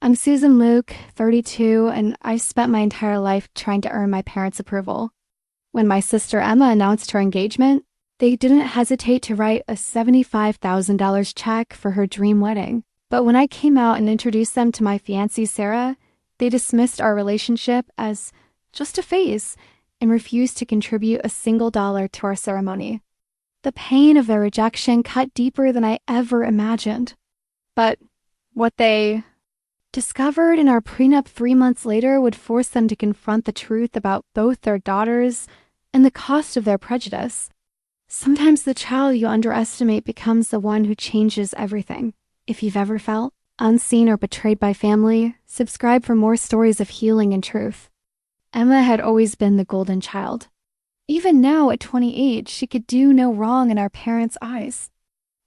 I'm Suzan Luke, 32, and I've spent my entire life trying to earn my parents' approval. When my sister Emma announced her engagement, they didn't hesitate to write a $75,000 check for her dream wedding. But when I came out and introduced them to my fiancée Sarah, they dismissed our relationship as just a phase and refused to contribute a single dollar to our ceremony. The pain of their rejection cut deeper than I ever imagined. But what they discovered in our prenup 3 months later would force them to confront the truth about both their daughters and the cost of their prejudice. Sometimes the child you underestimate becomes the one who changes everything. If you've ever felt unseen or betrayed by family, subscribe for more stories of healing and truth. Emma had always been the golden child. Even now, at 28, she could do no wrong in our parents' eyes.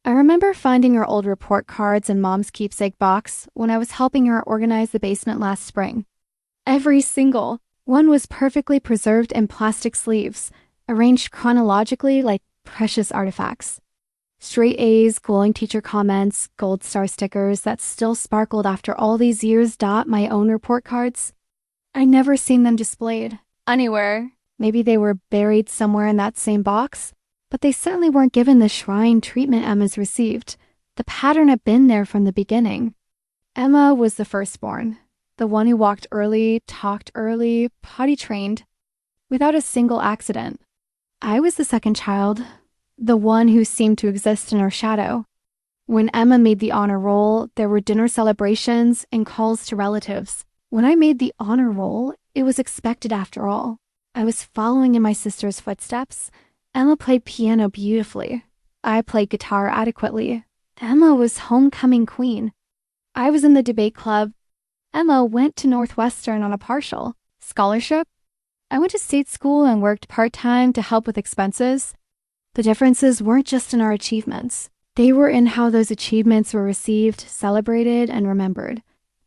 I remember finding her old report cards in Mom's keepsake box when I was helping her organize the basement last spring. Every single one was perfectly preserved in plastic sleeves, arranged chronologically like precious artifacts. Straight A's, glowing teacher comments, gold star stickers that still sparkled after all these years dot my own report cards. I never seen them displayed anywhere. Maybe they were buried somewhere in that same box, but they certainly weren't given the shrine treatment Emma's received. The pattern had been there from the beginning. Emma was the firstborn, the one who walked early, talked early, potty trained, without a single accident. I was the second child, the one who seemed to exist in her shadow. When Emma made the honor roll, there were dinner celebrations and calls to relatives. When I made the honor roll, it was expected after all. I was following in my sister's footsteps. Emma played piano beautifully. I played guitar adequately. Emma was homecoming queen. I was in the debate club. Emma went to Northwestern on a partial scholarship. I went to state school and worked part-time to help with expenses. The differences weren't just in our achievements. They were in how those achievements were received, celebrated, and remembered.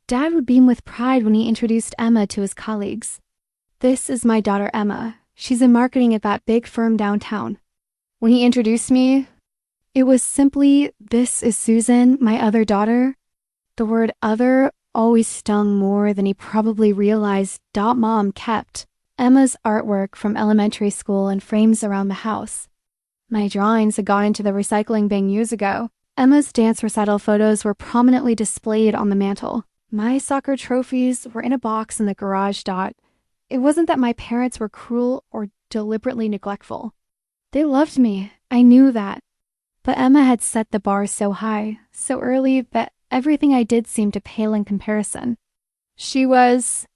Dad would beam with pride when he introduced Emma to his colleagues. "This is my daughter Emma. She's in marketing at that big firm downtown." When he introduced me, it was simply, "This is Susan, my other daughter." The word other always stung more than he probably realized. Mom kept Emma's artwork from elementary school in frames around the house. My drawings had gone into the recycling bin years ago. Emma's dance recital photos were prominently displayed on the mantle. My soccer trophies were in a box in the garage. It wasn't that my parents were cruel or deliberately neglectful. They loved me, I knew that. But Emma had set the bar so high, so early, that everything I did seemed to pale in comparison. She was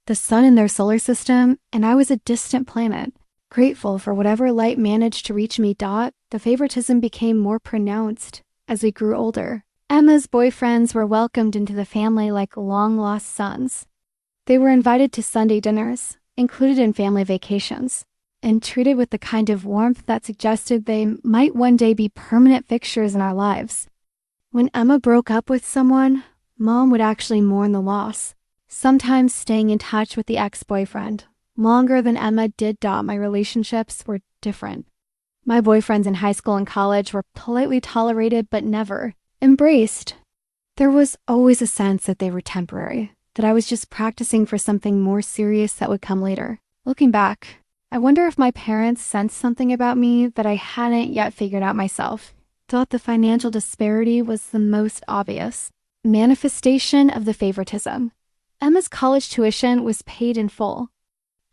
the sun in their solar system, and I was a distant planet. Grateful for whatever light managed to reach me. The favoritism became more pronounced as we grew older. Emma's boyfriends were welcomed into the family like long-lost sons. They were invited to Sunday dinners, included in family vacations, and treated with the kind of warmth that suggested they might one day be permanent fixtures in our lives. When Emma broke up with someone, Mom would actually mourn the loss, sometimes staying in touch with the ex-boyfriend. Longer than Emma did. My relationships were different. My boyfriends in high school and college were politely tolerated but never embraced. There was always a sense that they were temporary, that I was just practicing for something more serious that would come later. Looking back, I wonder if my parents sensed something about me that I hadn't yet figured out myself. Thought the financial disparity was the most obvious manifestation of the favoritism. Emma's college tuition was paid in full.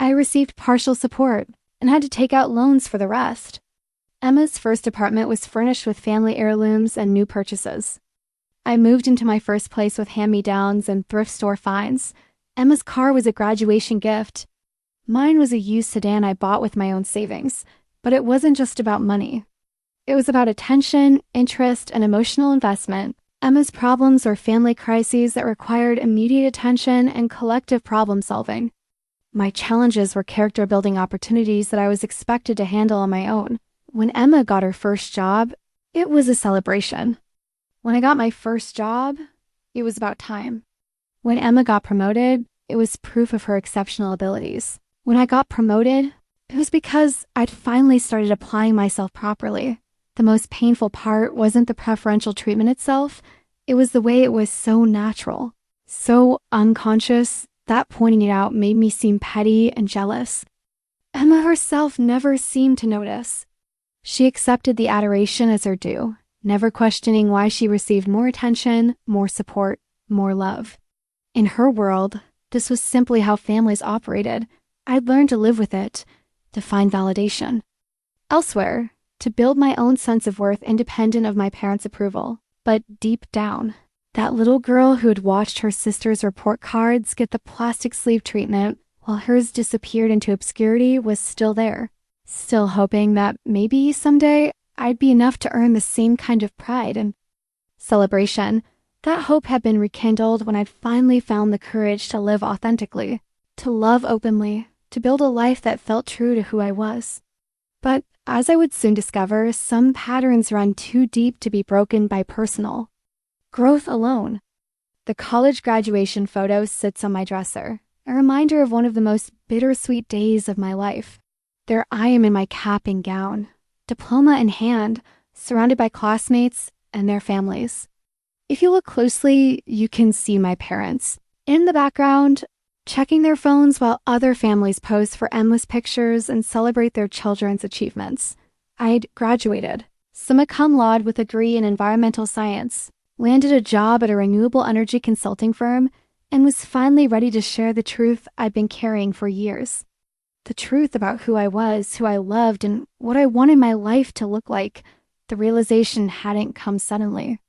I received partial support and had to take out loans for the rest. Emma's first apartment was furnished with family heirlooms and new purchases. I moved into my first place with hand-me-downs and thrift store finds. Emma's car was a graduation gift. Mine was a used sedan I bought with my own savings, but it wasn't just about money. It was about attention, interest, and emotional investment. Emma's problems were family crises that required immediate attention and collective problem-solving. My challenges were character-building opportunities that I was expected to handle on my own. When Emma got her first job, it was a celebration. When I got my first job, it was about time. When Emma got promoted, it was proof of her exceptional abilities. When I got promoted, it was because I'd finally started applying myself properly. The most painful part wasn't the preferential treatment itself, it was the way it was so natural. So unconscious that pointing it out made me seem petty and jealous. Emma herself never seemed to notice. She accepted the adoration as her due, never questioning why she received more attention, more support, more love. In her world, this was simply how families operated. I'd learned to live with it, to find validation. Elsewhere, to build my own sense of worth independent of my parents' approval. But deep down, that little girl who had watched her sister's report cards get the plastic sleeve treatment while hers disappeared into obscurity was still there, still hoping that maybe someday I'd be enough to earn the same kind of pride and celebration. That hope had been rekindled when I'd finally found the courage to live authentically, to love openly, to build a life that felt true to who I was. But as I would soon discover, some patterns run too deep to be broken by personal growth alone. The college graduation photo sits on my dresser, a reminder of one of the most bittersweet days of my life. There I am in my cap and gown, diploma in hand, surrounded by classmates and their families. If you look closely, you can see my parents. In the background, checking their phones while other families pose for endless pictures and celebrate their children's achievements. I'd graduated, summa cum laude with a degree in environmental science, landed a job at a renewable energy consulting firm, and was finally ready to share the truth I'd been carrying for years. The truth about who I was, who I loved, and what I wanted my life to look like. The realization hadn't come suddenly.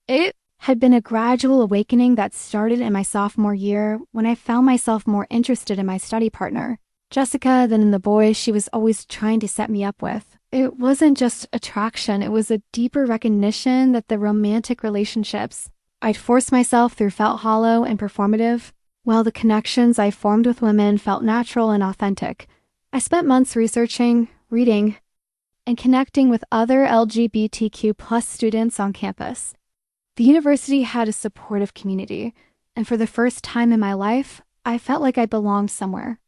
It had been a gradual awakening that started in my sophomore year when I found myself more interested in my study partner, Jessica, than in the boy she was always trying to set me up with. It wasn't just attraction, it was a deeper recognition that the romantic relationships I'd forced myself through felt hollow and performative, while the connections I formed with women felt natural and authentic. I spent months researching, reading, and connecting with other LGBTQ+ students on campus. The university had a supportive community, and for the first time in my life, I felt like I belonged somewhere.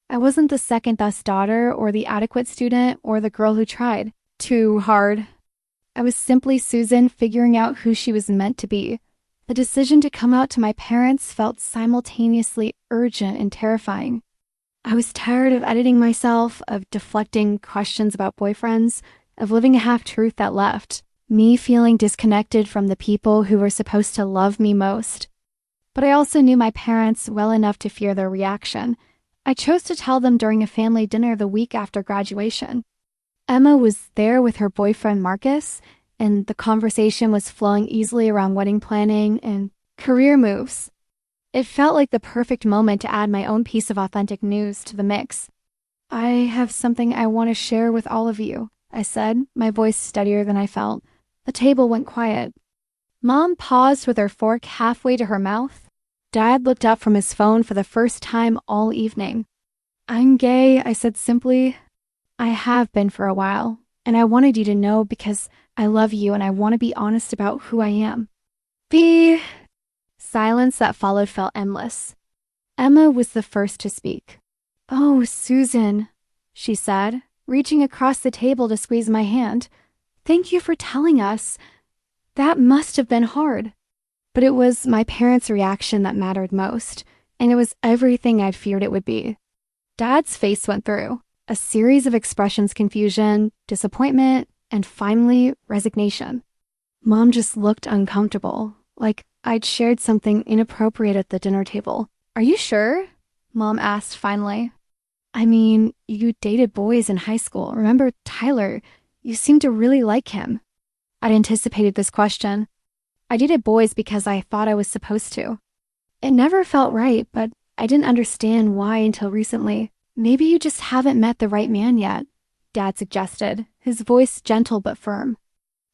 I wasn't the second-best daughter or the adequate student or the girl who tried too hard. I was simply Suzan figuring out who she was meant to be. The decision to come out to my parents felt simultaneously urgent and terrifying. I was tired of editing myself, of deflecting questions about boyfriends, of living a half-truth that left me feeling disconnected from the people who were supposed to love me most. But I also knew my parents well enough to fear their reaction. I chose to tell them during a family dinner the week after graduation. Emma was there with her boyfriend Marcus, and the conversation was flowing easily around wedding planning and career moves. It felt like the perfect moment to add my own piece of authentic news to the mix. "I have something I want to share with all of you," I said, my voice steadier than I felt. The table went quiet. Mom paused with her fork halfway to her mouth. Dad looked up from his phone for the first time all evening. "I'm gay," I said simply. "I have been for a while, and I wanted you to know because I love you and I want to be honest about who I am." The silence that followed felt endless. Emma was the first to speak. "Oh, Suzan," she said, reaching across the table to squeeze my hand. "Thank you for telling us. That must have been hard." But it was my parents' reaction that mattered most, and it was everything I'd feared it would be. Dad's face went through a series of expressions: confusion, disappointment, and finally, resignation. Mom just looked uncomfortable, like I'd shared something inappropriate at the dinner table. "Are you sure?" Mom asked finally. "I mean, you dated boys in high school. Remember Tyler? You seemed to really like him." I'd anticipated this question. I dated boys because I thought I was supposed to. It never felt right, but I didn't understand why until recently. "Maybe you just haven't met the right man yet," Dad suggested, his voice gentle but firm.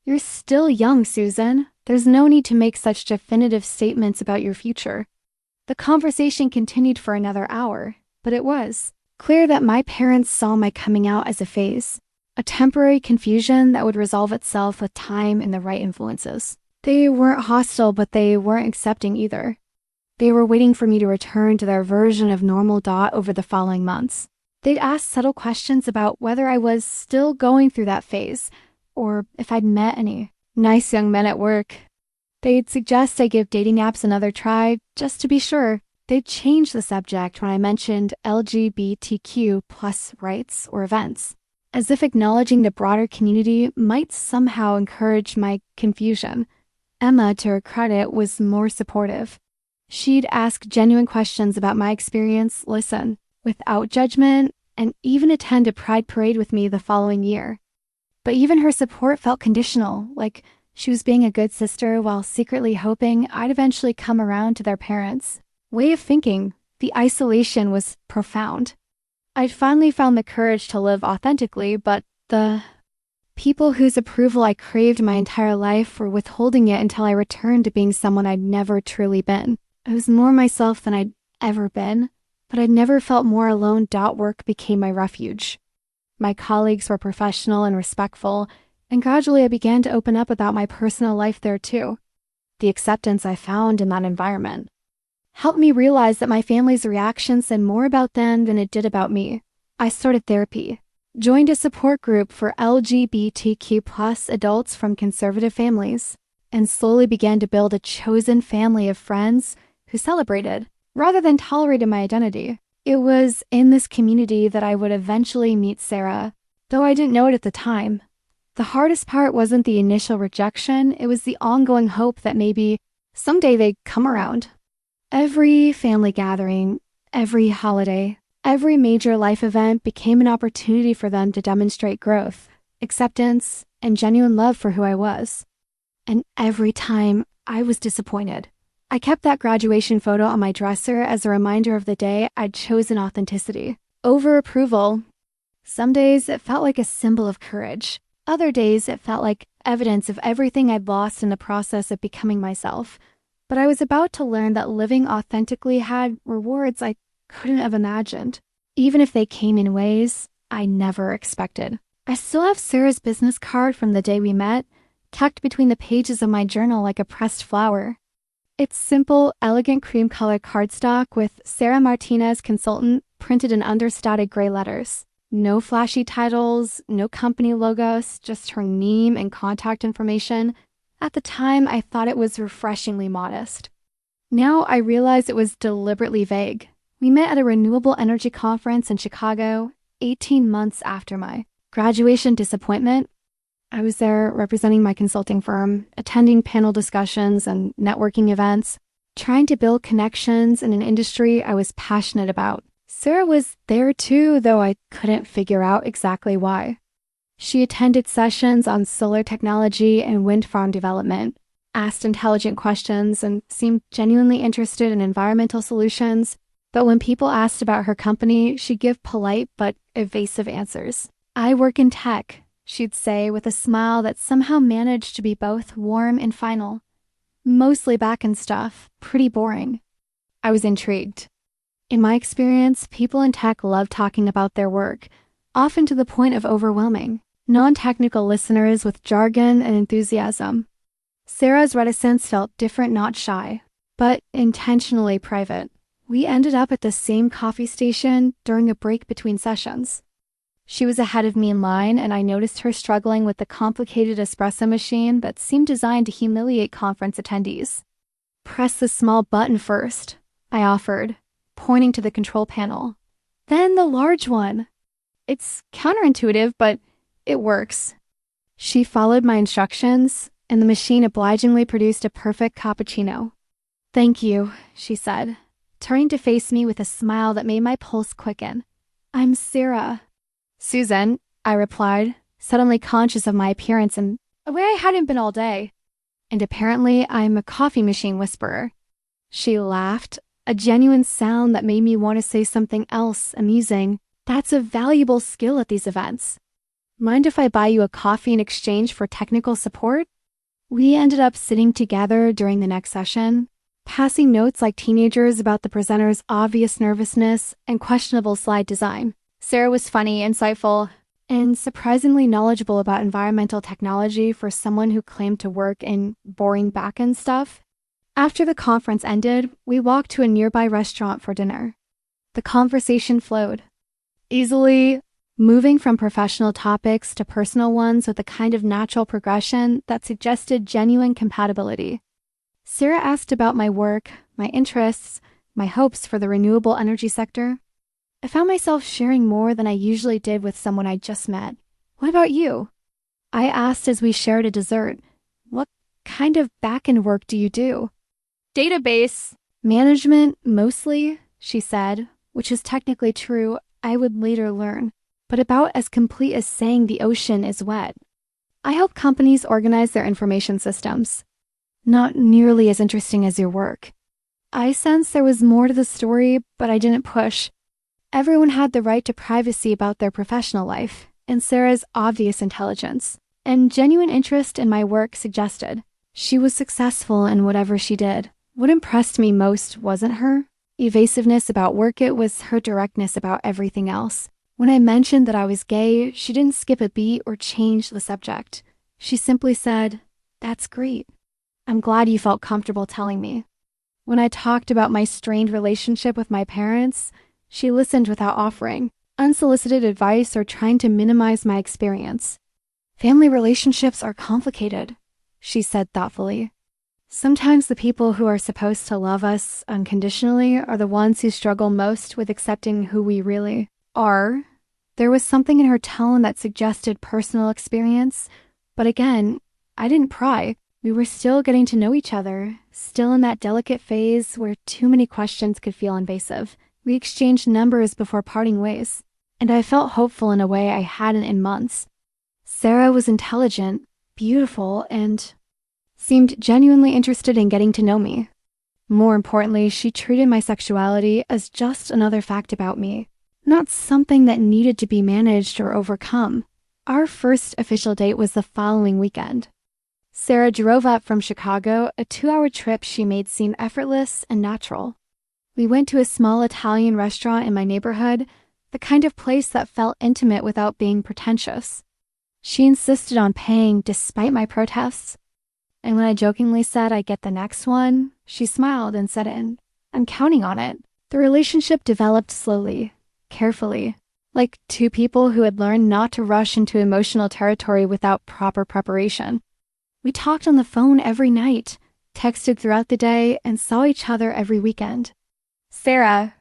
"You're still young, Suzan. There's no need to make such definitive statements about your future." The conversation continued for another hour, but it was clear that my parents saw my coming out as a phase, a temporary confusion that would resolve itself with time and the right influences. They weren't hostile, but they weren't accepting either. They were waiting for me to return to their version of normal Dot over the following months. They'd ask subtle questions about whether I was still going through that phase, or if I'd met any nice young men at work. They'd suggest I give dating apps another try, just to be sure. They'd change the subject when I mentioned LGBTQ plus rights or events, as if acknowledging the broader community might somehow encourage my confusion. Emma, to her credit, was more supportive. She'd ask genuine questions about my experience, listen, without judgment, and even attend a pride parade with me the following year. But even her support felt conditional, like she was being a good sister while secretly hoping I'd eventually come around to their parents' way of thinking. The isolation was profound. I'd finally found the courage to live authentically, but the people whose approval I craved my entire life were withholding it until I returned to being someone I'd never truly been. I was more myself than I'd ever been, but I'd never felt more alone. Work became my refuge. My colleagues were professional and respectful, and gradually I began to open up about my personal life there too. The acceptance I found in that environment helped me realize that my family's reactions said more about them than it did about me. I started therapy, joined a support group for LGBTQ+ adults from conservative families, and slowly began to build a chosen family of friends who celebrated, rather than tolerated, my identity. It was in this community that I would eventually meet Sarah, though I didn't know it at the time. The hardest part wasn't the initial rejection, it was the ongoing hope that maybe someday they'd come around. Every family gathering, every holiday, every major life event became an opportunity for them to demonstrate growth, acceptance, and genuine love for who I was. And every time, I was disappointed. I kept that graduation photo on my dresser as a reminder of the day I'd chosen authenticity over approval. Some days it felt like a symbol of courage. Other days it felt like evidence of everything I'd lost in the process of becoming myself. But I was about to learn that living authentically had rewards I couldn't have imagined, even if they came in ways I never expected. I still have Sarah's business card from the day we met, tucked between the pages of my journal like a pressed flower. It's simple, elegant cream-colored cardstock with Sarah Martinez Consultant printed in understated gray letters. No flashy titles, no company logos, just her name and contact information. At the time, I thought it was refreshingly modest. Now I realize it was deliberately vague. We met at a renewable energy conference in Chicago, 18 months after my graduation disappointment. I was there representing my consulting firm, attending panel discussions and networking events, trying to build connections in an industry I was passionate about. Sarah was there too, though I couldn't figure out exactly why. She attended sessions on solar technology and wind farm development, asked intelligent questions, and seemed genuinely interested in environmental solutions. But when people asked about her company, she'd give polite but evasive answers. "I work in tech," she'd say with a smile that somehow managed to be both warm and final. "Mostly back-end stuff, pretty boring." I was intrigued. In my experience, people in tech love talking about their work, often to the point of overwhelming non-technical listeners with jargon and enthusiasm. Sarah's reticence felt different, not shy, but intentionally private. We ended up at the same coffee station during a break between sessions. She was ahead of me in line, and I noticed her struggling with the complicated espresso machine that seemed designed to humiliate conference attendees. "Press the small button first," I offered, pointing to the control panel. "Then the large one." It's counterintuitive, but it works. She followed my instructions, and the machine obligingly produced a perfect cappuccino. "Thank you," she said, turning to face me with a smile that made my pulse quicken. "I'm Sarah." "Suzan," I replied, suddenly conscious of my appearance in a way I hadn't been all day. "And apparently I'm a coffee machine whisperer." She laughed, a genuine sound that made me want to say something else amusing. "That's a valuable skill at these events. Mind if I buy you a coffee in exchange for technical support?" We ended up sitting together during the next session, passing notes like teenagers about the presenter's obvious nervousness and questionable slide design. Sarah was funny, insightful, and surprisingly knowledgeable about environmental technology for someone who claimed to work in boring back-end stuff. After the conference ended, we walked to a nearby restaurant for dinner. The conversation flowed easily, moving from professional topics to personal ones with a kind of natural progression that suggested genuine compatibility. Sarah asked about my work, my interests, my hopes for the renewable energy sector. I found myself sharing more than I usually did with someone I just met. What about you? I asked as we shared a dessert. What kind of back-end work do you do? Database management, mostly, she said, which is technically true. I would later learn, but about as complete as saying the ocean is wet. I help companies organize their information systems. Not nearly as interesting as your work. I sensed there was more to the story, but I didn't push. Everyone had the right to privacy about their professional life, and Sarah's obvious intelligence and genuine interest in my work suggested she was successful in whatever she did. What impressed me most wasn't her evasiveness about work, it was her directness about everything else. When I mentioned that I was gay, she didn't skip a beat or change the subject. She simply said, "That's great. I'm glad you felt comfortable telling me." When I talked about my strained relationship with my parents, she listened without offering unsolicited advice or trying to minimize my experience. "Family relationships are complicated," she said thoughtfully. "Sometimes the people who are supposed to love us unconditionally are the ones who struggle most with accepting who we really are." There was something in her tone that suggested personal experience, but again, I didn't pry. We were still getting to know each other, still in that delicate phase where too many questions could feel invasive. We exchanged numbers before parting ways, and I felt hopeful in a way I hadn't in months. Sarah was intelligent, beautiful, and seemed genuinely interested in getting to know me. More importantly, she treated my sexuality as just another fact about me, not something that needed to be managed or overcome. Our first official date was the following weekend. Sarah drove up from Chicago, a 2-hour trip she made seem effortless and natural. We went to a small Italian restaurant in my neighborhood, the kind of place that felt intimate without being pretentious. She insisted on paying despite my protests. And when I jokingly said I'd get the next one, she smiled and said, "I'm counting on it." The relationship developed slowly, carefully, like two people who had learned not to rush into emotional territory without proper preparation. We talked on the phone every night, texted throughout the day, and saw each other every weekend. Sarah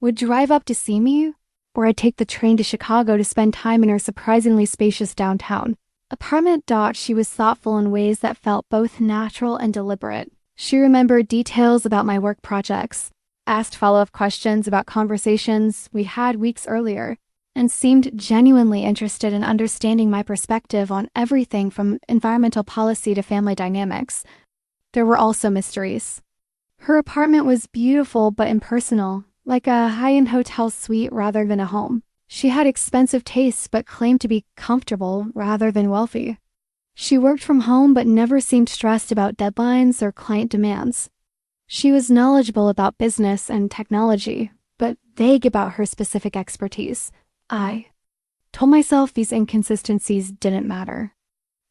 would drive up to see me, or I'd take the train to Chicago to spend time in her surprisingly spacious downtown apartment. She was thoughtful in ways that felt both natural and deliberate. She remembered details about my work projects, asked follow-up questions about conversations we had weeks earlier, and seemed genuinely interested in understanding my perspective on everything from environmental policy to family dynamics. There were also mysteries. Her apartment was beautiful but impersonal, like a high-end hotel suite rather than a home. She had expensive tastes but claimed to be comfortable rather than wealthy. She worked from home but never seemed stressed about deadlines or client demands. She was knowledgeable about business and technology, but vague about her specific expertise. I told myself these inconsistencies didn't matter.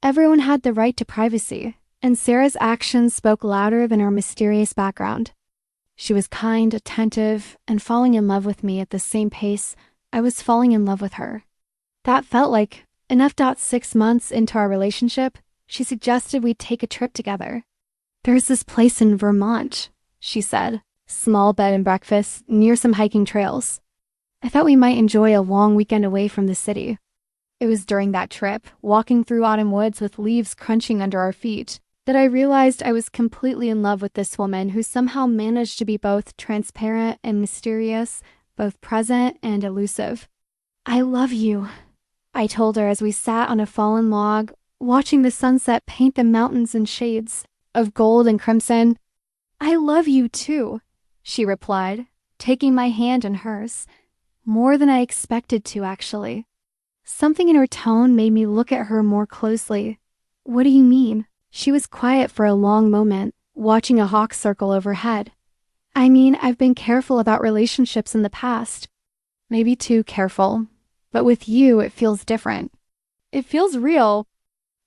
Everyone had the right to privacy, and Sarah's actions spoke louder than her mysterious background. She was kind, attentive, and falling in love with me at the same pace I was falling in love with her. That felt like enough. 6 months into our relationship, she suggested we take a trip together. "There's this place in Vermont," she said, "small bed and breakfast near some hiking trails. I thought we might enjoy a long weekend away from the city." It was during that trip, walking through autumn woods with leaves crunching under our feet, that I realized I was completely in love with this woman who somehow managed to be both transparent and mysterious, both present and elusive. "I love you," I told her as we sat on a fallen log, watching the sunset paint the mountains in shades of gold and crimson. "I love you too," she replied, taking my hand in hers. More than I expected to, actually. Something in her tone made me look at her more closely. "What do you mean?" She was quiet for a long moment, watching a hawk circle overhead. "I mean, I've been careful about relationships in the past. Maybe too careful. But with you, it feels different. It feels real."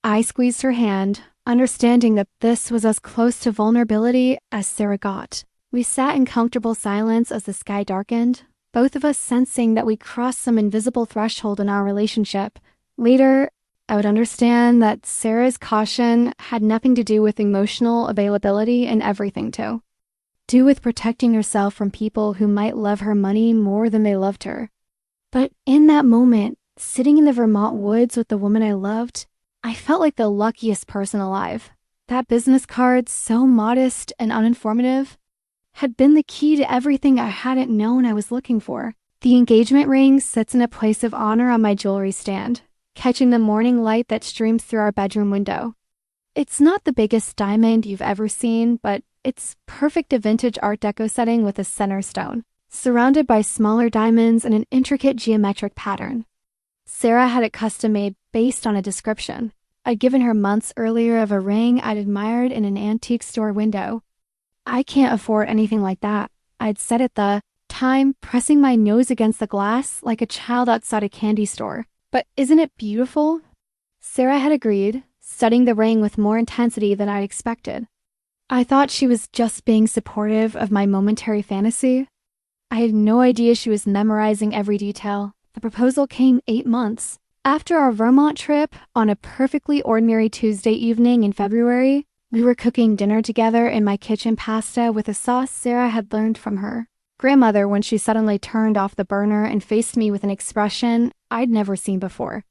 I squeezed her hand, understanding that this was as close to vulnerability as Sarah got. We sat in comfortable silence as the sky darkened, both of us sensing that we crossed some invisible threshold in our relationship. Later, I would understand that Sarah's caution had nothing to do with emotional availability and everything to do with protecting herself from people who might love her money more than they loved her. But in that moment, sitting in the Vermont woods with the woman I loved, I felt like the luckiest person alive. That business card, so modest and uninformative, had been the key to everything I hadn't known I was looking for. The engagement ring sits in a place of honor on my jewelry stand, catching the morning light that streams through our bedroom window. It's not the biggest diamond you've ever seen, but it's perfect a vintage Art Deco setting with a center stone, surrounded by smaller diamonds and an intricate geometric pattern. Sarah had it custom made based on a description I'd given her months earlier of a ring I'd admired in an antique store window. I can't afford anything like that, I'd said at the time, pressing my nose against the glass like a child outside a candy store. But isn't it beautiful? Sarah had agreed, studying the ring with more intensity than I'd expected. I thought she was just being supportive of my momentary fantasy. I had no idea she was memorizing every detail. The proposal came 8 months after our Vermont trip. On a perfectly ordinary Tuesday evening in February, we were cooking dinner together in my kitchen pasta with a sauce Sarah had learned from her grandmother when she suddenly turned off the burner and faced me with an expression I'd never seen before.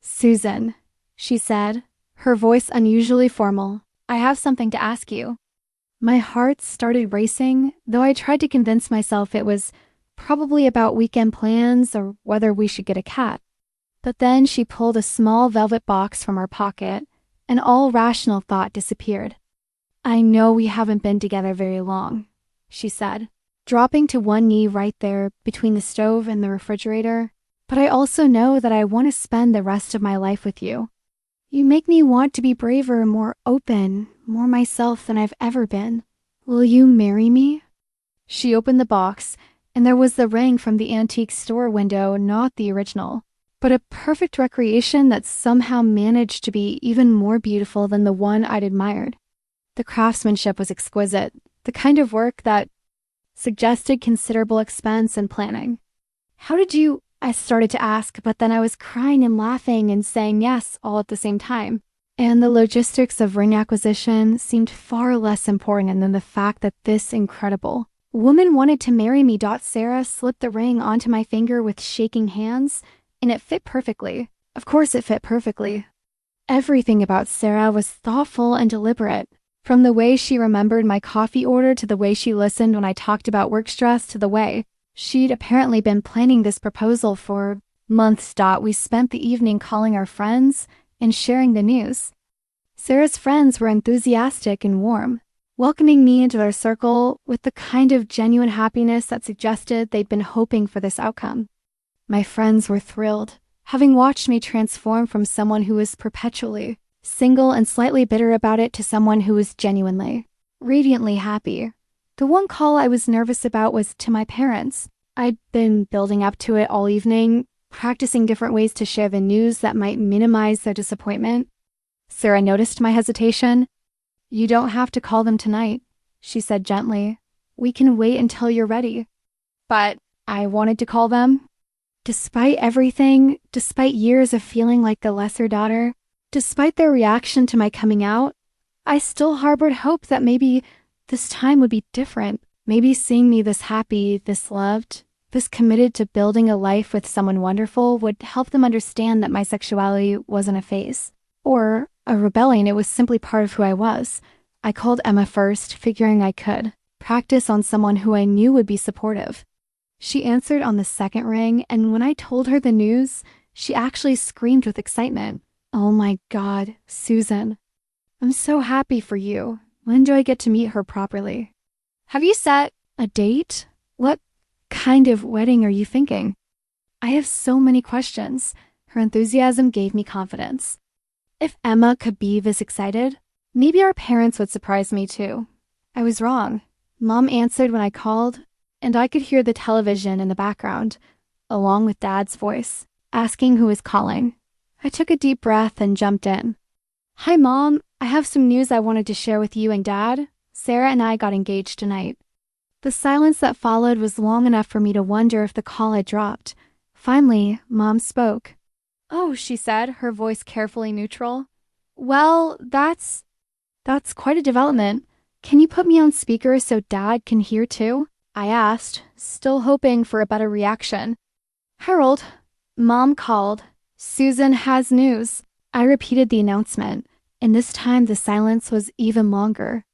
"Susan," she said, her voice unusually formal, "I have something to ask you." My heart started racing, though I tried to convince myself it was probably about weekend plans or whether we should get a cat. But then she pulled a small velvet box from her pocket, and all rational thought disappeared. "I know we haven't been together very long," she said, dropping to one knee right there between the stove and the refrigerator, "but I also know that I want to spend the rest of my life with you. You make me want to be braver, more open, more myself than I've ever been. Will you marry me?" She opened the box, and there was the ring from the antique store window, not the original, but a perfect recreation that somehow managed to be even more beautiful than the one I'd admired. The craftsmanship was exquisite, the kind of work that suggested considerable expense and planning. "How did you—" I started to ask, but then I was crying and laughing and saying yes all at the same time. And the logistics of ring acquisition seemed far less important than the fact that this incredible woman wanted to marry me. Sarah slipped the ring onto my finger with shaking hands, and it fit perfectly. Of course it fit perfectly. Everything about Sarah was thoughtful and deliberate. From the way she remembered my coffee order to the way she listened when I talked about work stress to the way she'd apparently been planning this proposal for months. We spent the evening calling our friends and sharing the news. Sarah's friends were enthusiastic and warm, welcoming me into their circle with the kind of genuine happiness that suggested they'd been hoping for this outcome. My friends were thrilled, having watched me transform from someone who was perpetually single and slightly bitter about it to someone who was genuinely, radiantly happy. The one call I was nervous about was to my parents. I'd been building up to it all evening, practicing different ways to share the news that might minimize their disappointment. Sarah noticed my hesitation. "You don't have to call them tonight," she said gently. "We can wait until you're ready." But I wanted to call them. Despite everything, despite years of feeling like the lesser daughter, despite their reaction to my coming out, I still harbored hope that maybe this time would be different. Maybe seeing me this happy, this loved, this committed to building a life with someone wonderful would help them understand that my sexuality wasn't a phase or a rebellion. It was simply part of who I was. I called Emma first, figuring I could practice on someone who I knew would be supportive. She answered on the second ring, and when I told her the news, she actually screamed with excitement. "Oh my God, Susan. I'm so happy for you. When do I get to meet her properly?" "Have you set a date? What kind of wedding are you thinking?" I have so many questions. Her enthusiasm gave me confidence. If Emma could be this excited, maybe our parents would surprise me too. I was wrong. Mom answered when I called, and I could hear the television in the background, along with Dad's voice, asking who was calling. I took a deep breath and jumped in. "Hi, Mom. I have some news I wanted to share with you and Dad. Sarah and I got engaged tonight." The silence that followed was long enough for me to wonder if the call had dropped. Finally, Mom spoke. Oh, she said, her voice carefully neutral. Well, that's quite a development. Can you put me on speaker so Dad can hear too? I asked, still hoping for a better reaction. Harold, Mom called. Susan has news. I repeated the announcement, and this time the silence was even longer.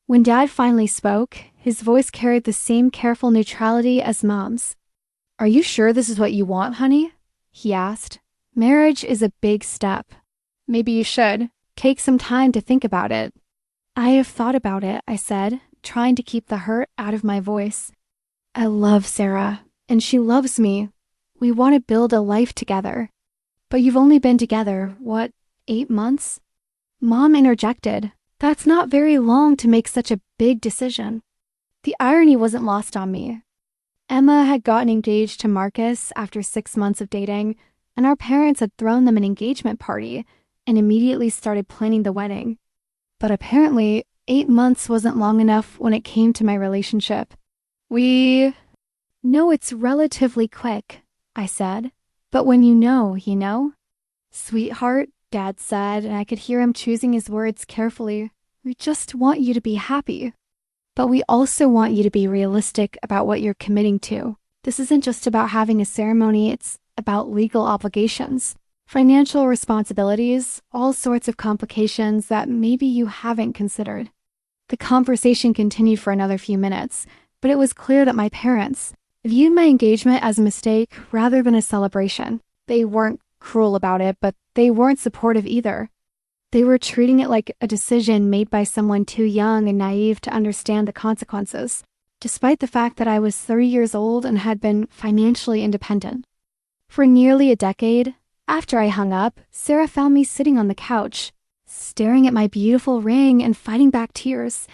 When Dad finally spoke, his voice carried the same careful neutrality as Mom's. Are you sure this is what you want, honey? He asked. Marriage is a big step. Maybe you should take some time to think about it. I have thought about it, I said, trying to keep the hurt out of my voice. I love Sarah, and she loves me. We want to build a life together. But you've only been together, 8 months? Mom interjected. That's not very long to make such a big decision. The irony wasn't lost on me. Emma had gotten engaged to Marcus after 6 months of dating, and our parents had thrown them an engagement party and immediately started planning the wedding. But apparently, 8 months wasn't long enough when it came to my relationship. No, it's relatively quick, I said. But when you know, you know? Sweetheart, Dad said, and I could hear him choosing his words carefully. We just want you to be happy. But we also want you to be realistic about what you're committing to. This isn't just about having a ceremony, it's about legal obligations, financial responsibilities, all sorts of complications that maybe you haven't considered. The conversation continued for another few minutes, but it was clear that my parents viewed my engagement as a mistake rather than a celebration. They weren't cruel about it, but they weren't supportive either. They were treating it like a decision made by someone too young and naive to understand the consequences, despite the fact that I was 30 years old and had been financially independent. For nearly a decade, after I hung up, Sarah found me sitting on the couch, staring at my beautiful ring and fighting back tears.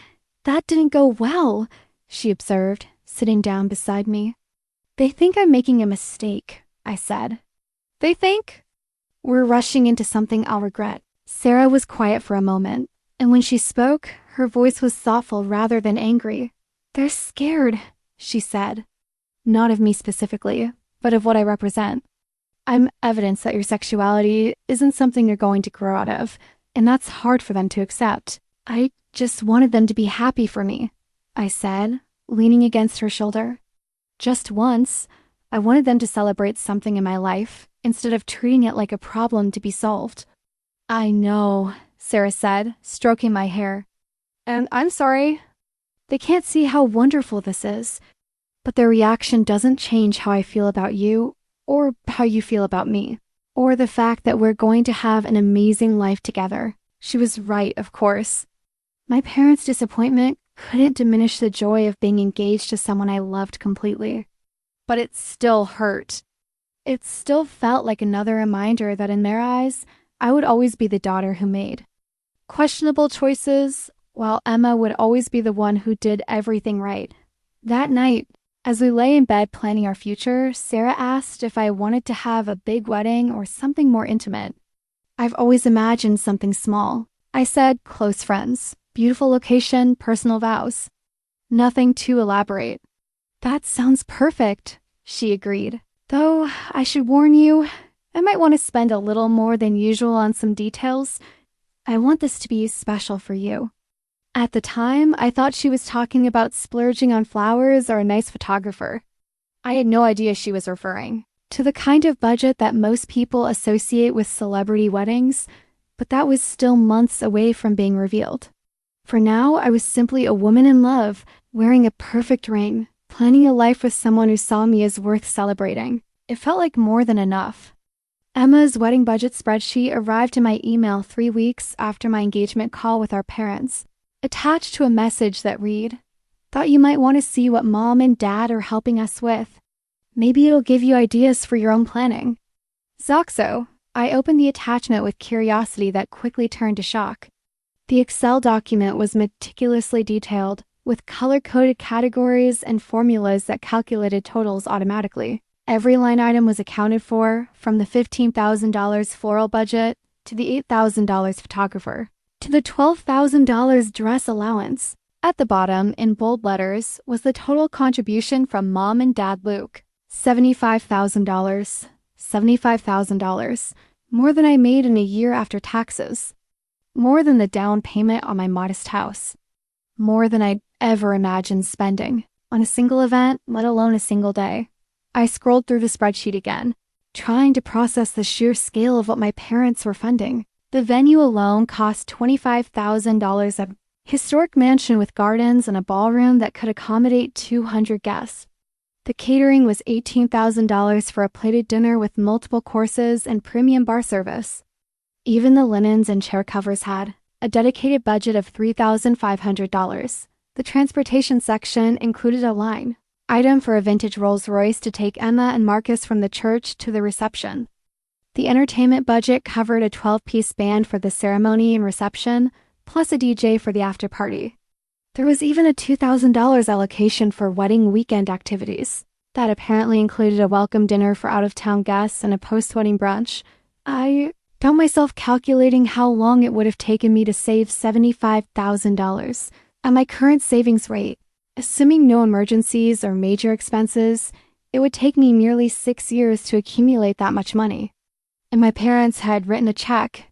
That didn't go well, she observed, sitting down beside me. They think I'm making a mistake, I said. They think? We're rushing into something I'll regret. Sarah was quiet for a moment, and when she spoke, her voice was thoughtful rather than angry. They're scared, she said. Not of me specifically, but of what I represent. I'm evidence that your sexuality isn't something you're going to grow out of, and that's hard for them to accept. I just wanted them to be happy for me, I said, leaning against her shoulder. Just once, I wanted them to celebrate something in my life, instead of treating it like a problem to be solved. I know, Sarah said, stroking my hair. And I'm sorry. They can't see how wonderful this is, but their reaction doesn't change how I feel about you or how you feel about me, or the fact that we're going to have an amazing life together. She was right, of course. My parents' disappointment couldn't diminish the joy of being engaged to someone I loved completely. But it still hurt. It still felt like another reminder that in their eyes, I would always be the daughter who made questionable choices, while Emma would always be the one who did everything right. That night, as we lay in bed planning our future, Sarah asked if I wanted to have a big wedding or something more intimate. I've always imagined something small. I said close friends, beautiful location, personal vows. Nothing too elaborate. That sounds perfect, she agreed. Though, I should warn you, I might want to spend a little more than usual on some details. I want this to be special for you. At the time, I thought she was talking about splurging on flowers or a nice photographer. I had no idea she was referring to the kind of budget that most people associate with celebrity weddings, but that was still months away from being revealed. For now, I was simply a woman in love, wearing a perfect ring, planning a life with someone who saw me as worth celebrating. It felt like more than enough. Emma's wedding budget spreadsheet arrived in my email 3 weeks after my engagement call with our parents, attached to a message that read, "Thought you might want to see what Mom and Dad are helping us with. Maybe it'll give you ideas for your own planning." Zoxo, I opened the attachment with curiosity that quickly turned to shock. The Excel document was meticulously detailed, with color-coded categories and formulas that calculated totals automatically. Every line item was accounted for, from the $15,000 floral budget to the $8,000 photographer, to the $12,000 dress allowance. At the bottom, in bold letters, was the total contribution from Mom and Dad Luke. $75,000. $75,000. more than I made in a year after taxes, more than the down payment on my modest house, more than I'd ever imagined spending on a single event, let alone a single day. I scrolled through the spreadsheet again, trying to process the sheer scale of what my parents were funding. The venue alone cost $25,000, a historic mansion with gardens and a ballroom that could accommodate 200 guests. The catering was $18,000 for a plated dinner with multiple courses and premium bar service. Even the linens and chair covers had a dedicated budget of $3,500. The transportation section included a line item for a vintage Rolls-Royce to take Emma and Marcus from the church to the reception. The entertainment budget covered a 12-piece band for the ceremony and reception, plus a DJ for the after-party. There was even a $2,000 allocation for wedding weekend activities. That apparently included a welcome dinner for out-of-town guests and a post-wedding brunch. I found myself calculating how long it would have taken me to save $75,000. At my current savings rate, assuming no emergencies or major expenses, it would take me nearly 6 years to accumulate that much money. And my parents had written a check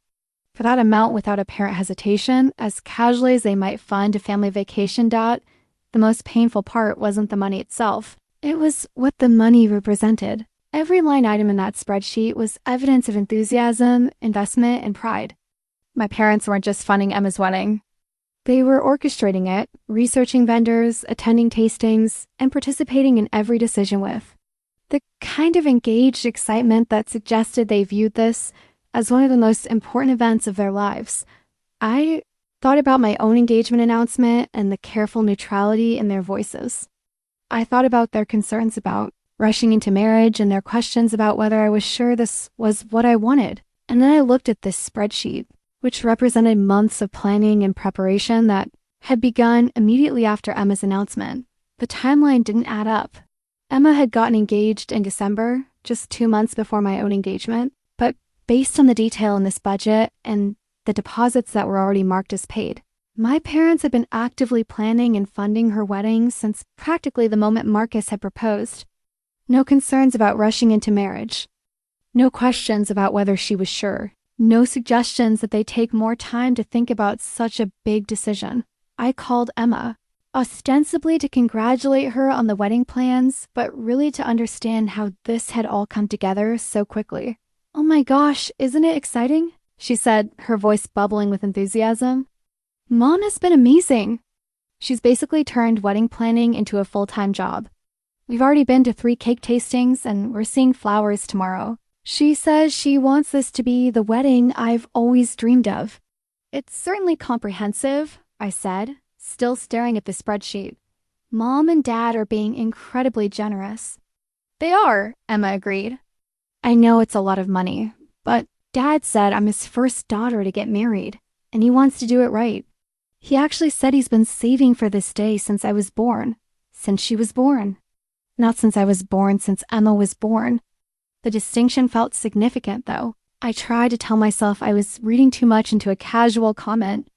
for that amount without apparent hesitation, as casually as they might fund a family vacation. The most painful part wasn't the money itself. It was what the money represented. Every line item in that spreadsheet was evidence of enthusiasm, investment, and pride. My parents weren't just funding Emma's wedding. They were orchestrating it, researching vendors, attending tastings, and participating in every decision with the kind of engaged excitement that suggested they viewed this as one of the most important events of their lives. I thought about my own engagement announcement and the careful neutrality in their voices. I thought about their concerns about rushing into marriage and their questions about whether I was sure this was what I wanted. And then I looked at this spreadsheet, which represented months of planning and preparation that had begun immediately after Emma's announcement. The timeline didn't add up. Emma had gotten engaged in December, just 2 months before my own engagement, but based on the detail in this budget and the deposits that were already marked as paid, my parents had been actively planning and funding her wedding since practically the moment Marcus had proposed. No concerns about rushing into marriage. No questions about whether she was sure. No suggestions that they take more time to think about such a big decision. I called Emma, ostensibly to congratulate her on the wedding plans, but really to understand how this had all come together so quickly. "Oh my gosh, isn't it exciting?" she said, her voice bubbling with enthusiasm. "Mom has been amazing. She's basically turned wedding planning into a full-time job. We've already been to 3 cake tastings and we're seeing flowers tomorrow. She says she wants this to be the wedding I've always dreamed of." "It's certainly comprehensive," I said, still staring at the spreadsheet. "Mom and Dad are being incredibly generous." "They are," Emma agreed. "I know it's a lot of money, but Dad said I'm his first daughter to get married, and he wants to do it right. He actually said he's been saving for this day since I was born. Since she was born. Not since I was born, since Emma was born." The distinction felt significant, though. I tried to tell myself I was reading too much into a casual comment.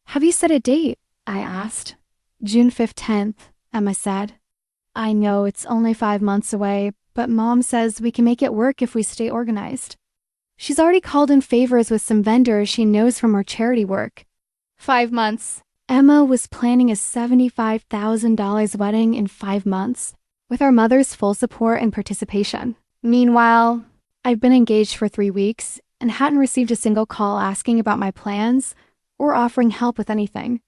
"Have you set a date?" I asked. "June 15th, Emma said. "I know it's only 5 months away, but Mom says we can make it work if we stay organized. She's already called in favors with some vendors she knows from her charity work." 5 months. Emma was planning a $75,000 wedding in 5 months, with our mother's full support and participation. Meanwhile, I've been engaged for 3 weeks and hadn't received a single call asking about my plans or offering help with anything.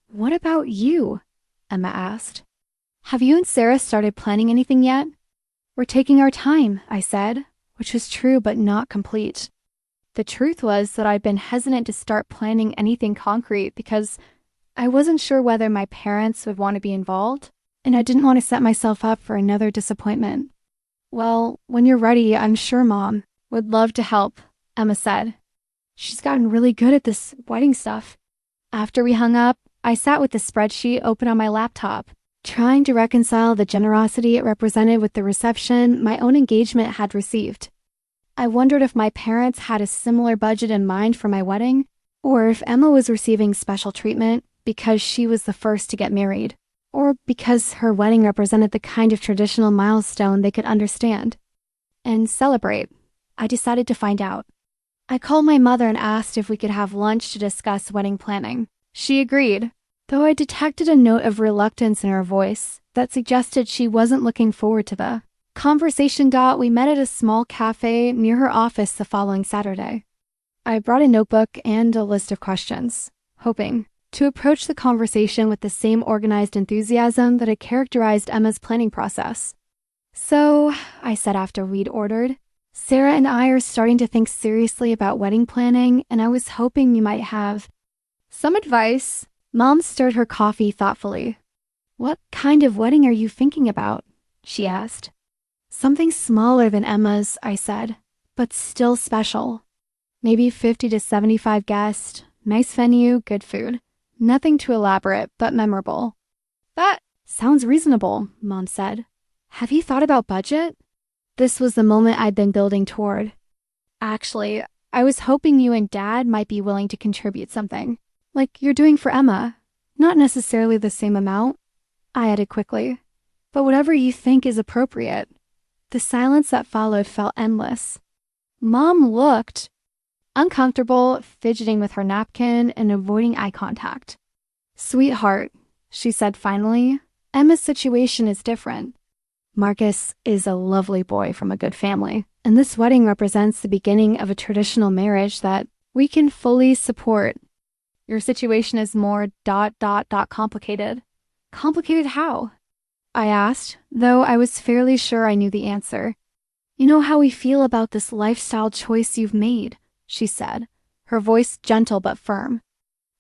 "What about you?" Emma asked. "Have you and Sarah started planning anything yet?" "We're taking our time," I said, which was true but not complete. The truth was that I'd been hesitant to start planning anything concrete because I wasn't sure whether my parents would want to be involved, and I didn't want to set myself up for another disappointment. "Well, when you're ready, I'm sure Mom would love to help," Emma said. "She's gotten really good at this wedding stuff." After we hung up, I sat with the spreadsheet open on my laptop, trying to reconcile the generosity it represented with the reception my own engagement had received. I wondered if my parents had a similar budget in mind for my wedding, or if Emma was receiving special treatment because she was the first to get married, or because her wedding represented the kind of traditional milestone they could understand and celebrate. I decided to find out. I called my mother and asked if we could have lunch to discuss wedding planning. She agreed, though I detected a note of reluctance in her voice that suggested she wasn't looking forward to the conversation. We met at a small cafe near her office the following Saturday. I brought a notebook and a list of questions, hoping to approach the conversation with the same organized enthusiasm that had characterized Emma's planning process. "So," I said after we'd ordered, "Sarah and I are starting to think seriously about wedding planning, and I was hoping you might have some advice." Mom stirred her coffee thoughtfully. "What kind of wedding are you thinking about?" she asked. "Something smaller than Emma's," I said, "but still special. Maybe 50 to 75 guests, nice venue, good food. Nothing too elaborate, but memorable." "That sounds reasonable," Mom said. "Have you thought about budget?" This was the moment I'd been building toward. "Actually, I was hoping you and Dad might be willing to contribute something, like you're doing for Emma. Not necessarily the same amount," I added quickly, "but whatever you think is appropriate." The silence that followed felt endless. Mom looked uncomfortable, fidgeting with her napkin and avoiding eye contact. "Sweetheart," she said finally, "Emma's situation is different. Marcus is a lovely boy from a good family, and this wedding represents the beginning of a traditional marriage that we can fully support. Your situation is more ... complicated." "Complicated how?" I asked, though I was fairly sure I knew the answer. "You know how we feel about this lifestyle choice you've made," she said, her voice gentle but firm.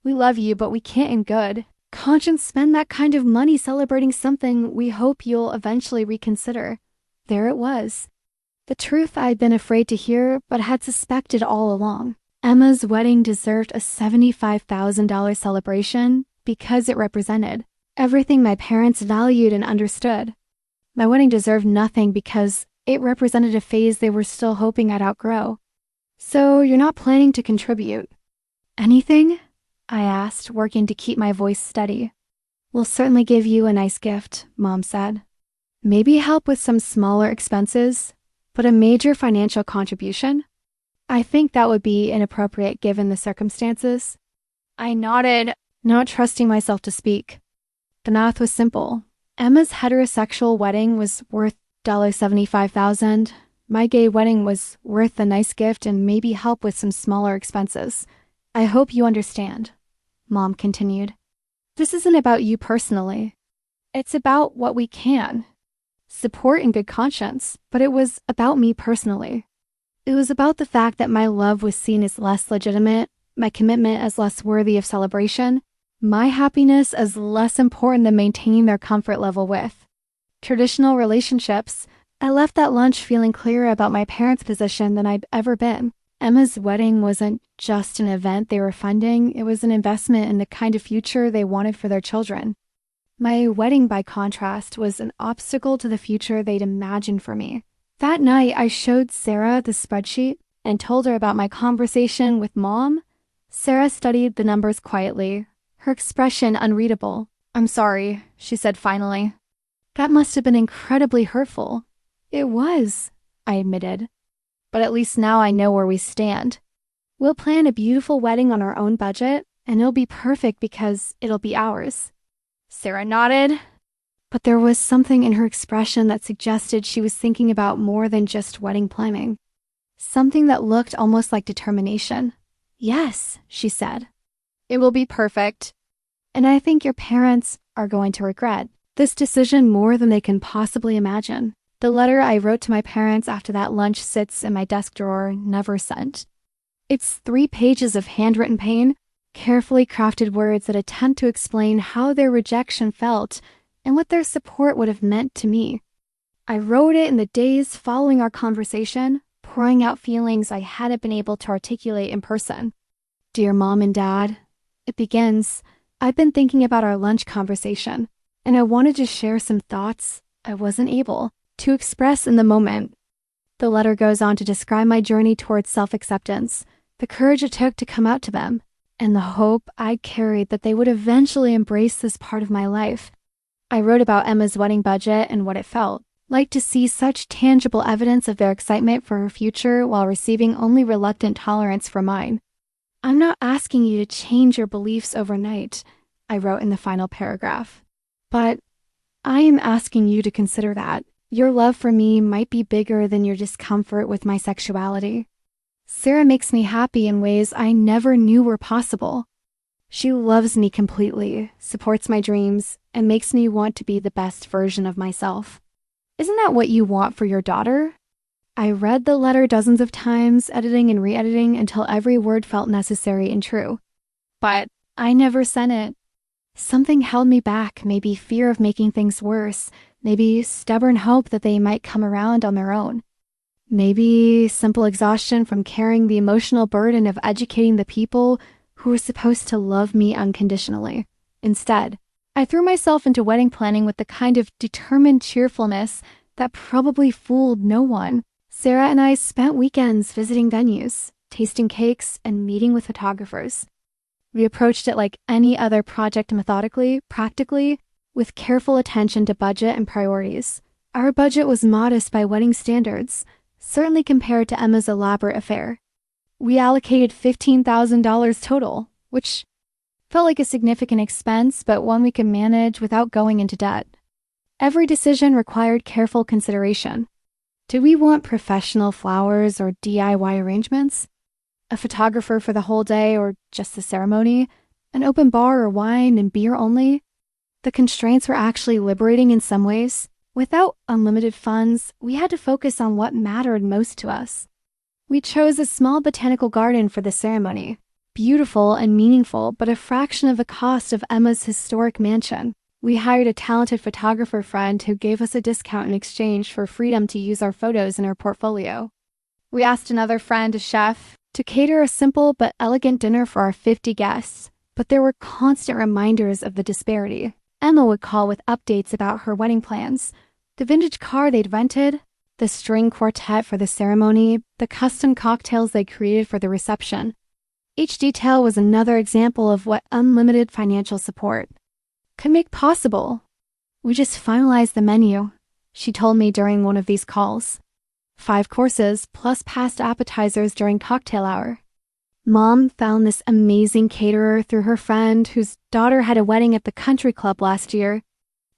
"We love you, but we can't in good conscience spend that kind of money celebrating something we hope you'll eventually reconsider." There it was. The truth I'd been afraid to hear, but had suspected all along. Emma's wedding deserved a $75,000 celebration because it represented everything my parents valued and understood. My wedding deserved nothing because it represented a phase they were still hoping I'd outgrow. "So you're not planning to contribute?" "Anything?" I asked, working to keep my voice steady. "We'll certainly give you a nice gift," Mom said. "Maybe help with some smaller expenses, but a major financial contribution? I think that would be inappropriate given the circumstances." I nodded, not trusting myself to speak. The math was simple. Emma's heterosexual wedding was worth $75,000. My gay wedding was worth a nice gift and maybe help with some smaller expenses. "I hope you understand," Mom continued. "This isn't about you personally. It's about what we can support in good conscience, but it was about me personally. It was about the fact that my love was seen as less legitimate, my commitment as less worthy of celebration, my happiness as less important than maintaining their comfort level with traditional relationships." I left that lunch feeling clearer about my parents' position than I'd ever been. Emma's wedding wasn't just an event they were funding, it was an investment in the kind of future they wanted for their children. My wedding, by contrast, was an obstacle to the future they'd imagined for me. That night, I showed Sarah the spreadsheet and told her about my conversation with Mom. Sarah studied the numbers quietly, her expression unreadable. "I'm sorry," she said finally. "That must have been incredibly hurtful." "It was," I admitted. "But at least now I know where we stand. We'll plan a beautiful wedding on our own budget, and it'll be perfect because it'll be ours." Sarah nodded, but there was something in her expression that suggested she was thinking about more than just wedding planning. Something that looked almost like determination. "Yes," she said. "It will be perfect. And I think your parents are going to regret this decision more than they can possibly imagine." The letter I wrote to my parents after that lunch sits in my desk drawer, never sent. It's 3 pages of handwritten pain, carefully crafted words that attempt to explain how their rejection felt and what their support would have meant to me. I wrote it in the days following our conversation, pouring out feelings I hadn't been able to articulate in person. "Dear Mom and Dad," it begins. "I've been thinking about our lunch conversation, and I wanted to share some thoughts I wasn't able to express in the moment." The letter goes on to describe my journey towards self-acceptance, the courage it took to come out to them, and the hope I carried that they would eventually embrace this part of my life. I wrote about Emma's wedding budget and what it felt like to see such tangible evidence of their excitement for her future while receiving only reluctant tolerance for mine. I'm not asking you to change your beliefs overnight, I wrote in the final paragraph. But I am asking you to consider that your love for me might be bigger than your discomfort with my sexuality. Sarah makes me happy in ways I never knew were possible. She loves me completely, supports my dreams, and makes me want to be the best version of myself. Isn't that what you want for your daughter? I read the letter dozens of times, editing and re-editing until every word felt necessary and true. But I never sent it. Something held me back, maybe fear of making things worse, maybe stubborn hope that they might come around on their own. Maybe simple exhaustion from carrying the emotional burden of educating the people who were supposed to love me unconditionally. Instead, I threw myself into wedding planning with the kind of determined cheerfulness that probably fooled no one. Sarah and I spent weekends visiting venues, tasting cakes, and meeting with photographers. We approached it like any other project methodically, practically, with careful attention to budget and priorities. Our budget was modest by wedding standards, certainly compared to Emma's elaborate affair. We allocated $15,000 total, which felt like a significant expense, but one we could manage without going into debt. Every decision required careful consideration. Did we want professional flowers or DIY arrangements? A photographer for the whole day or just the ceremony? An open bar or wine and beer only? The constraints were actually liberating in some ways. Without unlimited funds, we had to focus on what mattered most to us. We chose a small botanical garden for the ceremony, beautiful and meaningful, but a fraction of the cost of Emma's historic mansion. We hired a talented photographer friend who gave us a discount in exchange for freedom to use our photos in our portfolio. We asked another friend, a chef, to cater a simple but elegant dinner for our 50 guests, but there were constant reminders of the disparity. Emma would call with updates about her wedding plans, the vintage car they'd rented, the string quartet for the ceremony, the custom cocktails they created for the reception. Each detail was another example of what unlimited financial support could make possible. We just finalized the menu, she told me during one of these calls. 5 courses plus past appetizers during cocktail hour. Mom found this amazing caterer through her friend whose daughter had a wedding at the country club last year.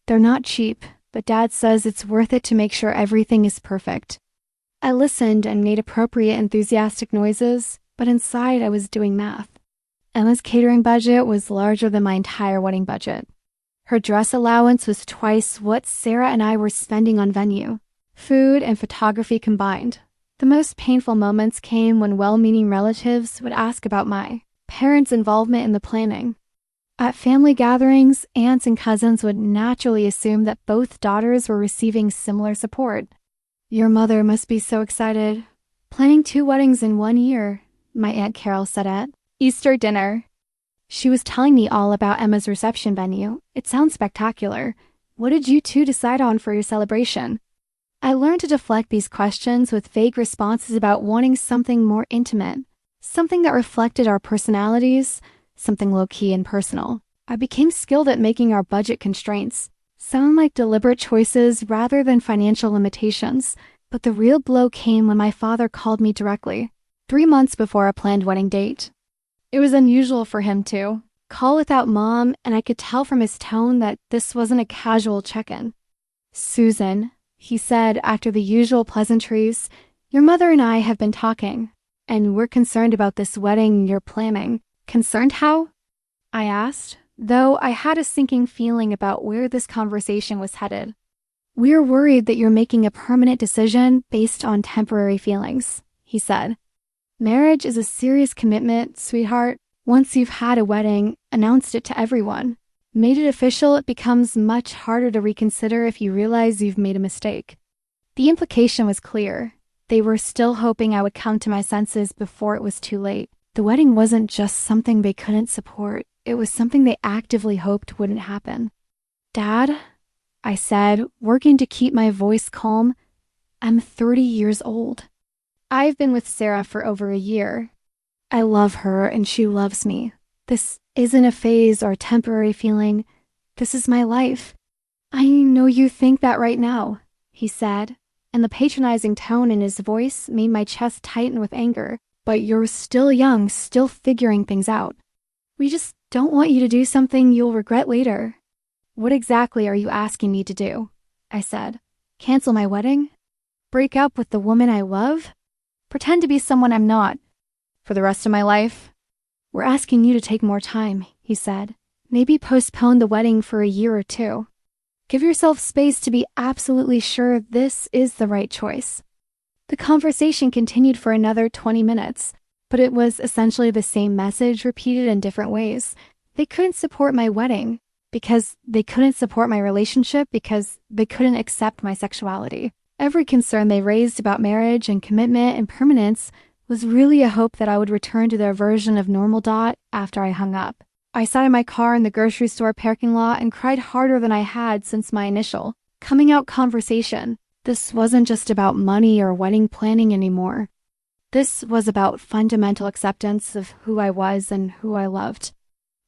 They're not cheap, but Dad says it's worth it to make sure everything is perfect. I listened and made appropriate enthusiastic noises, but inside I was doing math. Emma's catering budget was larger than my entire wedding budget. Her dress allowance was twice what Sarah and I were spending on venue, food and photography combined. The most painful moments came when well-meaning relatives would ask about my parents' involvement in the planning. At family gatherings, aunts and cousins would naturally assume that both daughters were receiving similar support. Your mother must be so excited. Planning 2 weddings in 1 year, my Aunt Carol said at Easter dinner. She was telling me all about Emma's reception venue. It sounds spectacular. What did you 2 decide on for your celebration? I learned to deflect these questions with vague responses about wanting something more intimate, something that reflected our personalities, something low-key and personal. I became skilled at making our budget constraints sound like deliberate choices rather than financial limitations, but the real blow came when my father called me directly, 3 months before our planned wedding date. It was unusual for him to call without Mom, and I could tell from his tone that this wasn't a casual check-in. "Susan," he said after the usual pleasantries, "your mother and I have been talking, and we're concerned about this wedding you're planning." "Concerned how?" I asked, though I had a sinking feeling about where this conversation was headed. "We're worried that you're making a permanent decision based on temporary feelings," he said. "Marriage is a serious commitment, sweetheart. Once you've had a wedding, announced it to everyone, made it official, it becomes much harder to reconsider if you realize you've made a mistake." The implication was clear. They were still hoping I would come to my senses before it was too late. The wedding wasn't just something they couldn't support. It was something they actively hoped wouldn't happen. "Dad," I said, working to keep my voice calm, "I'm 30 years old. I've been with Sarah for over a year. I love her and she loves me. This isn't a phase or a temporary feeling. This is my life. I know you think that right now," he said, and the patronizing tone in his voice made my chest tighten with anger. But you're still young, still figuring things out. We just don't want you to do something you'll regret later. What exactly are you asking me to do? I said. Cancel my wedding? Break up with the woman I love? Pretend to be someone I'm not? For the rest of my life? We're asking you to take more time, he said. Maybe postpone the wedding for a year or two. Give yourself space to be absolutely sure this is the right choice. The conversation continued for another 20 minutes, but it was essentially the same message repeated in different ways. They couldn't support my wedding because they couldn't support my relationship because they couldn't accept my sexuality. Every concern they raised about marriage and commitment and permanence was really a hope that I would return to their version of normal after I hung up. I sat in my car in the grocery store parking lot and cried harder than I had since my initial coming out conversation. This wasn't just about money or wedding planning anymore. This was about fundamental acceptance of who I was and who I loved.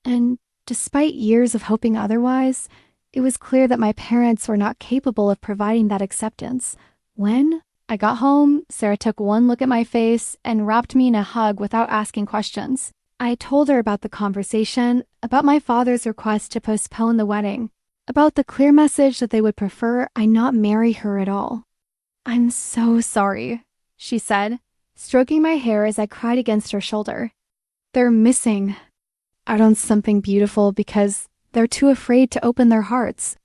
And despite years of hoping otherwise, it was clear that my parents were not capable of providing that acceptance. When I got home, Sarah took one look at my face and wrapped me in a hug without asking questions. I told her about the conversation, about my father's request to postpone the wedding, about the clear message that they would prefer I not marry her at all. I'm so sorry, she said, stroking my hair as I cried against her shoulder. They're missing out on something beautiful because they're too afraid to open their hearts.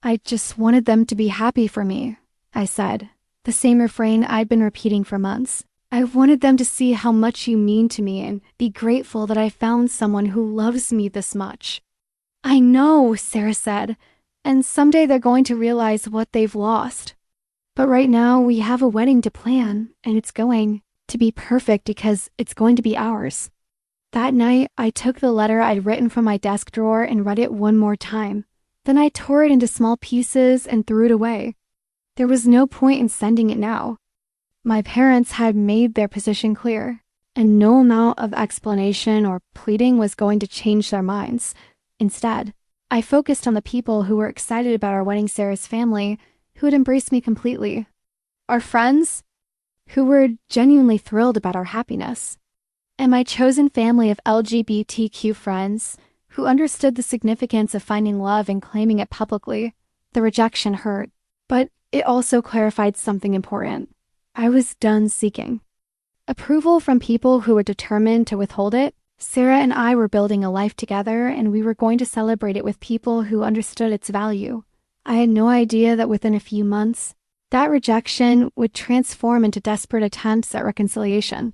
I just wanted them to be happy for me, I said, the same refrain I'd been repeating for months. I wanted them to see how much you mean to me and be grateful that I found someone who loves me this much. I know, Sarah said, and someday they're going to realize what they've lost. But right now we have a wedding to plan, and it's going to be perfect because it's going to be ours. That night, I took the letter I'd written from my desk drawer and read it one more time. Then I tore it into small pieces and threw it away. There was no point in sending it now. My parents had made their position clear, and no amount of explanation or pleading was going to change their minds. Instead, I focused on the people who were excited about our wedding, Sarah's family, who had embraced me completely. Our friends, who were genuinely thrilled about our happiness. And my chosen family of LGBTQ friends, who understood the significance of finding love and claiming it publicly. The rejection hurt, but it also clarified something important. I was done seeking approval from people who were determined to withhold it. Sarah and I were building a life together, and we were going to celebrate it with people who understood its value. I had no idea that within a few months, that rejection would transform into desperate attempts at reconciliation.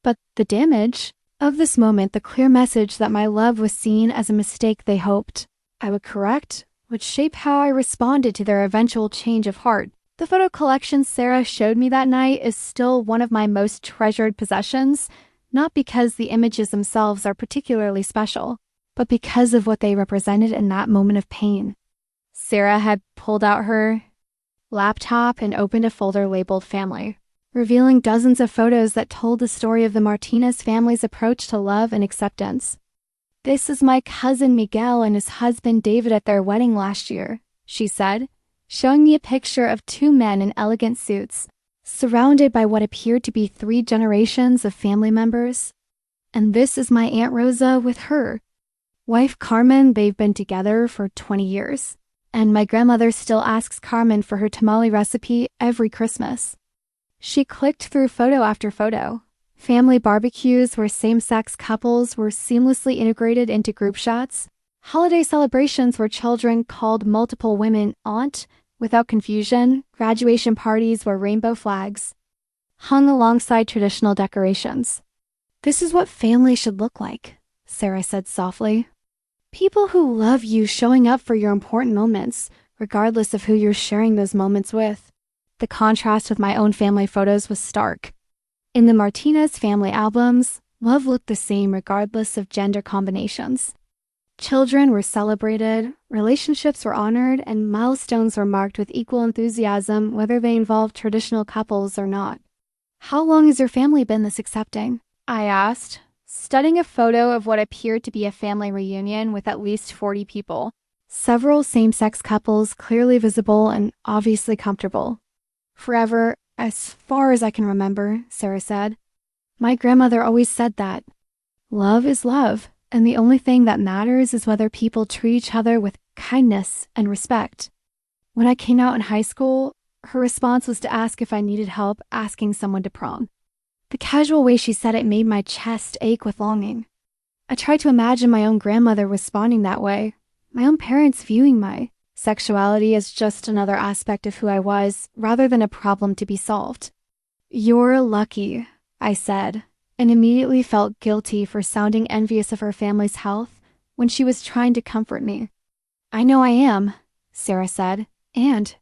But the damage of this moment, the clear message that my love was seen as a mistake they hoped I would correct, would shape how I responded to their eventual change of heart. The photo collection Sarah showed me that night is still one of my most treasured possessions, not because the images themselves are particularly special, but because of what they represented in that moment of pain. Sarah had pulled out her laptop and opened a folder labeled Family, revealing dozens of photos that told the story of the Martinez family's approach to love and acceptance. This is my cousin Miguel and his husband David at their wedding last year, she said, showing me a picture of two men in elegant suits, surrounded by what appeared to be 3 generations of family members. And this is my Aunt Rosa with her wife Carmen. They've been together for 20 years. And my grandmother still asks Carmen for her tamale recipe every Christmas. She clicked through photo after photo. Family barbecues where same-sex couples were seamlessly integrated into group shots. Holiday celebrations where children called multiple women aunt without confusion. Graduation parties where rainbow flags hung alongside traditional decorations. This is what family should look like, Sarah said softly. People who love you showing up for your important moments, regardless of who you're sharing those moments with. The contrast with my own family photos was stark. In the Martinez family albums, love looked the same regardless of gender combinations. Children were celebrated, relationships were honored, and milestones were marked with equal enthusiasm whether they involved traditional couples or not. How long has your family been this accepting? I asked, studying a photo of what appeared to be a family reunion with at least 40 people. Several same-sex couples clearly visible and obviously comfortable. Forever, as far as I can remember, Sarah said. My grandmother always said that. Love is love, and the only thing that matters is whether people treat each other with kindness and respect. When I came out in high school, her response was to ask if I needed help asking someone to prom. The casual way she said it made my chest ache with longing. I tried to imagine my own grandmother responding that way, my own parents viewing my sexuality as just another aspect of who I was, rather than a problem to be solved. You're lucky, I said, and immediately felt guilty for sounding envious of her family's health when she was trying to comfort me. I know I am, Sarah said, and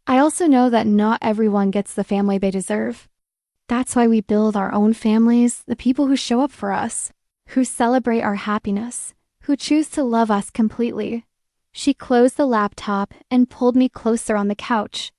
I also know that not everyone gets the family they deserve. That's why we build our own families, the people who show up for us, who celebrate our happiness, who choose to love us completely. She closed the laptop and pulled me closer on the couch.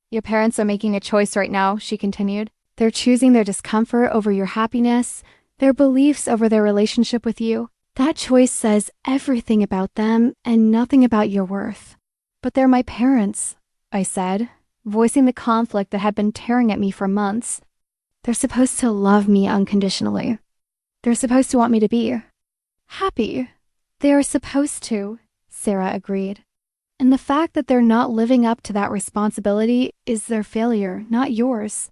Your parents are making a choice right now, she continued. They're choosing their discomfort over your happiness, their beliefs over their relationship with you. That choice says everything about them and nothing about your worth. But they're my parents, I said, voicing the conflict that had been tearing at me for months. They're supposed to love me unconditionally. They're supposed to want me to be happy. They are supposed to, Sarah agreed. And the fact that they're not living up to that responsibility is their failure, not yours.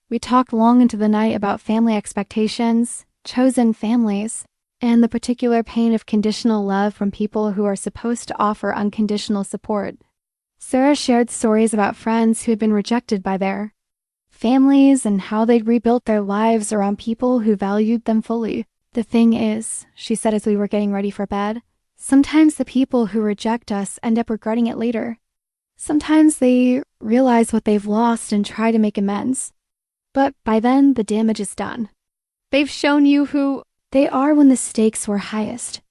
We talked long into the night about family expectations, chosen families, and the particular pain of conditional love from people who are supposed to offer unconditional support. Sarah shared stories about friends who had been rejected by their families and how they'd rebuilt their lives around people who valued them fully. The thing is, she said as we were getting ready for bed, sometimes the people who reject us end up regretting it later. Sometimes they realize what they've lost and try to make amends. But by then, the damage is done. They've shown you who they are when the stakes were highest.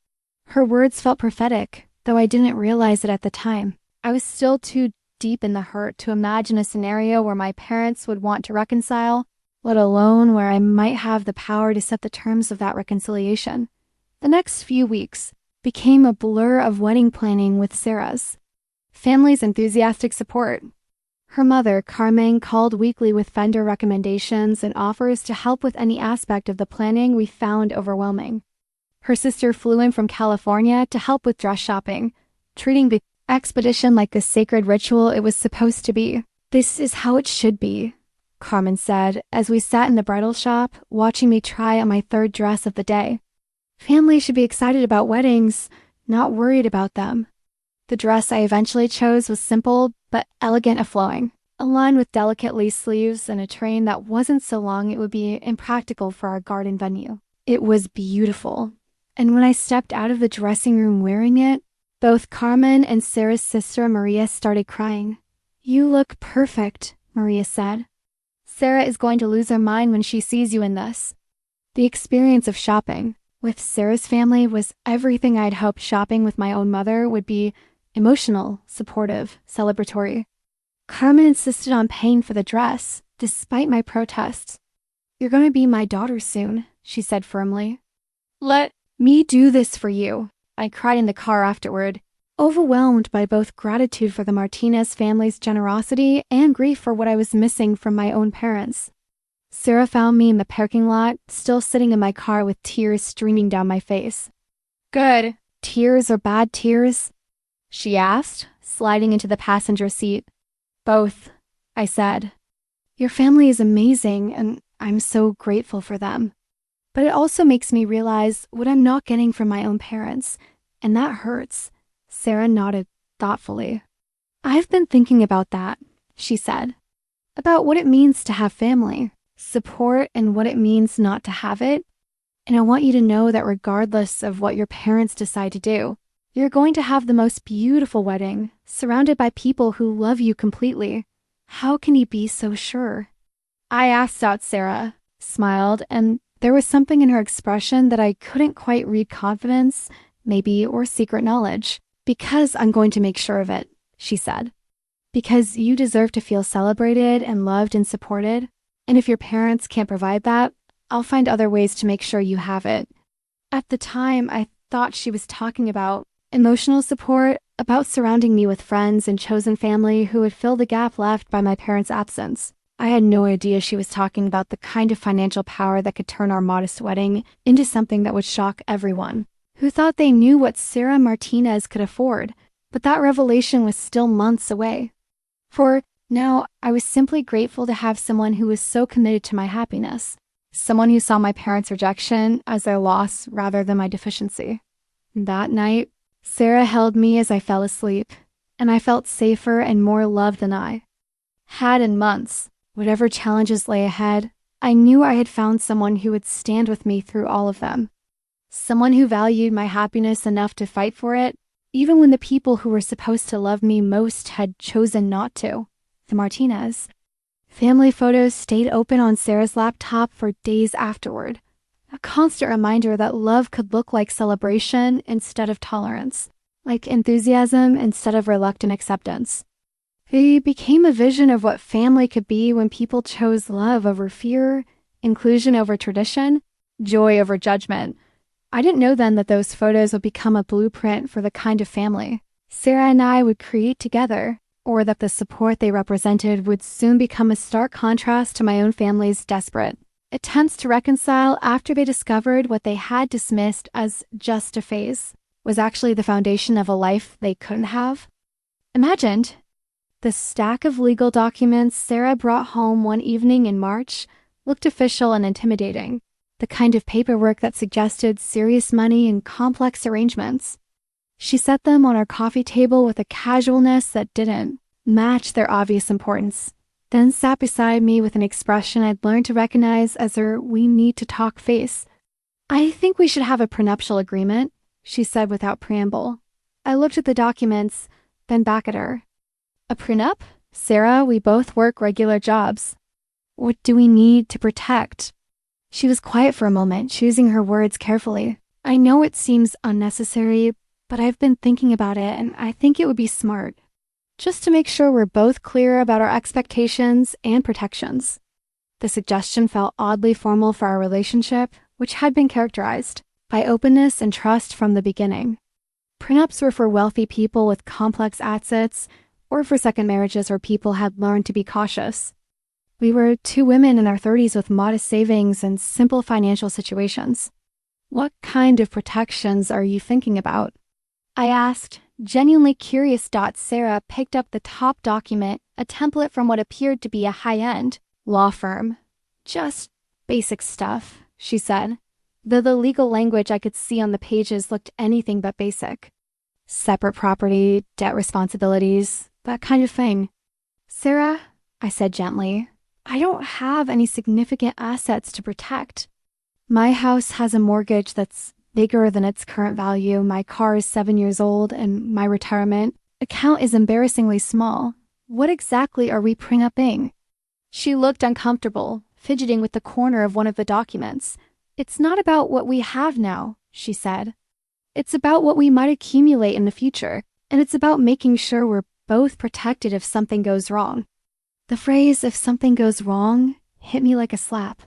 Her words felt prophetic, though I didn't realize it at the time. I was still too deep in the hurt to imagine a scenario where my parents would want to reconcile, let alone where I might have the power to set the terms of that reconciliation. The next few weeks became a blur of wedding planning with Sarah's family's enthusiastic support. Her mother, Carmen, called weekly with vendor recommendations and offers to help with any aspect of the planning we found overwhelming. Her sister flew in from California to help with dress shopping, treating the expedition like the sacred ritual it was supposed to be. This is how it should be, Carmen said as we sat in the bridal shop, watching me try on my third dress of the day. Families should be excited about weddings, not worried about them. The dress I eventually chose was simple but elegant of flowing, aligned with delicate lace sleeves and a train that wasn't so long it would be impractical for our garden venue. It was beautiful, and when I stepped out of the dressing room wearing it, both Carmen and Sarah's sister Maria started crying. You look perfect, Maria said. Sarah is going to lose her mind when she sees you in this. The experience of shopping with Sarah's family was everything I'd hoped shopping with my own mother would be: emotional, supportive, celebratory. Carmen insisted on paying for the dress, despite my protests. You're going to be my daughter soon, she said firmly. Let me do this for you, I cried in the car afterward, overwhelmed by both gratitude for the Martinez family's generosity and grief for what I was missing from my own parents. Sarah found me in the parking lot, still sitting in my car with tears streaming down my face. Good. Tears or bad tears? She asked, sliding into the passenger seat. Both, I said. Your family is amazing, and I'm so grateful for them. But it also makes me realize what I'm not getting from my own parents, and that hurts. Sarah nodded thoughtfully. I've been thinking about that, she said. About what it means to have family, support, and what it means not to have it. And I want you to know that regardless of what your parents decide to do, you're going to have the most beautiful wedding, surrounded by people who love you completely. How can you be so sure? I asked out Sarah, smiled, and there was something in her expression that I couldn't quite read: confidence, maybe, or secret knowledge. Because I'm going to make sure of it, she said. Because you deserve to feel celebrated and loved and supported. And if your parents can't provide that, I'll find other ways to make sure you have it. At the time, I thought she was talking about emotional support, about surrounding me with friends and chosen family who would fill the gap left by my parents' absence. I had no idea she was talking about the kind of financial power that could turn our modest wedding into something that would shock everyone, who thought they knew what Sarah Martinez could afford, but that revelation was still months away. For now, I was simply grateful to have someone who was so committed to my happiness, someone who saw my parents' rejection as their loss rather than my deficiency. That night, Sarah held me as I fell asleep, and I felt safer and more loved than I had in months. Whatever challenges lay ahead, I knew I had found someone who would stand with me through all of them. Someone who valued my happiness enough to fight for it, even when the people who were supposed to love me most had chosen not to. The Martinez. Family photos stayed open on Sarah's laptop for days afterward, a constant reminder that love could look like celebration instead of tolerance, like enthusiasm instead of reluctant acceptance. They became a vision of what family could be when people chose love over fear, inclusion over tradition, joy over judgment. I didn't know then that those photos would become a blueprint for the kind of family Sarah and I would create together, or that the support they represented would soon become a stark contrast to my own family's desperate attempts to reconcile after they discovered what they had dismissed as just a phase was actually the foundation of a life they couldn't have. Imagined. The stack of legal documents Sarah brought home one evening in March looked official and intimidating, the kind of paperwork that suggested serious money and complex arrangements. She set them on our coffee table with a casualness that didn't match their obvious importance, then sat beside me with an expression I'd learned to recognize as her "we need to talk" face. "I think we should have a prenuptial agreement," she said without preamble. I looked at the documents, then back at her. "A prenup? Sarah, we both work regular jobs. What do we need to protect?" She was quiet for a moment, choosing her words carefully. "I know it seems unnecessary, but I've been thinking about it, and I think it would be smart, just to make sure we're both clear about our expectations and protections." The suggestion felt oddly formal for our relationship, which had been characterized by openness and trust from the beginning. Prenups were for wealthy people with complex assets, or for second marriages where people had learned to be cautious. We were two women in our 30s with modest savings and simple financial situations. "What kind of protections are you thinking about?" I asked, genuinely curious. Sarah picked up the top document, a template from what appeared to be a high-end law firm. "Just basic stuff," she said, though the legal language I could see on the pages looked anything but basic. "Separate property, debt responsibilities, that kind of thing." "Sarah," I said gently, "I don't have any significant assets to protect. My house has a mortgage that's bigger than its current value, my car is 7 years old, and my retirement account is embarrassingly small. What exactly are we prenuping?" She looked uncomfortable, fidgeting with the corner of one of the documents. "It's not about what we have now," she said. "It's about what we might accumulate in the future, and it's about making sure we're both protected if something goes wrong." The phrase "if something goes wrong" hit me like a slap.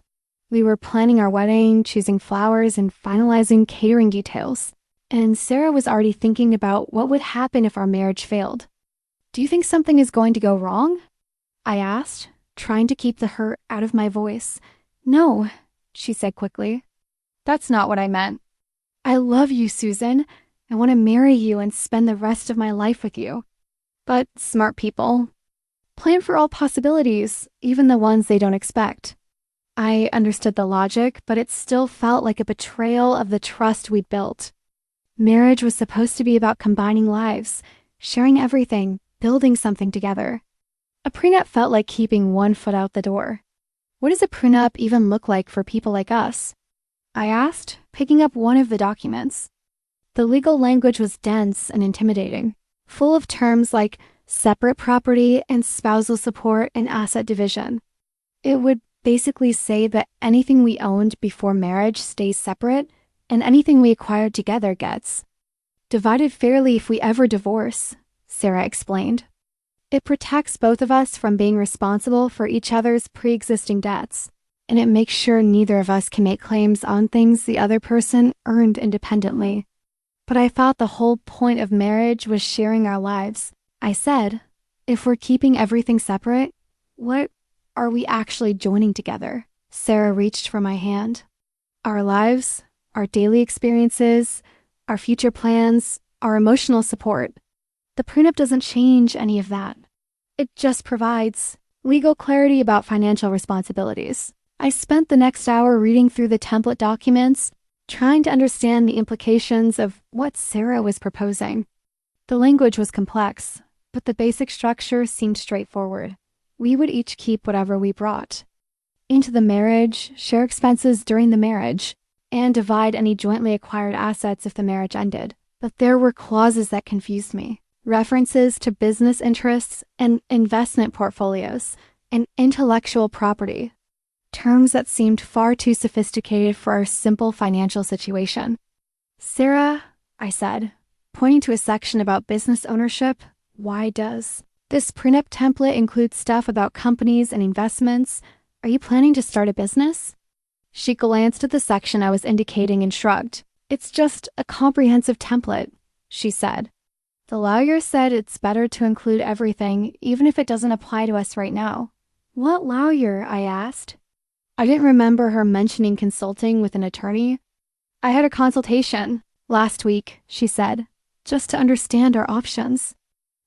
We were planning our wedding, choosing flowers, and finalizing catering details, and Sarah was already thinking about what would happen if our marriage failed. "Do you think something is going to go wrong?" I asked, trying to keep the hurt out of my voice. "No," she said quickly. "That's not what I meant. I love you, Susan. I want to marry you and spend the rest of my life with you. But smart people plan for all possibilities, even the ones they don't expect." I understood the logic, but it still felt like a betrayal of the trust we'd built. Marriage was supposed to be about combining lives, sharing everything, building something together. A prenup felt like keeping one foot out the door. "What does a prenup even look like for people like us?" I asked, picking up one of the documents. The legal language was dense and intimidating, full of terms like separate property and spousal support and asset division. It would basically say that anything we owned before marriage stays separate, and anything we acquired together gets divided fairly if we ever divorce, Sarah explained. "It protects both of us from being responsible for each other's pre-existing debts, and it makes sure neither of us can make claims on things the other person earned independently." But I thought the whole point of marriage was sharing our lives. I said, if we're keeping everything separate, what are we actually joining together? Sarah reached for my hand. Our lives, our daily experiences, our future plans, our emotional support. The prenup doesn't change any of that. It just provides legal clarity about financial responsibilities. I spent the next hour reading through the template documents, trying to understand the implications of what Sarah was proposing. The language was complex, but the basic structure seemed straightforward. We would each keep whatever we brought into the marriage, share expenses during the marriage, and divide any jointly acquired assets if the marriage ended. But there were clauses that confused me. References to business interests and investment portfolios and intellectual property. Terms that seemed far too sophisticated for our simple financial situation. Sarah, I said, pointing to a section about business ownership, why does this prenup template include stuff about companies and investments? Are you planning to start a business? She glanced at the section I was indicating and shrugged. It's just a comprehensive template, she said. The lawyer said it's better to include everything, even if it doesn't apply to us right now. What lawyer? I asked. I didn't remember her mentioning consulting with an attorney. I had a consultation last week, she said, just to understand our options.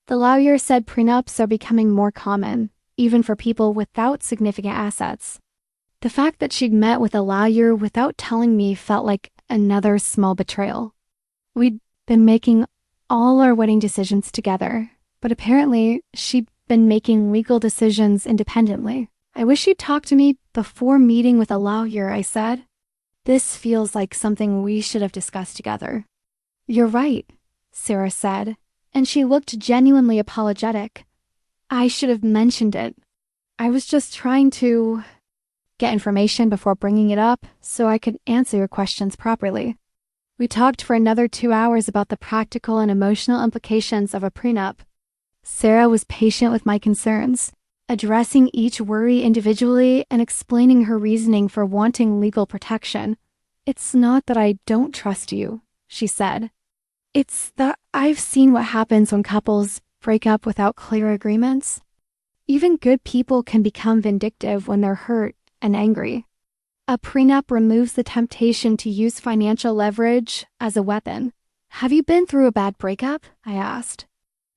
The lawyer said prenups are becoming more common, even for people without significant assets. The fact that she'd met with a lawyer without telling me felt like another small betrayal. We'd been making all our wedding decisions together, but apparently she'd been making legal decisions independently. I wish she'd talked to me before meeting with a lawyer, I said. This feels like something we should have discussed together. You're right, Sarah said, and she looked genuinely apologetic. I should have mentioned it. I was just trying to get information before bringing it up so I could answer your questions properly. We talked for another 2 hours about the practical and emotional implications of a prenup. Sarah was patient with my concerns, addressing each worry individually and explaining her reasoning for wanting legal protection. It's not that I don't trust you, she said. It's that I've seen what happens when couples break up without clear agreements. Even good people can become vindictive when they're hurt and angry. A prenup removes the temptation to use financial leverage as a weapon. Have you been through a bad breakup? I asked.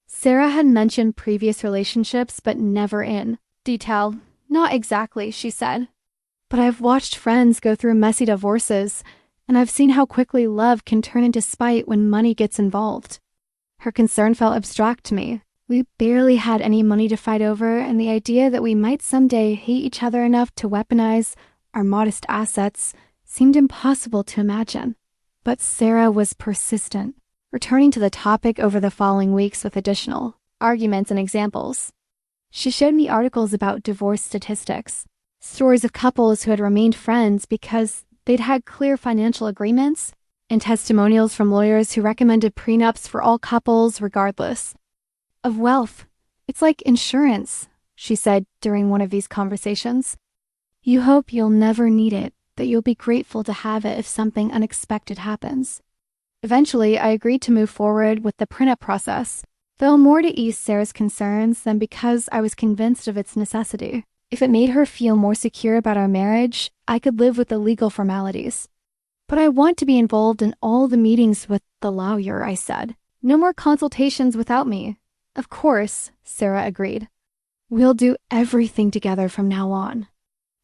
Sarah had mentioned previous relationships, but never in detail. Not exactly, she said. But I've watched friends go through messy divorces, and I've seen how quickly love can turn into spite when money gets involved. Her concern felt abstract to me. We barely had any money to fight over, and the idea that we might someday hate each other enough to weaponize our modest assets seemed impossible to imagine. But Sarah was persistent, returning to the topic over the following weeks with additional arguments and examples. She showed me articles about divorce statistics, stories of couples who had remained friends because they'd had clear financial agreements, and testimonials from lawyers who recommended prenups for all couples regardless of wealth. It's like insurance, she said during one of these conversations. You hope you'll never need it, that you'll be grateful to have it if something unexpected happens. Eventually, I agreed to move forward with the prenup process, though more to ease Sarah's concerns than because I was convinced of its necessity. If it made her feel more secure about our marriage, I could live with the legal formalities. But I want to be involved in all the meetings with the lawyer, I said. No more consultations without me. Of course, Sarah agreed. We'll do everything together from now on.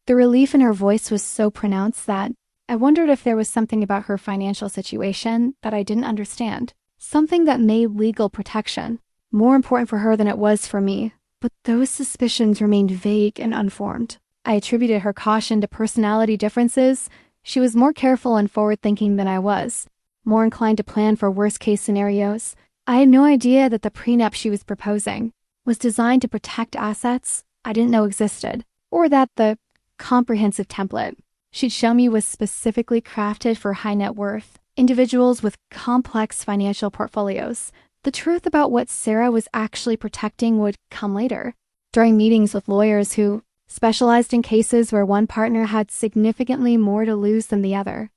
The relief in her voice was so pronounced that I wondered if there was something about her financial situation that I didn't understand. Something that made legal protection more important for her than it was for me. But those suspicions remained vague and unformed. I attributed her caution to personality differences. She was more careful and forward-thinking than I was, more inclined to plan for worst-case scenarios. I had no idea that the prenup she was proposing was designed to protect assets I didn't know existed, or that the comprehensive template she'd shown me was specifically crafted for high net worth individuals with complex financial portfolios. The truth about what Sarah was actually protecting would come later, during meetings with lawyers who specialized in cases where one partner had significantly more to lose than the other.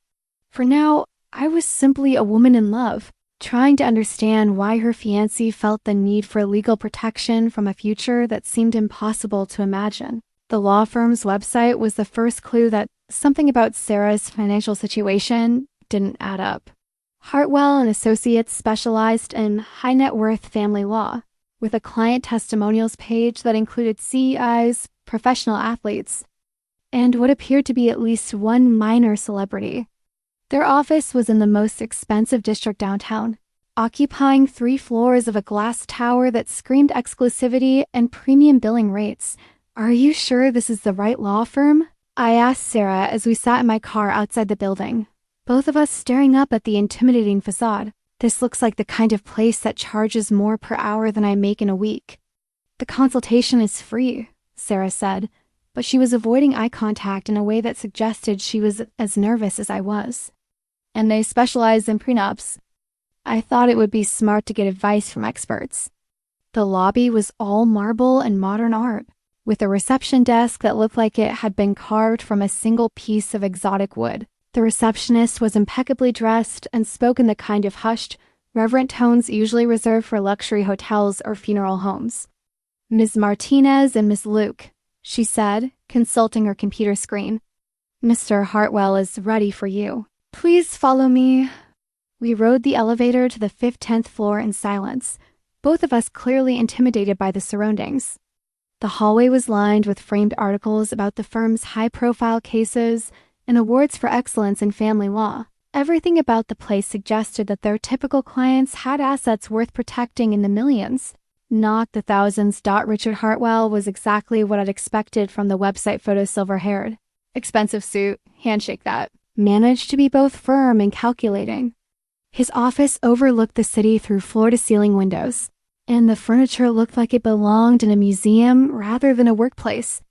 For now, I was simply a woman in love, trying to understand why her fiancé felt the need for legal protection from a future that seemed impossible to imagine. The law firm's website was the first clue that something about Sarah's financial situation didn't add up. Hartwell and Associates specialized in high net worth family law, with a client testimonials page that included CEIs, professional athletes, and what appeared to be at least one minor celebrity. Their office was in the most expensive district downtown, occupying 3 floors of a glass tower that screamed exclusivity and premium billing rates. "Are you sure this is the right law firm?" I asked Sarah as we sat in my car outside the building, both of us staring up at the intimidating facade. "This looks like the kind of place that charges more per hour than I make in a week." "The consultation is free," Sarah said, but she was avoiding eye contact in a way that suggested she was as nervous as I was. "And they specialize in prenups." I thought it would be smart to get advice from experts. The lobby was all marble and modern art, with a reception desk that looked like it had been carved from a single piece of exotic wood. The receptionist was impeccably dressed and spoke in the kind of hushed, reverent tones usually reserved for luxury hotels or funeral homes. "Ms. Martinez and Ms. Luke," she said, consulting her computer screen. "Mr. Hartwell is ready for you. Please follow me." We rode the elevator to the 10th floor in silence, both of us clearly intimidated by the surroundings. The hallway was lined with framed articles about the firm's high-profile cases and awards for excellence in family law. Everything about the place suggested that their typical clients had assets worth protecting in the millions, not the thousands. Richard Hartwell was exactly what I'd expected from the website photo, silver-haired. Expensive suit, handshake that. Managed to be both firm and calculating. His office overlooked the city through floor-to-ceiling windows, and the furniture looked like it belonged in a museum rather than a workplace.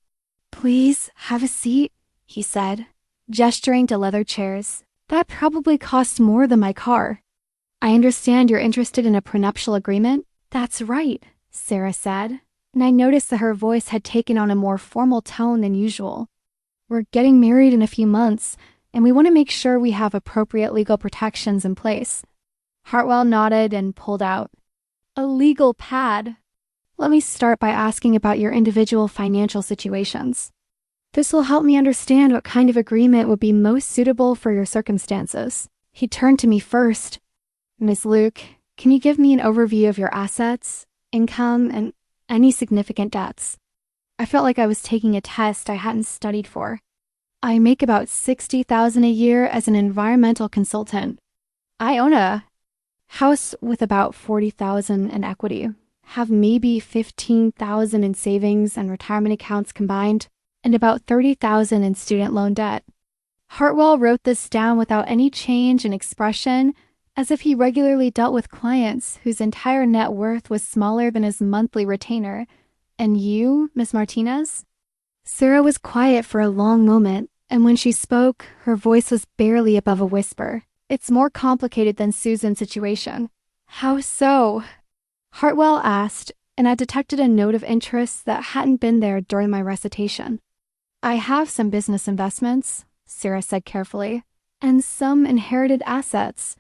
"Please have a seat," he said, gesturing to leather chairs. "That probably cost more than my car." "I understand you're interested in a prenuptial agreement?" "That's right," Sarah said, and I noticed that her voice had taken on a more formal tone than usual. "We're getting married in a few months, and we want to make sure we have appropriate legal protections in place." Hartwell nodded and pulled out a legal pad. "Let me start by asking about your individual financial situations. This will help me understand what kind of agreement would be most suitable for your circumstances." He turned to me first. "Ms. Luke, can you give me an overview of your assets, income, and any significant debts?" I felt like I was taking a test I hadn't studied for. "I make about $60,000 a year as an environmental consultant. I own a house with about $40,000 in equity, have maybe $15,000 in savings and retirement accounts combined, and about $30,000 in student loan debt." Hartwell wrote this down without any change in expression, as if he regularly dealt with clients whose entire net worth was smaller than his monthly retainer. "And you, Miss Martinez?" Sarah was quiet for a long moment, and when she spoke, her voice was barely above a whisper. "It's more complicated than Suzan's situation." "How so?" Hartwell asked, and I detected a note of interest that hadn't been there during my recitation. "I have some business investments," Sarah said carefully, "and some inherited assets.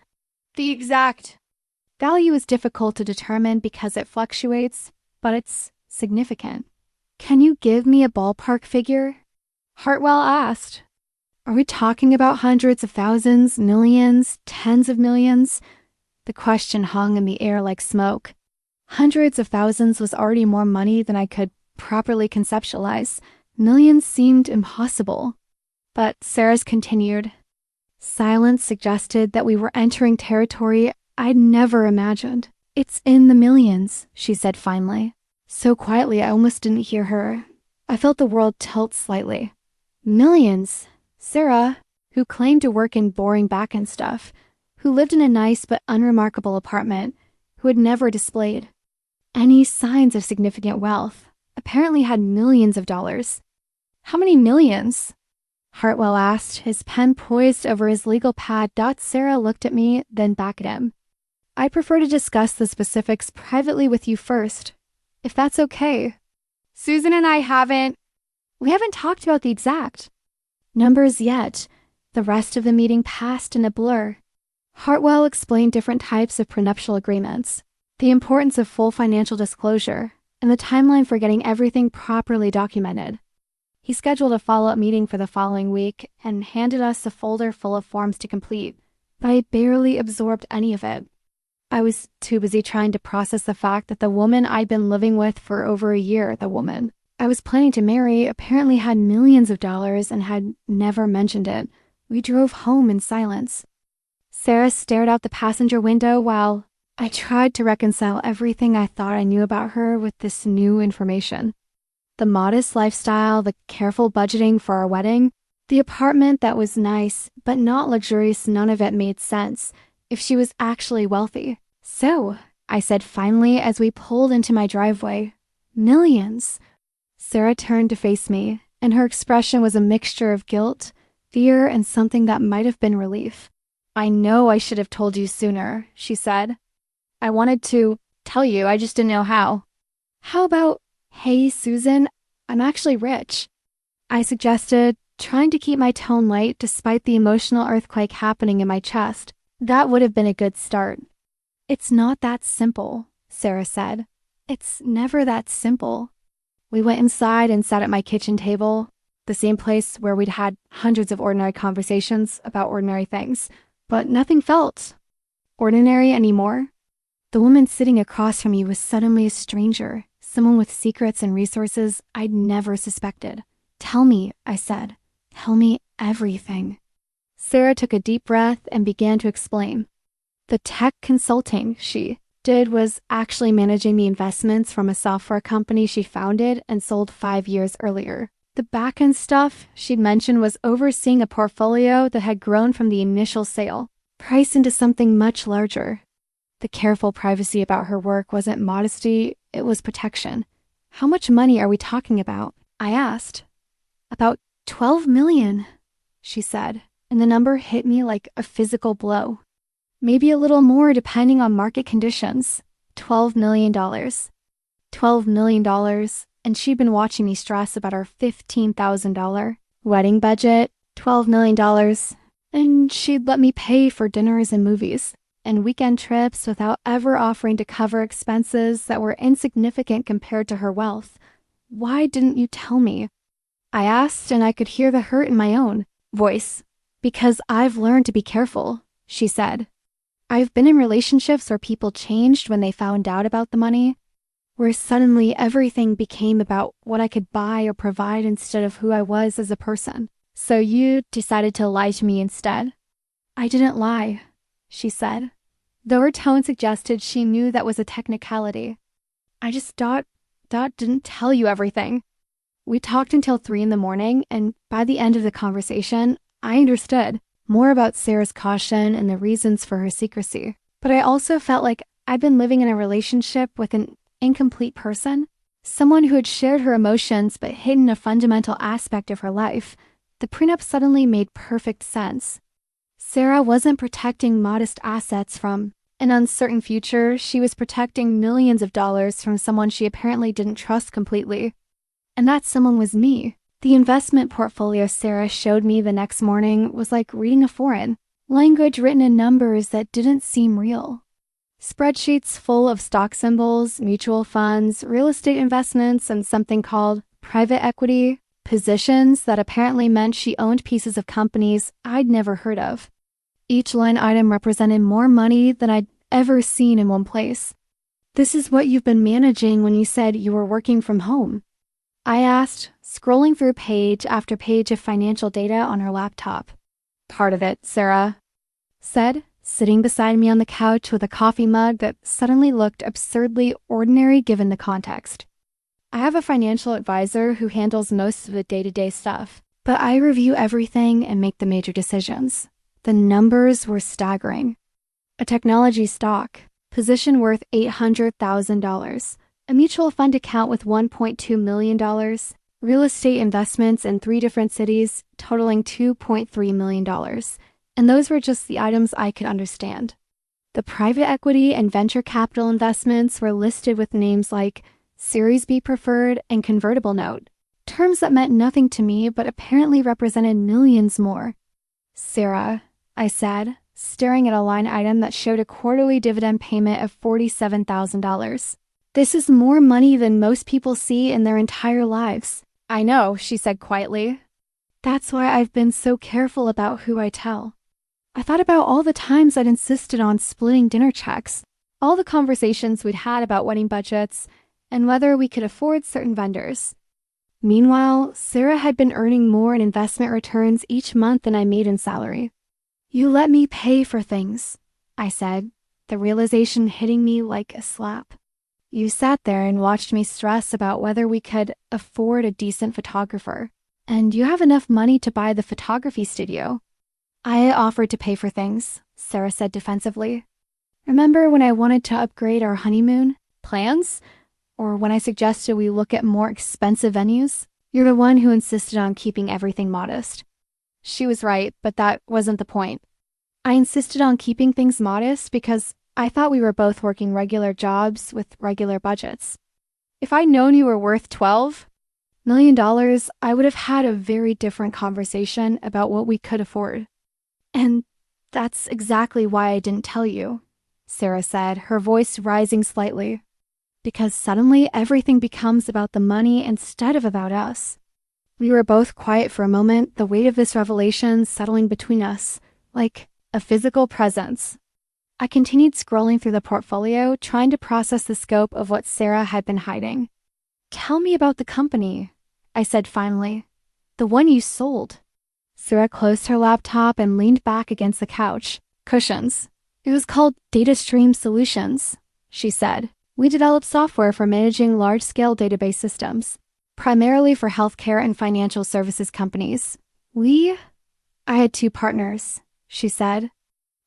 The exact value is difficult to determine because it fluctuates, but it's significant." "Can you give me a ballpark figure?" Hartwell asked. "Are we talking about hundreds of thousands, millions, tens of millions?" The question hung in the air like smoke. Hundreds of thousands was already more money than I could properly conceptualize. Millions seemed impossible. But Sarah's continued. Silence suggested that we were entering territory I'd never imagined. "It's in the millions," she said finally. So quietly I almost didn't hear her. I felt the world tilt slightly. Millions? Sarah, who claimed to work in boring back-end stuff, who lived in a nice but unremarkable apartment, who had never displayed any signs of significant wealth, apparently had millions of dollars. "How many millions?" Hartwell asked, his pen poised over his legal pad. Sarah looked at me, then back at him. "I prefer to discuss the specifics privately with you first, if that's okay. Suzan and I haven't talked about the exact numbers yet." The rest of the meeting passed in a blur. Hartwell explained different types of prenuptial agreements, the importance of full financial disclosure, and the timeline for getting everything properly documented. He scheduled a follow-up meeting for the following week and handed us a folder full of forms to complete, but I barely absorbed any of it. I was too busy trying to process the fact that the woman I'd been living with for over a year, the woman I was planning to marry, apparently had millions of dollars and had never mentioned it. We drove home in silence. Sarah stared out the passenger window while I tried to reconcile everything I thought I knew about her with this new information. The modest lifestyle, the careful budgeting for our wedding, the apartment that was nice but not luxurious, none of it made sense if she was actually wealthy. So, I said finally as we pulled into my driveway, millions. Sarah turned to face me, and her expression was a mixture of guilt, fear, and something that might have been relief. I know I should have told you sooner, she said. I wanted to tell you, I just didn't know how. How about, hey, Susan, I'm actually rich, I suggested, trying to keep my tone light despite the emotional earthquake happening in my chest. That would have been a good start. It's not that simple, Sarah said. It's never that simple. We went inside and sat at my kitchen table, the same place where we'd had hundreds of ordinary conversations about ordinary things, but nothing felt ordinary anymore. The woman sitting across from me was suddenly a stranger, someone with secrets and resources I'd never suspected. Tell me, I said. Tell me everything. Sarah took a deep breath and began to explain. The tech consulting she did was actually managing the investments from a software company she founded and sold 5 years earlier. The back-end stuff she'd mentioned was overseeing a portfolio that had grown from the initial sale, priced into something much larger. The careful privacy about her work wasn't modesty, it was protection. How much money are we talking about? I asked. About 12 million, she said, and the number hit me like a physical blow. Maybe a little more depending on market conditions. $12 million. $12 million, and she'd been watching me stress about our $15,000 wedding budget, $12 million, and she'd let me pay for dinners and movies and weekend trips without ever offering to cover expenses that were insignificant compared to her wealth. Why didn't you tell me? I asked, and I could hear the hurt in my own voice. Because I've learned to be careful, she said. I've been in relationships where people changed when they found out about the money, where suddenly everything became about what I could buy or provide instead of who I was as a person. So you decided to lie to me instead? I didn't lie, she said, though her tone suggested she knew that was a technicality. I just didn't tell you everything. We talked until 3 a.m, and by the end of the conversation, I understood more about Sarah's caution and the reasons for her secrecy. But I also felt like I'd been living in a relationship with an incomplete person, someone who had shared her emotions but hidden a fundamental aspect of her life. The prenup suddenly made perfect sense. Sarah wasn't protecting modest assets from an uncertain future. She was protecting millions of dollars from someone she apparently didn't trust completely. And that someone was me. The investment portfolio Sarah showed me the next morning was like reading a foreign language written in numbers that didn't seem real. Spreadsheets full of stock symbols, mutual funds, real estate investments, and something called private equity, positions that apparently meant she owned pieces of companies I'd never heard of. Each line item represented more money than I'd ever seen in one place. This is what you've been managing when you said you were working from home? I asked, scrolling through page after page of financial data on her laptop. Part of it, Sarah said, sitting beside me on the couch with a coffee mug that suddenly looked absurdly ordinary given the context. I have a financial advisor who handles most of the day-to-day stuff, but I review everything and make the major decisions. The numbers were staggering. A technology stock, position worth $800,000. A mutual fund account with $1.2 million, real estate investments in 3 different cities totaling $2.3 million. And those were just the items I could understand. The private equity and venture capital investments were listed with names like Series B preferred and convertible note, terms that meant nothing to me but apparently represented millions more. Sarah, I said, staring at a line item that showed a quarterly dividend payment of $47,000. This is more money than most people see in their entire lives. I know, she said quietly. That's why I've been so careful about who I tell. I thought about all the times I'd insisted on splitting dinner checks, all the conversations we'd had about wedding budgets, and whether we could afford certain vendors. Meanwhile, Sarah had been earning more in investment returns each month than I made in salary. You let me pay for things, I said, the realization hitting me like a slap. You sat there and watched me stress about whether we could afford a decent photographer, and you have enough money to buy the photography studio. I offered to pay for things, Sarah said defensively. Remember when I wanted to upgrade our honeymoon plans? Or when I suggested we look at more expensive venues? You're the one who insisted on keeping everything modest. She was right, but that wasn't the point. I insisted on keeping things modest because I thought we were both working regular jobs with regular budgets. If I'd known you were worth $12 million, I would have had a very different conversation about what we could afford. And that's exactly why I didn't tell you, Sarah said, her voice rising slightly. Because suddenly everything becomes about the money instead of about us. We were both quiet for a moment, the weight of this revelation settling between us, like a physical presence. I continued scrolling through the portfolio, trying to process the scope of what Sarah had been hiding. Tell me about the company, I said finally. The one you sold. Sarah closed her laptop and leaned back against the couch. Cushions. It was called Data Stream Solutions, she said. We developed software for managing large-scale database systems, primarily for healthcare and financial services companies. I had 2 partners, she said.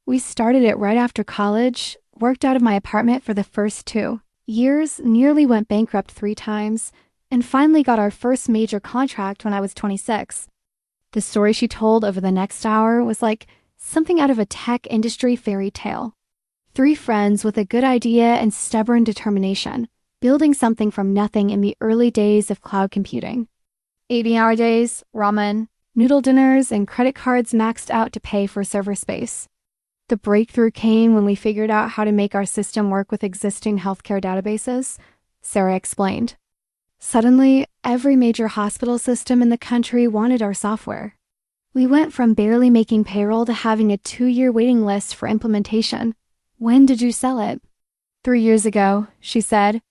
We started it right after college, worked out of my apartment for the first 2 years, nearly went bankrupt 3 times, and finally got our first major contract when I was 26. The story she told over the next hour was like something out of a tech industry fairy tale. 3 friends with a good idea and stubborn determination, building something from nothing in the early days of cloud computing. 80-hour days, ramen, noodle dinners, and credit cards maxed out to pay for server space. The breakthrough came when we figured out how to make our system work with existing healthcare databases, Sarah explained. Suddenly, every major hospital system in the country wanted our software. We went from barely making payroll to having a 2-year waiting list for implementation. When did you sell it? 3 years ago, she said.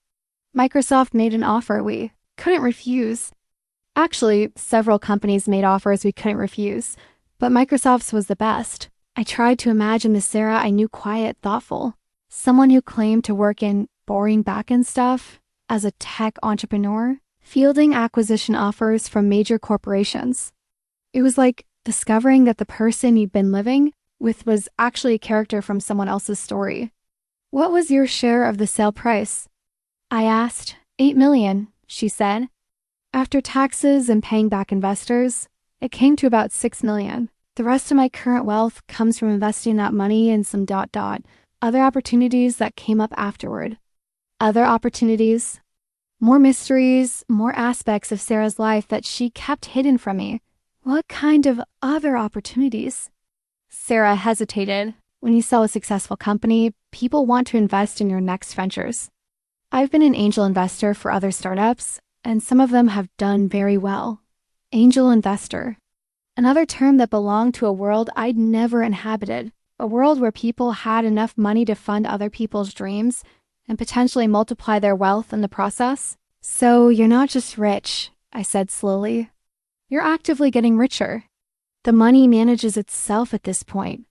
Microsoft made an offer we couldn't refuse. Actually, several companies made offers we couldn't refuse, but Microsoft's was the best. I tried to imagine the Sarah I knew quiet, thoughtful, someone who claimed to work in boring back-end stuff as a tech entrepreneur, fielding acquisition offers from major corporations. It was like discovering that the person you'd been living with was actually a character from someone else's story. What was your share of the sale price? I asked. $8 million, she said. After taxes and paying back investors, it came to about $6 million. The rest of my current wealth comes from investing that money in some other opportunities that came up afterward. Other opportunities, more mysteries, more aspects of Sarah's life that she kept hidden from me. What kind of other opportunities? Sarah hesitated. When you sell a successful company, people want to invest in your next ventures. I've been an angel investor for other startups, and some of them have done very well. Angel investor. Another term that belonged to a world I'd never inhabited, a world where people had enough money to fund other people's dreams and potentially multiply their wealth in the process. So you're not just rich, I said slowly. You're actively getting richer. The money manages itself at this point,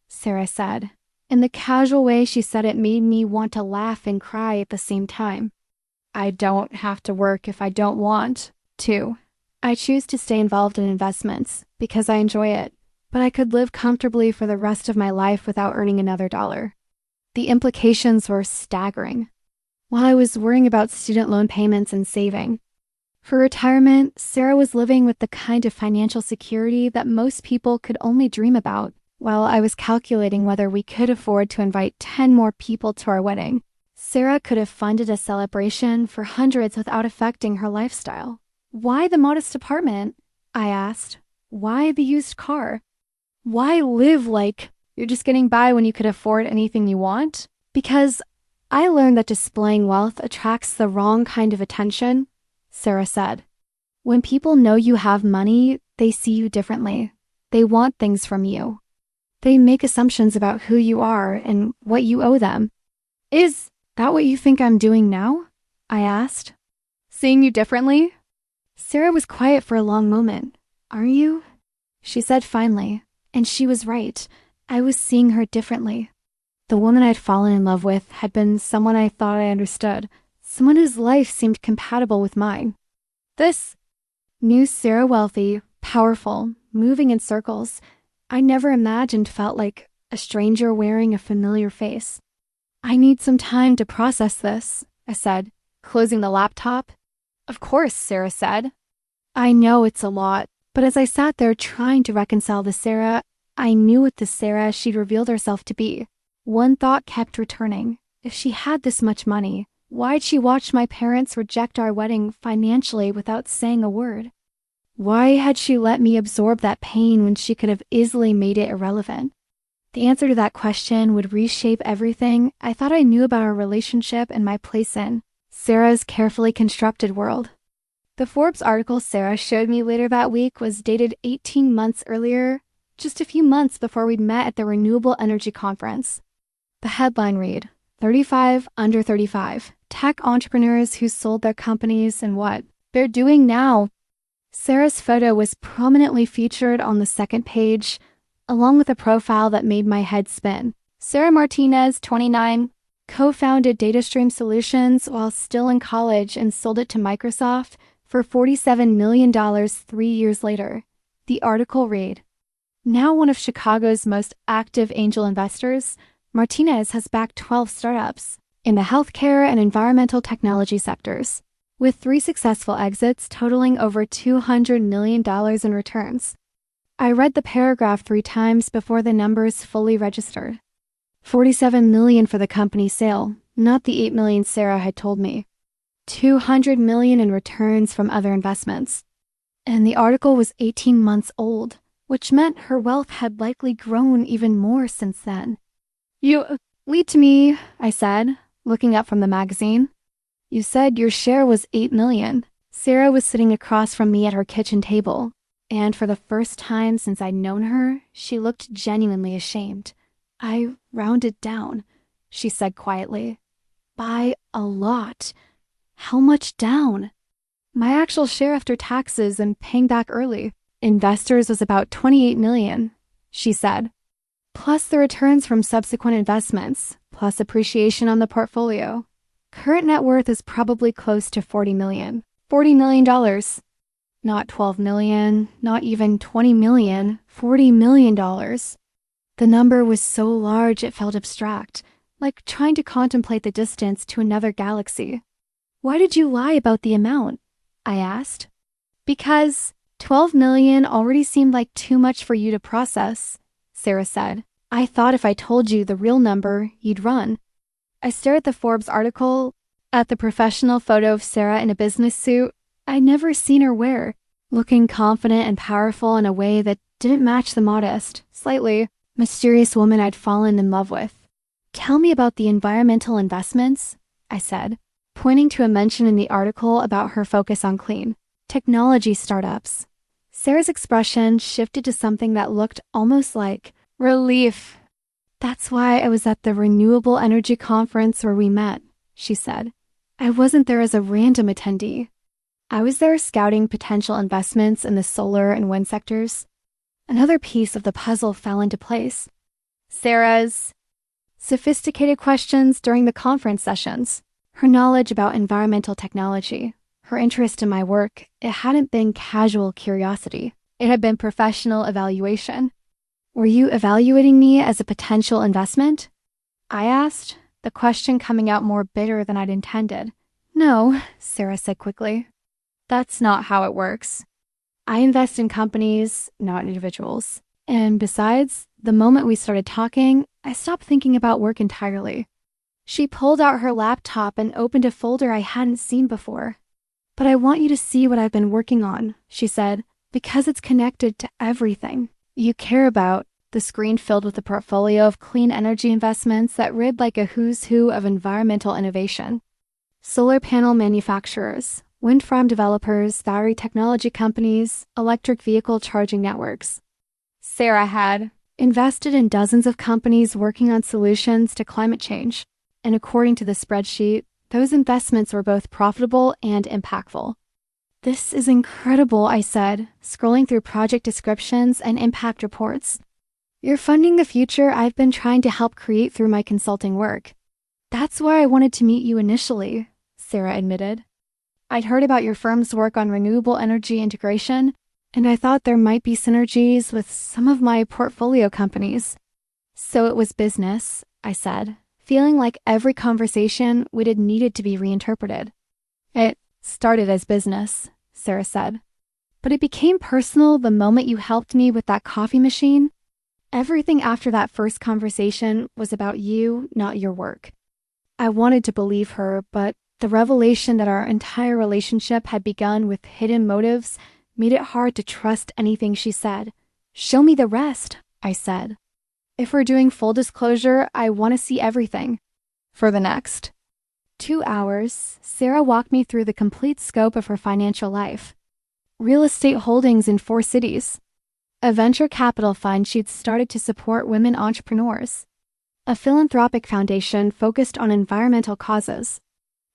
Sarah said. In the casual way she said it made me want to laugh and cry at the same time. I don't have to work if I don't want to. I choose to stay involved in investments because I enjoy it, but I could live comfortably for the rest of my life without earning another dollar. The implications were staggering. While I was worrying about student loan payments and saving, for retirement, Sarah was living with the kind of financial security that most people could only dream about, while I was calculating whether we could afford to invite 10 more people to our wedding. Sarah could have funded a celebration for hundreds without affecting her lifestyle. Why the modest apartment? I asked. Why the used car? Why live like You're just getting by when you could afford anything you want? Because I learned that displaying wealth attracts the wrong kind of attention, Sarah said. When people know you have money, they see you differently. They want things from you. They make assumptions about who you are and what you owe them. Is that what you think I'm doing now? I asked. Seeing you differently? Sarah was quiet for a long moment. Are you? She said finally, and she was right. I was seeing her differently. The woman I'd fallen in love with had been someone I thought I understood, someone whose life seemed compatible with mine. This new Sarah, wealthy, powerful, moving in circles, I never imagined felt like a stranger wearing a familiar face. I need some time to process this, I said, closing the laptop. Of course, Sarah said. I know it's a lot, but as I sat there trying to reconcile the Sarah, I knew what the Sarah she'd revealed herself to be. One thought kept returning. If she had this much money, why'd she watch my parents reject our wedding financially without saying a word? Why had she let me absorb that pain when she could have easily made it irrelevant? The answer to that question would reshape everything I thought I knew about our relationship and my place in Sarah's carefully constructed world. The Forbes article Sarah showed me later that week was dated 18 months earlier, just a few months before we'd met at the Renewable Energy Conference. The headline read, 35 under 35, tech entrepreneurs who sold their companies and what they're doing now. Sarah's photo was prominently featured on the second page, along with a profile that made my head spin. Sarah Martinez, 29, co-founded DataStream Solutions while still in college and sold it to Microsoft for $47 million 3 years later. The article read, now one of Chicago's most active angel investors, Martinez has backed 12 startups in the healthcare and environmental technology sectors, with 3 successful exits totaling over $200 million in returns. I read the paragraph 3 times before the numbers fully registered. $47 million for the company sale, not the $8 million Sarah had told me. $200 million in returns from other investments. And the article was 18 months old, which meant her wealth had likely grown even more since then. You lead to me, I said, looking up from the magazine. You said your share was $8 million. Sarah was sitting across from me at her kitchen table, and for the first time since I'd known her, she looked genuinely ashamed. I rounded down, she said quietly. By a lot. How much down? My actual share after taxes and paying back early. Investors was about $28 million, she said. Plus the returns from subsequent investments, plus appreciation on the portfolio. Current net worth is probably close to $40 million. $40 million. Not $12 million, not even $20 million, $40 million. The number was so large it felt abstract, like trying to contemplate the distance to another galaxy. Why did you lie about the amount? I asked. Because $12 million already seemed like too much for you to process, Sarah said. I thought if I told you the real number, you'd run. I stared at the Forbes article, at the professional photo of Sarah in a business suit I'd never seen her wear, looking confident and powerful in a way that didn't match the modest, slightly mysterious woman I'd fallen in love with. Tell me about the environmental investments, I said, pointing to a mention in the article about her focus on clean technology startups. Sarah's expression shifted to something that looked almost like relief. That's why I was at the Renewable Energy Conference where we met, she said. I wasn't there as a random attendee. I was there scouting potential investments in the solar and wind sectors. Another piece of the puzzle fell into place. Sarah's sophisticated questions during the conference sessions, her knowledge about environmental technology, her interest in my work, it hadn't been casual curiosity. It had been professional evaluation. Were you evaluating me as a potential investment? I asked, the question coming out more bitter than I'd intended. No, Sarah said quickly. That's not how it works. I invest in companies, not individuals. And besides, the moment we started talking, I stopped thinking about work entirely. She pulled out her laptop and opened a folder I hadn't seen before. But I want you to see what I've been working on, she said, because it's connected to everything you care about the screen filled with a portfolio of clean energy investments that read like a who's who of environmental innovation. Solar panel manufacturers, wind farm developers, battery technology companies, electric vehicle charging networks. Sarah had invested in dozens of companies working on solutions to climate change, and according to the spreadsheet, those investments were both profitable and impactful. "This is incredible," I said, scrolling through project descriptions and impact reports. "You're funding the future I've been trying to help create through my consulting work." "That's why I wanted to meet you initially," Sarah admitted. "I'd heard about your firm's work on renewable energy integration, and I thought there might be synergies with some of my portfolio companies." "So it was business," I said, feeling like every conversation would have needed to be reinterpreted. "It started as business," Sarah said, "but it became personal the moment you helped me with that coffee machine. Everything after that first conversation was about you, not your work." I wanted to believe her, but the revelation that our entire relationship had begun with hidden motives made it hard to trust anything she said. "Show me the rest," I said. "If we're doing full disclosure, I want to see everything." For the next 2 hours, Sarah walked me through the complete scope of her financial life. Real estate holdings in 4 cities. A venture capital fund she'd started to support women entrepreneurs. A philanthropic foundation focused on environmental causes.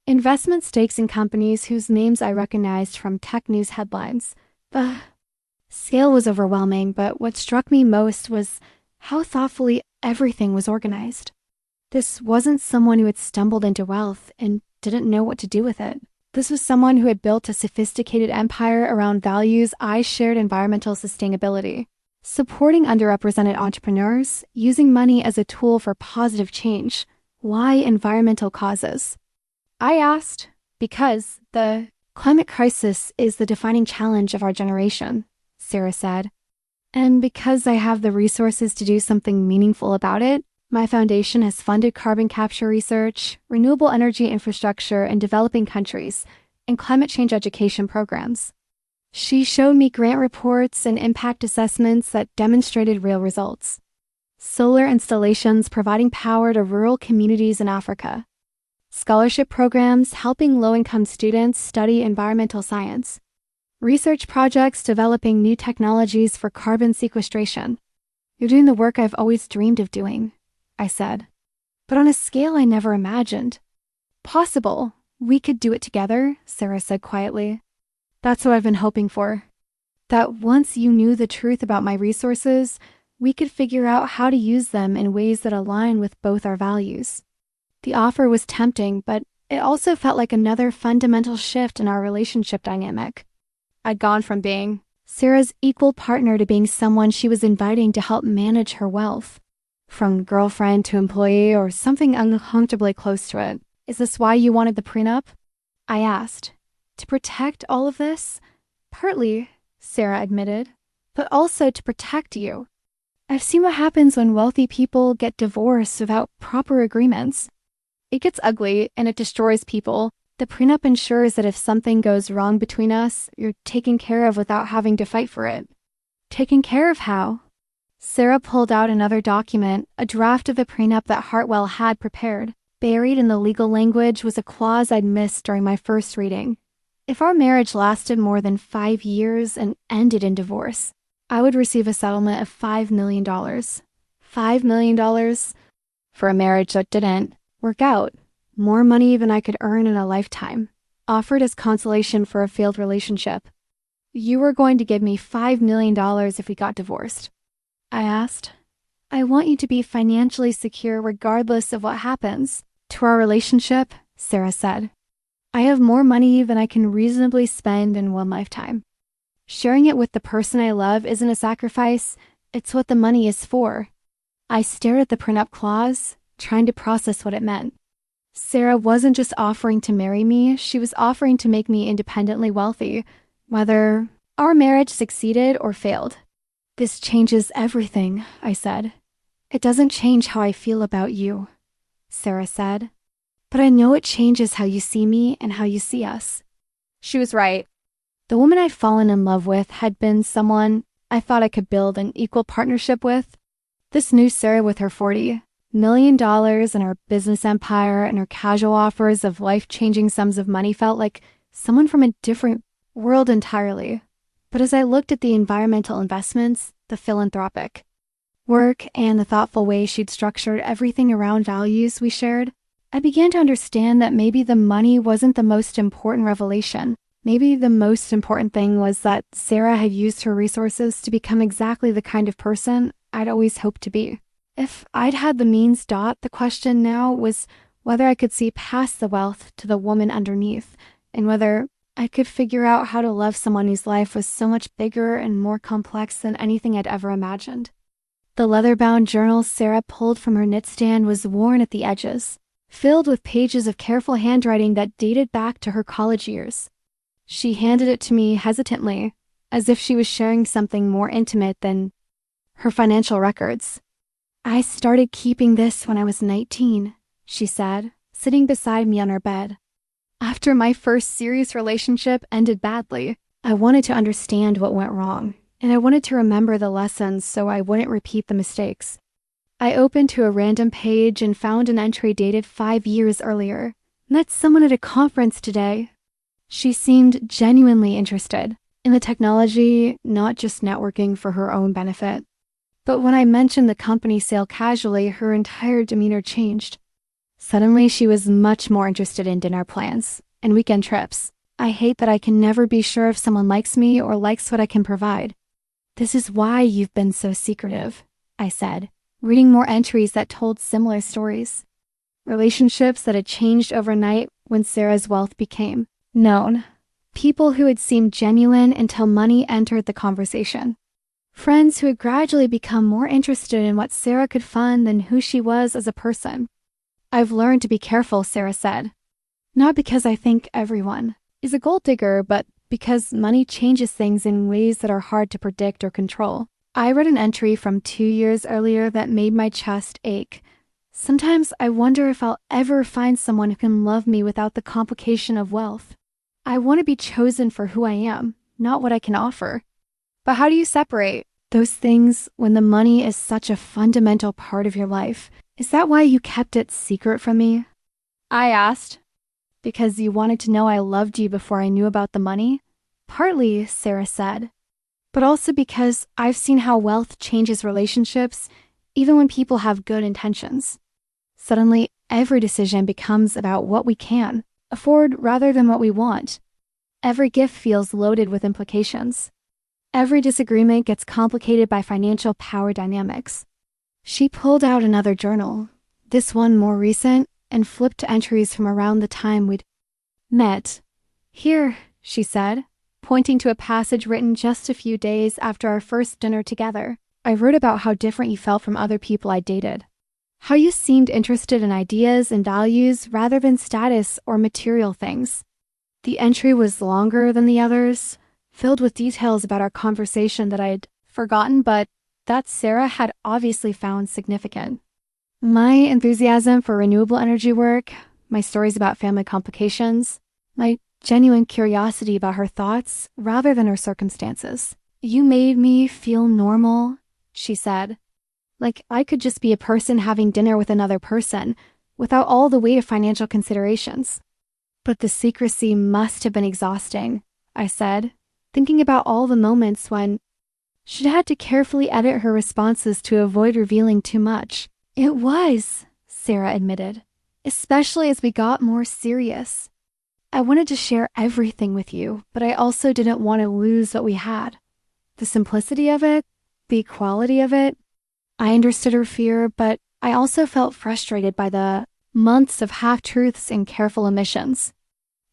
Investment stakes in companies whose names I recognized from tech news headlines. The scale was overwhelming, but what struck me most was how thoughtfully everything was organized. This wasn't someone who had stumbled into wealth and didn't know what to do with it. This was someone who had built a sophisticated empire around values I shared: environmental sustainability, supporting underrepresented entrepreneurs, using money as a tool for positive change. Why environmental causes? I asked, because the climate crisis is the defining challenge of our generation, Sarah said. And because I have the resources to do something meaningful about it, my foundation has funded carbon capture research, renewable energy infrastructure in developing countries, and climate change education programs. She showed me grant reports and impact assessments that demonstrated real results. Solar installations providing power to rural communities in Africa. Scholarship programs helping low-income students study environmental science. Research projects developing new technologies for carbon sequestration. "You're doing the work I've always dreamed of doing," I said, "but on a scale I never imagined." "Possible. We could do it together," Sarah said quietly. "That's what I've been hoping for. That once you knew the truth about my resources, we could figure out how to use them in ways that align with both our values." The offer was tempting, but it also felt like another fundamental shift in our relationship dynamic. I'd gone from being Sarah's equal partner to being someone she was inviting to help manage her wealth. From girlfriend to employee, or something uncomfortably close to it. "Is this why you wanted the prenup?" I asked. "To protect all of this?" "Partly," Sarah admitted, "but also to protect you. I've seen what happens when wealthy people get divorced without proper agreements. It gets ugly and it destroys people. The prenup ensures that if something goes wrong between us, you're taken care of without having to fight for it." "Taken care of how?" Sarah pulled out another document, a draft of the prenup that Hartwell had prepared. Buried in the legal language was a clause I'd missed during my first reading. If our marriage lasted more than 5 years and ended in divorce, I would receive a settlement of $5 million. $5 million for a marriage that didn't work out. More money than I could earn in a lifetime, offered as consolation for a failed relationship. "You were going to give me $5 million if we got divorced?" I asked. "I want you to be financially secure regardless of what happens to our relationship," Sarah said. "I have more money than I can reasonably spend in one lifetime. Sharing it with the person I love isn't a sacrifice, it's what the money is for." I stared at the prenup clause, trying to process what it meant. Sarah wasn't just offering to marry me, she was offering to make me independently wealthy, whether our marriage succeeded or failed. "This changes everything," I said. "It doesn't change how I feel about you," Sarah said. "But I know it changes how you see me and how you see us." She was right. The woman I'd fallen in love with had been someone I thought I could build an equal partnership with. This new Sarah with her $40 million and her business empire and her casual offers of life-changing sums of money felt like someone from a different world entirely. But as I looked at the environmental investments, the philanthropic work, and the thoughtful way she'd structured everything around values we shared, I began to understand that maybe the money wasn't the most important revelation. Maybe the most important thing was that Sarah had used her resources to become exactly the kind of person I'd always hoped to be. If I'd had the means, the question now was whether I could see past the wealth to the woman underneath, and whether I could figure out how to love someone whose life was so much bigger and more complex than anything I'd ever imagined. The leather-bound journal Sarah pulled from her nightstand was worn at the edges, filled with pages of careful handwriting that dated back to her college years. She handed it to me hesitantly, as if she was sharing something more intimate than her financial records. "I started keeping this when I was 19, she said, sitting beside me on her bed. "After my first serious relationship ended badly, I wanted to understand what went wrong, and I wanted to remember the lessons so I wouldn't repeat the mistakes. I opened to a random page and found an entry dated 5 years earlier. Met someone at a conference today." She seemed genuinely interested in the technology, not just networking for her own benefit. But when I mentioned the company sale casually, her entire demeanor changed. Suddenly, she was much more interested in dinner plans and weekend trips. "I hate that I can never be sure if someone likes me or likes what I can provide." "This is why you've been so secretive," I said, reading more entries that told similar stories. Relationships that had changed overnight when Sarah's wealth became known. People who had seemed genuine until money entered the conversation. Friends who had gradually become more interested in what Sarah could fund than who she was as a person. "I've learned to be careful," Sarah said. "Not because I think everyone is a gold digger, but because money changes things in ways that are hard to predict or control." I read an entry from 2 years earlier that made my chest ache. "Sometimes I wonder if I'll ever find someone who can love me without the complication of wealth. I want to be chosen for who I am, not what I can offer." But how do you separate those things when the money is such a fundamental part of your life? "Is that why you kept it secret from me?" I asked. "Because you wanted to know I loved you before I knew about the money?" "Partly," Sarah said. "But also because I've seen how wealth changes relationships, even when people have good intentions. Suddenly, every decision becomes about what we can afford rather than what we want. Every gift feels loaded with implications. Every disagreement gets complicated by financial power dynamics." She pulled out another journal, this one more recent, and flipped to entries from around the time we'd met. "Here," she said, pointing to a passage written just a few days after our first dinner together. "I wrote about how different you felt from other people I dated. How you seemed interested in ideas and values rather than status or material things." The entry was longer than the others, filled with details about our conversation that I'd forgotten, but that Sarah had obviously found significant. My enthusiasm for renewable energy work, my stories about family complications, my genuine curiosity about her thoughts rather than her circumstances. "You made me feel normal," she said. "Like I could just be a person having dinner with another person without all the weight of financial considerations." "But the secrecy must have been exhausting," I said, thinking about all the moments when she'd had to carefully edit her responses to avoid revealing too much. "It was," Sarah admitted, "especially as we got more serious. I wanted to share everything with you, but I also didn't want to lose what we had. The simplicity of it, the equality of it." I understood her fear, but I also felt frustrated by the months of half-truths and careful omissions.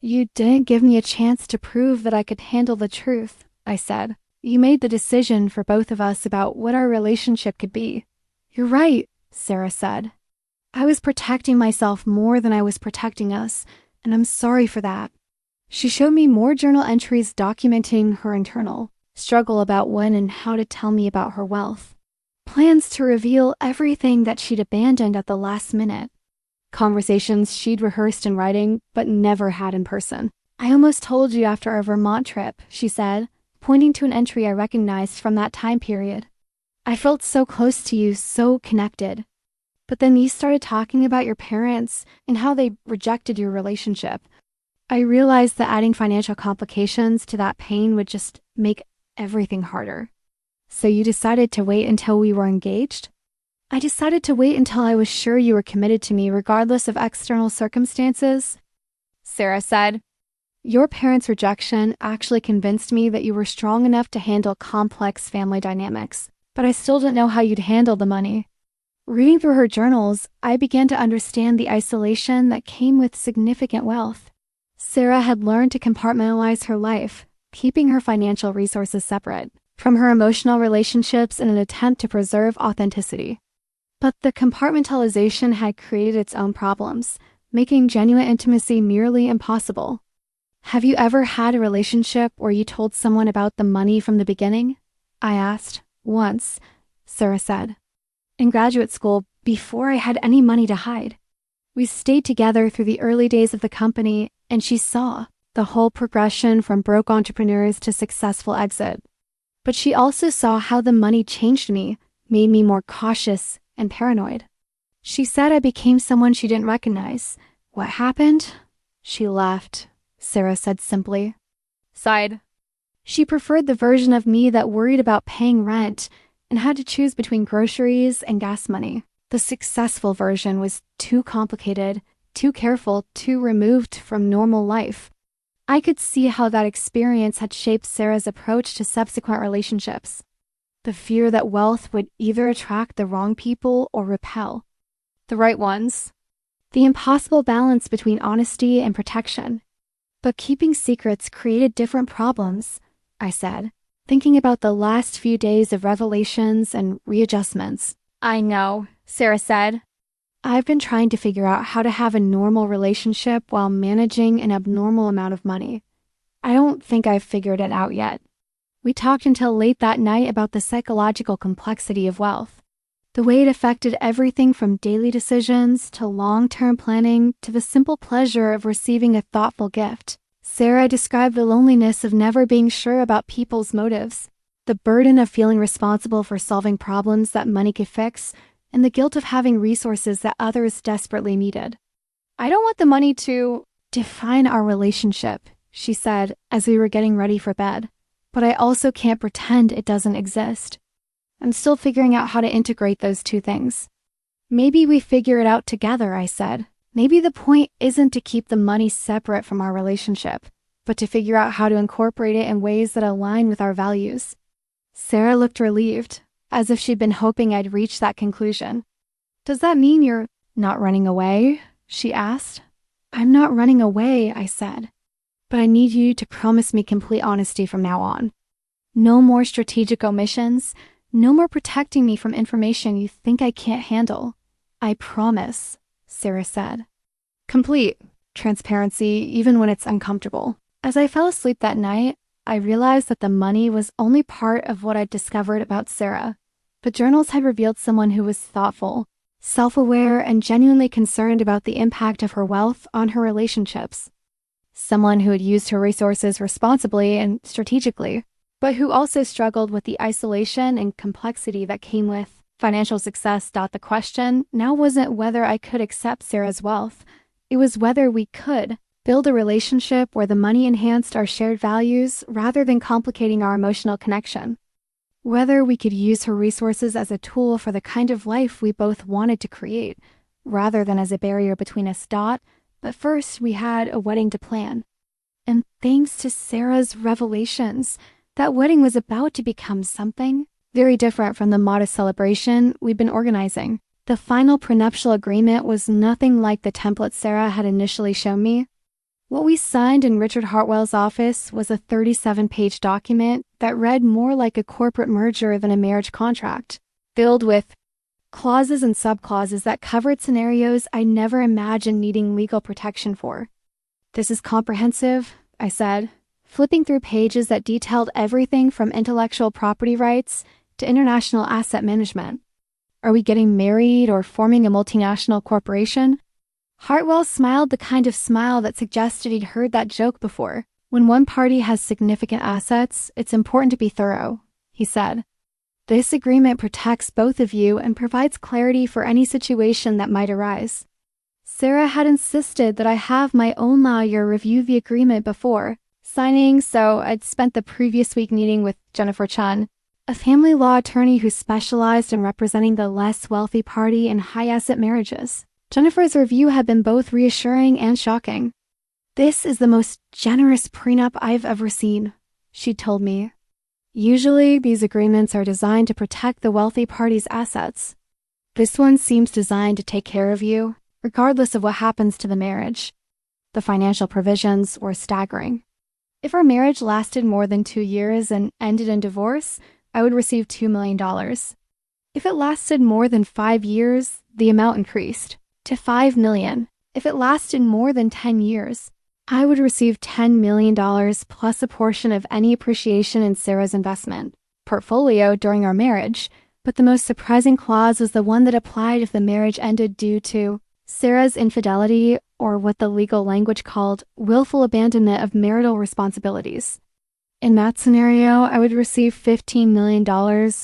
"You didn't give me a chance to prove that I could handle the truth," I said. "You made the decision for both of us about what our relationship could be." "You're right," Sarah said. "I was protecting myself more than I was protecting us, and I'm sorry for that." She showed me more journal entries documenting her internal struggle about when and how to tell me about her wealth. Plans to reveal everything that she'd abandoned at the last minute. Conversations she'd rehearsed in writing, but never had in person. "I almost told you after our Vermont trip," she said, pointing to an entry I recognized from that time period. I felt so close to you, so connected. But then you started talking about your parents and how they rejected your relationship. I realized that adding financial complications to that pain would just make everything harder. So you decided to wait until we were engaged? I decided to wait until I was sure you were committed to me regardless of external circumstances, Sarah said. Your parents' rejection actually convinced me that you were strong enough to handle complex family dynamics, but I still didn't know how you'd handle the money. Reading through her journals, I began to understand the isolation that came with significant wealth. Sarah had learned to compartmentalize her life, keeping her financial resources separate from her emotional relationships in an attempt to preserve authenticity. But the compartmentalization had created its own problems, making genuine intimacy nearly impossible. Have you ever had a relationship where you told someone about the money from the beginning? I asked. Once, Sarah said. In graduate school, before I had any money to hide. We stayed together through the early days of the company, and she saw the whole progression from broke entrepreneurs to successful exit. But she also saw how the money changed me, made me more cautious and paranoid. She said I became someone she didn't recognize. What happened? She left, Sarah said simply. Sighed. She preferred the version of me that worried about paying rent and had to choose between groceries and gas money. The successful version was too complicated, too careful, too removed from normal life. I could see how that experience had shaped Sarah's approach to subsequent relationships. The fear that wealth would either attract the wrong people or repel the right ones. The impossible balance between honesty and protection. But keeping secrets created different problems, I said, thinking about the last few days of revelations and readjustments. I know, Sarah said. I've been trying to figure out how to have a normal relationship while managing an abnormal amount of money. I don't think I've figured it out yet. We talked until late that night about the psychological complexity of wealth, the way it affected everything from daily decisions to long-term planning to the simple pleasure of receiving a thoughtful gift. Sarah described the loneliness of never being sure about people's motives, the burden of feeling responsible for solving problems that money could fix, and the guilt of having resources that others desperately needed. I don't want the money to define our relationship, she said as we were getting ready for bed. But I also can't pretend it doesn't exist. I'm still figuring out how to integrate those two things. Maybe we figure it out together, I said. Maybe the point isn't to keep the money separate from our relationship, but to figure out how to incorporate it in ways that align with our values. Sarah looked relieved, as if she'd been hoping I'd reach that conclusion. Does that mean you're not running away? She asked. I'm not running away, I said. But I need you to promise me complete honesty from now on. No more strategic omissions, no more protecting me from information you think I can't handle. I promise, Sarah said. Complete transparency, even when it's uncomfortable. As I fell asleep that night, I realized that the money was only part of what I'd discovered about Sarah. The journals had revealed someone who was thoughtful, self-aware, and genuinely concerned about the impact of her wealth on her relationships. Someone who had used her resources responsibly and strategically, but who also struggled with the isolation and complexity that came with financial success. The question now wasn't whether I could accept Sarah's wealth. It was whether we could build a relationship where the money enhanced our shared values rather than complicating our emotional connection. Whether we could use her resources as a tool for the kind of life we both wanted to create, rather than as a barrier between us. But first, we had a wedding to plan. And thanks to Sarah's revelations, that wedding was about to become something very different from the modest celebration we'd been organizing. The final prenuptial agreement was nothing like the template Sarah had initially shown me. What we signed in Richard Hartwell's office was a 37-page document that read more like a corporate merger than a marriage contract, filled with clauses and subclauses that covered scenarios I never imagined needing legal protection for. This is comprehensive, I said, flipping through pages that detailed everything from intellectual property rights to international asset management. Are we getting married or forming a multinational corporation? Hartwell smiled the kind of smile that suggested he'd heard that joke before. When one party has significant assets, it's important to be thorough, he said. This agreement protects both of you and provides clarity for any situation that might arise. Sarah had insisted that I have my own lawyer review the agreement before signing, so I'd spent the previous week meeting with Jennifer Chun, a family law attorney who specialized in representing the less wealthy party in high-asset marriages. Jennifer's review had been both reassuring and shocking. "This is the most generous prenup I've ever seen," she told me. "Usually, these agreements are designed to protect the wealthy party's assets. This one seems designed to take care of you, regardless of what happens to the marriage." The financial provisions were staggering. If our marriage lasted more than 2 years and ended in divorce, I would receive $2 million. If it lasted more than 5 years, the amount increased to $5 million. If it lasted more than 10 years, I would receive $10 million plus a portion of any appreciation in Sarah's investment portfolio during our marriage. But the most surprising clause was the one that applied if the marriage ended due to Sarah's infidelity, or what the legal language called willful abandonment of marital responsibilities. In that scenario, I would receive $15 million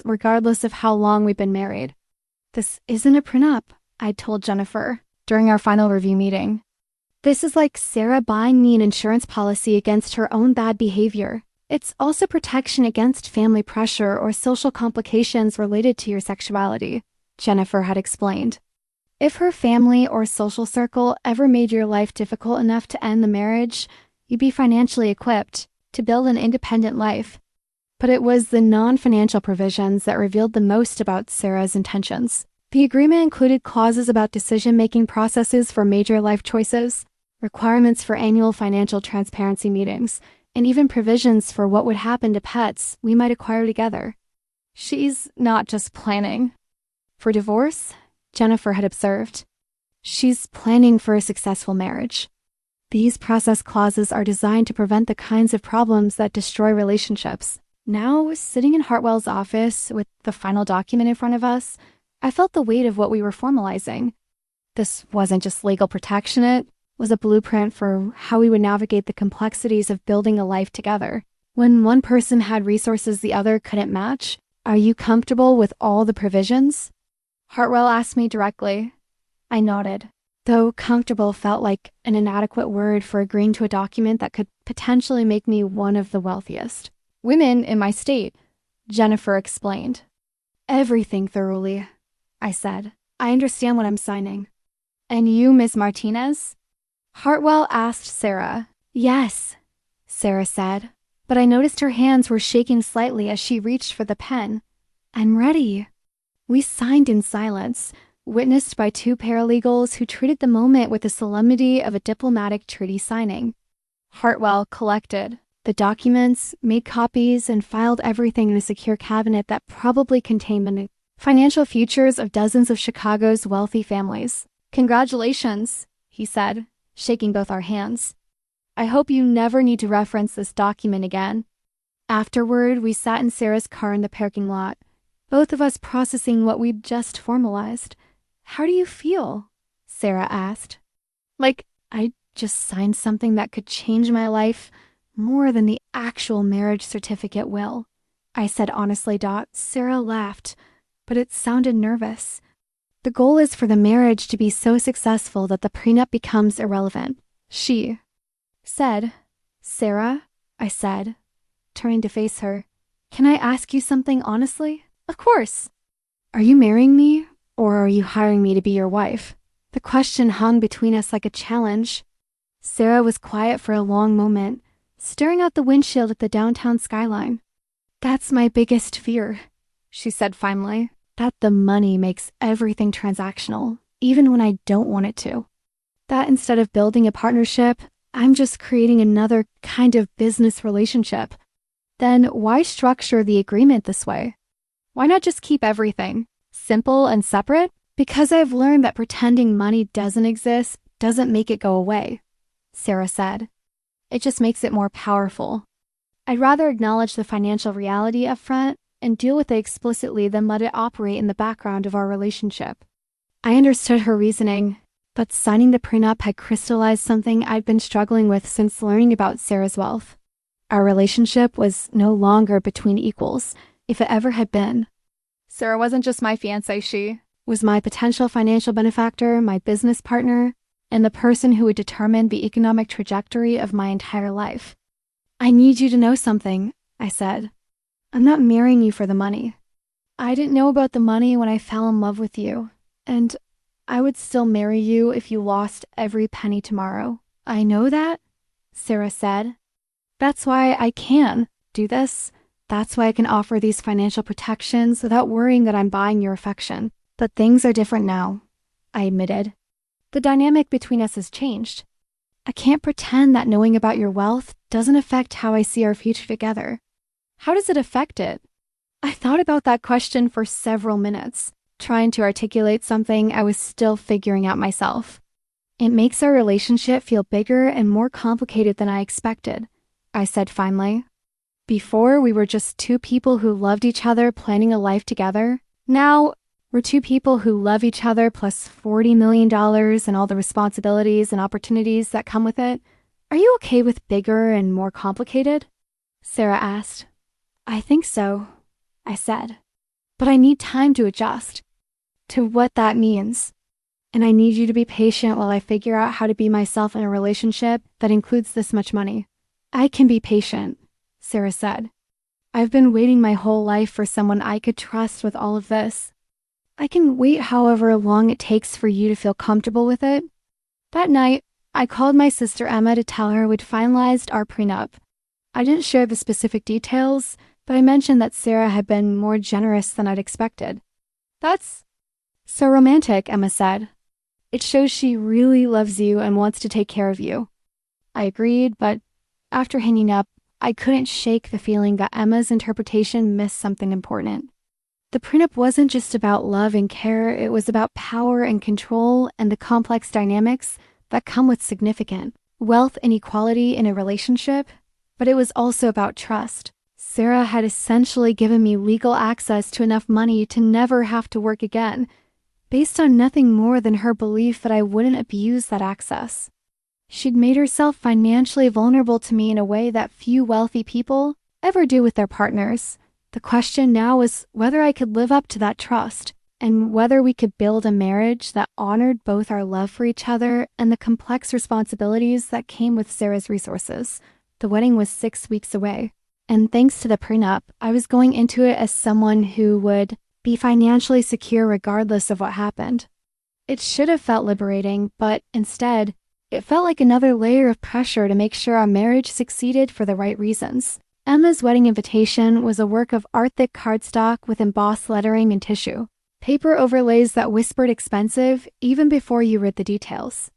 regardless of how long we've been married. "This isn't a prenup," I told Jennifer during our final review meeting. "This is like Sarah buying me an insurance policy against her own bad behavior. It's also protection against family pressure or social complications related to your sexuality," Jennifer had explained. If her family or social circle ever made your life difficult enough to end the marriage, you'd be financially equipped to build an independent life. But it was the non-financial provisions that revealed the most about Sarah's intentions. The agreement included clauses about decision-making processes for major life choices, requirements for annual financial transparency meetings, and even provisions for what would happen to pets we might acquire together. "She's not just planning for divorce," Jennifer had observed. "She's planning for a successful marriage." These process clauses are designed to prevent the kinds of problems that destroy relationships. Now, sitting in Hartwell's office with the final document in front of us, I felt the weight of what we were formalizing. This wasn't just legal protection, it was a blueprint for how we would navigate the complexities of building a life together. When one person had resources the other couldn't match, "Are you comfortable with all the provisions?" Hartwell asked me directly. I nodded, though comfortable felt like an inadequate word for agreeing to a document that could potentially make me one of the wealthiest women in my state, Jennifer explained. "Everything thoroughly," I said. "I understand what I'm signing." "And you, Ms. Martinez?" Hartwell asked Sarah. "Yes," Sarah said, but I noticed her hands were shaking slightly as she reached for the pen. "I'm ready." We signed in silence, witnessed by 2 paralegals who treated the moment with the solemnity of a diplomatic treaty signing. Hartwell collected the documents, made copies, and filed everything in a secure cabinet that probably contained the financial futures of dozens of Chicago's wealthy families. "Congratulations," he said, shaking both our hands. "I hope you never need to reference this document again." Afterward, we sat in Sarah's car in the parking lot, both of us processing what we'd just formalized. "How do you feel?" Sarah asked. "Like I just signed something that could change my life more than the actual marriage certificate will," I said honestly. Sarah laughed, but it sounded nervous. "The goal is for the marriage to be so successful that the prenup becomes irrelevant," she said. "Sarah," I said, turning to face her, "can I ask you something honestly?" "Of course." "Are you marrying me, or are you hiring me to be your wife?" The question hung between us like a challenge. Sarah was quiet for a long moment, staring out the windshield at the downtown skyline. "That's my biggest fear," she said finally, "that the money makes everything transactional, even when I don't want it to. That instead of building a partnership, I'm just creating another kind of business relationship. Then why structure the agreement this way? Why not just keep everything simple and separate? Because I've learned that pretending money doesn't exist doesn't make it go away," Sarah said. "It just makes it more powerful. I'd rather acknowledge the financial reality up front and deal with it explicitly than let it operate in the background of our relationship." I understood her reasoning, but signing the prenup had crystallized something I'd been struggling with since learning about Sarah's wealth. Our relationship was no longer between equals, if it ever had been. Sarah wasn't just my fiancée, she was my potential financial benefactor, my business partner, and the person who would determine the economic trajectory of my entire life. I need you to know something, I said. I'm not marrying you for the money. I didn't know about the money when I fell in love with you, and I would still marry you if you lost every penny tomorrow. I know that, Sarah said. That's why I can do this. That's why I can offer these financial protections without worrying that I'm buying your affection. But things are different now, I admitted. The dynamic between us has changed. I can't pretend that knowing about your wealth doesn't affect how I see our future together. How does it affect it? I thought about that question for several minutes, trying to articulate something I was still figuring out myself. It makes our relationship feel bigger and more complicated than I expected, I said finally. Before, we were just two people who loved each other planning a life together. Now, we're two people who love each other plus $40 million and all the responsibilities and opportunities that come with it. Are you okay with bigger and more complicated? Sarah asked. I think so, I said. But I need time to adjust to what that means. And I need you to be patient while I figure out how to be myself in a relationship that includes this much money. I can be patient, Sarah said. I've been waiting my whole life for someone I could trust with all of this. I can wait however long it takes for you to feel comfortable with it. That night, I called my sister Emma to tell her we'd finalized our prenup. I didn't share the specific details, but I mentioned that Sarah had been more generous than I'd expected. That's so romantic, Emma said. It shows she really loves you and wants to take care of you. I agreed, but after hanging up, I couldn't shake the feeling that Emma's interpretation missed something important. The prenup wasn't just about love and care, it was about power and control and the complex dynamics that come with significant wealth and equality in a relationship, but it was also about trust. Sarah had essentially given me legal access to enough money to never have to work again, based on nothing more than her belief that I wouldn't abuse that access. She'd made herself financially vulnerable to me in a way that few wealthy people ever do with their partners. The question now was whether I could live up to that trust, and whether we could build a marriage that honored both our love for each other and the complex responsibilities that came with Sarah's resources. The wedding was 6 weeks away, and thanks to the prenup, I was going into it as someone who would be financially secure regardless of what happened. It should have felt liberating, but instead, it felt like another layer of pressure to make sure our marriage succeeded for the right reasons. Emma's wedding invitation was a work of art-thick cardstock with embossed lettering and tissue. Paper overlays that whispered expensive even before you read the details.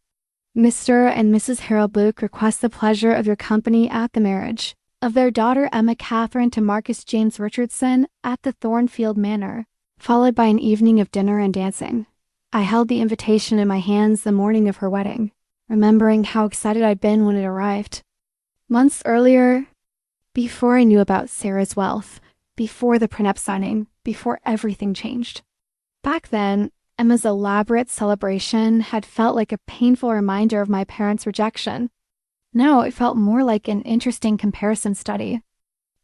Mr. and Mrs. Harold Luke request the pleasure of your company at the marriage of their daughter Emma Catherine to Marcus James Richardson at the Thornfield Manor, followed by an evening of dinner and dancing. I held the invitation in my hands the morning of her wedding, remembering how excited I'd been when it arrived. Months earlier, before I knew about Sarah's wealth, before the prenup signing, before everything changed. Back then, Emma's elaborate celebration had felt like a painful reminder of my parents' rejection. Now it felt more like an interesting comparison study.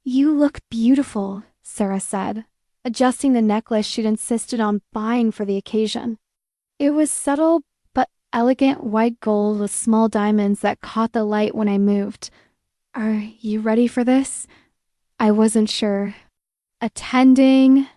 You look beautiful, Sarah said, adjusting the necklace she'd insisted on buying for the occasion. It was subtle but elegant white gold with small diamonds that caught the light when I moved. Are you ready for this? I wasn't sure. Attending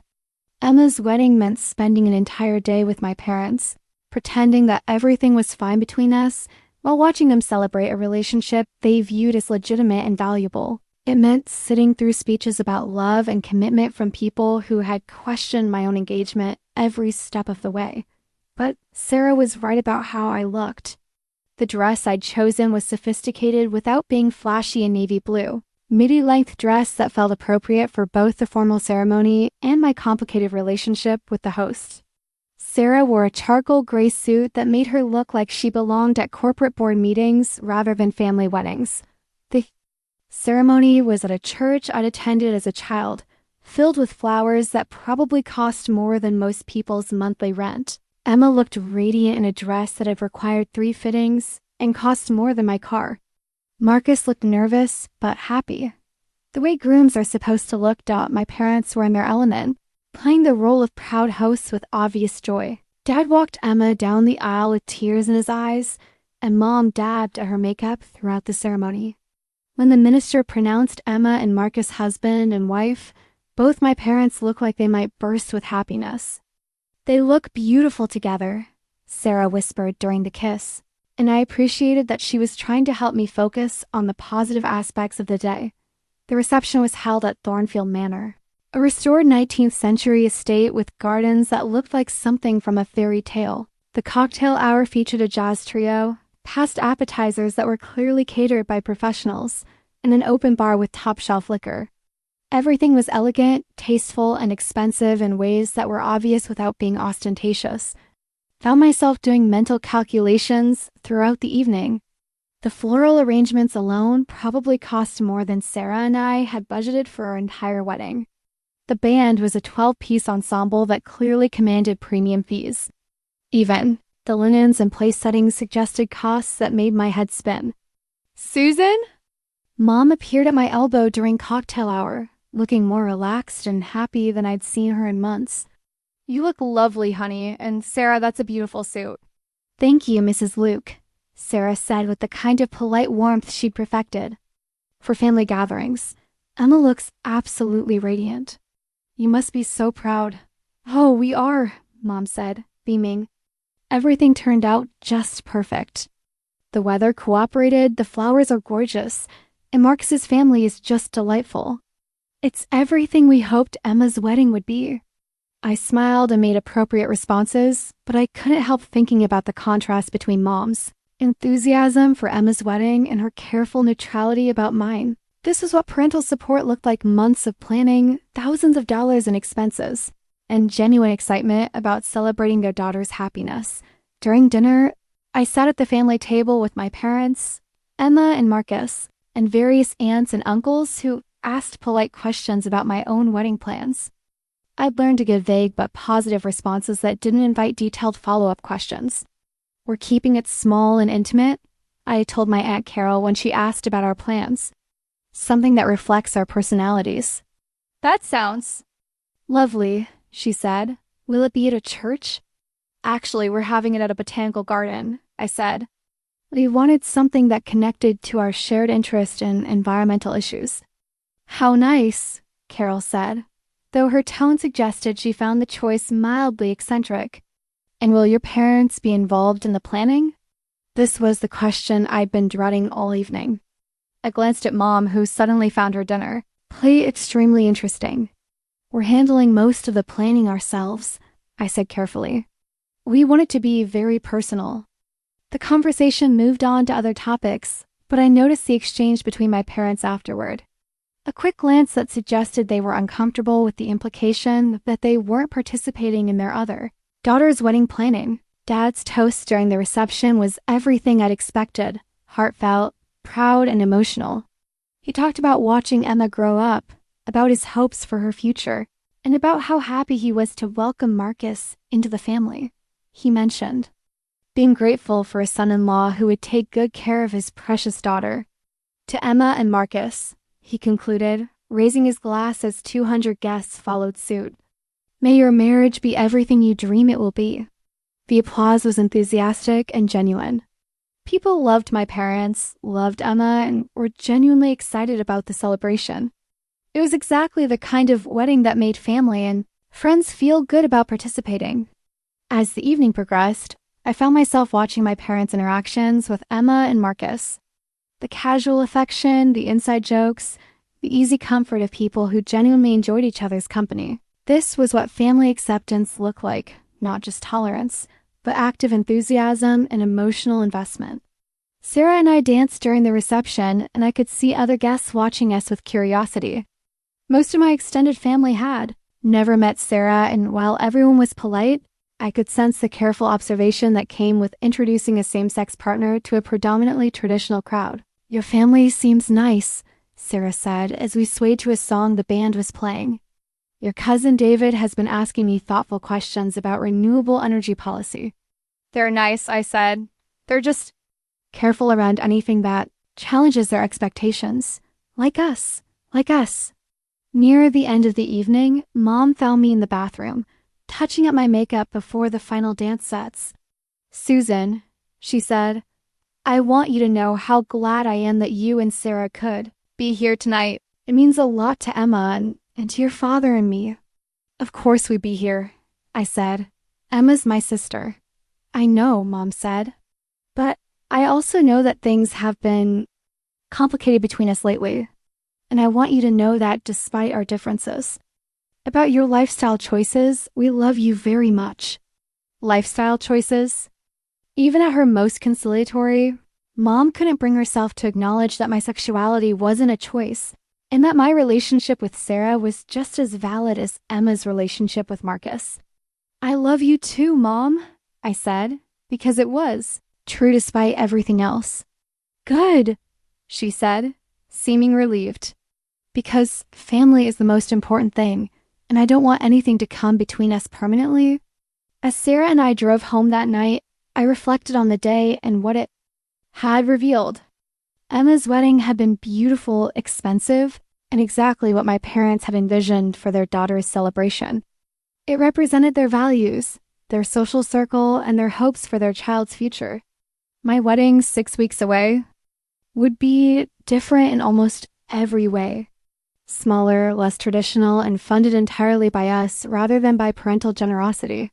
Emma's wedding meant spending an entire day with my parents, pretending that everything was fine between us while watching them celebrate a relationship they viewed as legitimate and valuable. It meant sitting through speeches about love and commitment from people who had questioned my own engagement every step of the way. But Sarah was right about how I looked. The dress I'd chosen was sophisticated without being flashy in navy blue. Midi-length dress that felt appropriate for both the formal ceremony and my complicated relationship with the host. Sarah wore a charcoal gray suit that made her look like she belonged at corporate board meetings rather than family weddings. The ceremony was at a church I'd attended as a child, filled with flowers that probably cost more than most people's monthly rent. Emma looked radiant in a dress that had required 3 fittings and cost more than my car. Marcus looked nervous, but happy. The way grooms are supposed to look. My parents were in their element. playing the role of proud host with obvious joy. Dad walked Emma down the aisle with tears in his eyes, and Mom dabbed at her makeup throughout the ceremony. When the minister pronounced Emma and Marcus husband and wife, both my parents looked like they might burst with happiness. "They look beautiful together," Sarah whispered during the kiss, and I appreciated that she was trying to help me focus on the positive aspects of the day. The reception was held at Thornfield Manor, a restored 19th century estate with gardens that looked like something from a fairy tale. The cocktail hour featured a jazz trio, past appetizers that were clearly catered by professionals, and an open bar with top-shelf liquor. Everything was elegant, tasteful, and expensive in ways that were obvious without being ostentatious. Found myself doing mental calculations throughout the evening. The floral arrangements alone probably cost more than Sarah and I had budgeted for our entire wedding. The band was a 12-piece ensemble that clearly commanded premium fees. Even the linens and place settings suggested costs that made my head spin. "Susan?" Mom appeared at my elbow during cocktail hour, looking more relaxed and happy than I'd seen her in months. "You look lovely, honey, and Sarah, that's a beautiful suit." "Thank you, Mrs. Luke," Sarah said with the kind of polite warmth she'd perfected. For family gatherings, Emma looks absolutely radiant. "You must be so proud." "Oh, we are," Mom said, beaming. Everything turned out just perfect. The weather cooperated, the flowers are gorgeous, and Marcus's family is just delightful. It's everything we hoped Emma's wedding would be. I smiled and made appropriate responses, but I couldn't help thinking about the contrast between Mom's enthusiasm for Emma's wedding and her careful neutrality about mine. This was what parental support looked like: months of planning, thousands of dollars in expenses, and genuine excitement about celebrating their daughter's happiness. During dinner, I sat at the family table with my parents, Emma and Marcus, and various aunts and uncles who asked polite questions about my own wedding plans. I'd learned to give vague but positive responses that didn't invite detailed follow-up questions. "We're keeping it small and intimate," I told my Aunt Carol when she asked about our plans. "Something that reflects our personalities." "That sounds lovely," she said. "Will it be at a church?" "Actually, we're having it at a botanical garden," I said. We wanted something that connected to our shared interest in environmental issues. "How nice," Carol said, though her tone suggested she found the choice mildly eccentric. "And will your parents be involved in the planning?" This was the question I'd been dreading all evening. I glanced at Mom, who suddenly found her dinner plate extremely interesting. "We're handling most of the planning ourselves," I said carefully. "We want it to be very personal." The conversation moved on to other topics, but I noticed the exchange between my parents afterward. A quick glance that suggested they were uncomfortable with the implication that they weren't participating in their other daughter's wedding planning. Dad's toast during the reception was everything I'd expected: heartfelt, proud, and emotional. He talked about watching Emma grow up, about his hopes for her future, and about how happy he was to welcome Marcus into the family. He mentioned being grateful for a son-in-law who would take good care of his precious daughter. "To Emma and Marcus," he concluded, raising his glass as 200 guests followed suit. "May your marriage be everything you dream it will be." The applause was enthusiastic and genuine. People loved my parents, loved Emma, and were genuinely excited about the celebration. It was exactly the kind of wedding that made family and friends feel good about participating. As the evening progressed, I found myself watching my parents' interactions with Emma and Marcus. The casual affection, the inside jokes, the easy comfort of people who genuinely enjoyed each other's company. This was what family acceptance looked like, not just tolerance, but active enthusiasm and emotional investment. Sarah and I danced during the reception, and I could see other guests watching us with curiosity. Most of my extended family had never met Sarah, and while everyone was polite, I could sense the careful observation that came with introducing a same-sex partner to a predominantly traditional crowd. "Your family seems nice," Sarah said as we swayed to a song the band was playing. "Your cousin David has been asking me thoughtful questions about renewable energy policy." "They're nice," I said. "They're just careful around anything that challenges their expectations. Like us. Near the end of the evening, Mom found me in the bathroom, touching up my makeup before the final dance sets. "Susan," she said, "I want you to know how glad I am that you and Sarah could be here tonight. It means a lot to Emma and to your father and me." "Of course we'd be here," I said. "Emma's my sister." "I know," Mom said. "But I also know that things have been complicated between us lately. And I want you to know that despite our differences. About your lifestyle choices, we love you very much." Lifestyle choices? Even at her most conciliatory, Mom couldn't bring herself to acknowledge that my sexuality wasn't a choice, and that my relationship with Sarah was just as valid as Emma's relationship with Marcus. "I love you too, Mom," I said, because it was true despite everything else. "Good," she said, seeming relieved. "Because family is the most important thing, and I don't want anything to come between us permanently." As Sarah and I drove home that night, I reflected on the day and what it had revealed. Emma's wedding had been beautiful, expensive, and exactly what my parents had envisioned for their daughter's celebration. It represented their values, their social circle, and their hopes for their child's future. My wedding, 6 weeks away, would be different in almost every way. Smaller, less traditional, and funded entirely by us rather than by parental generosity.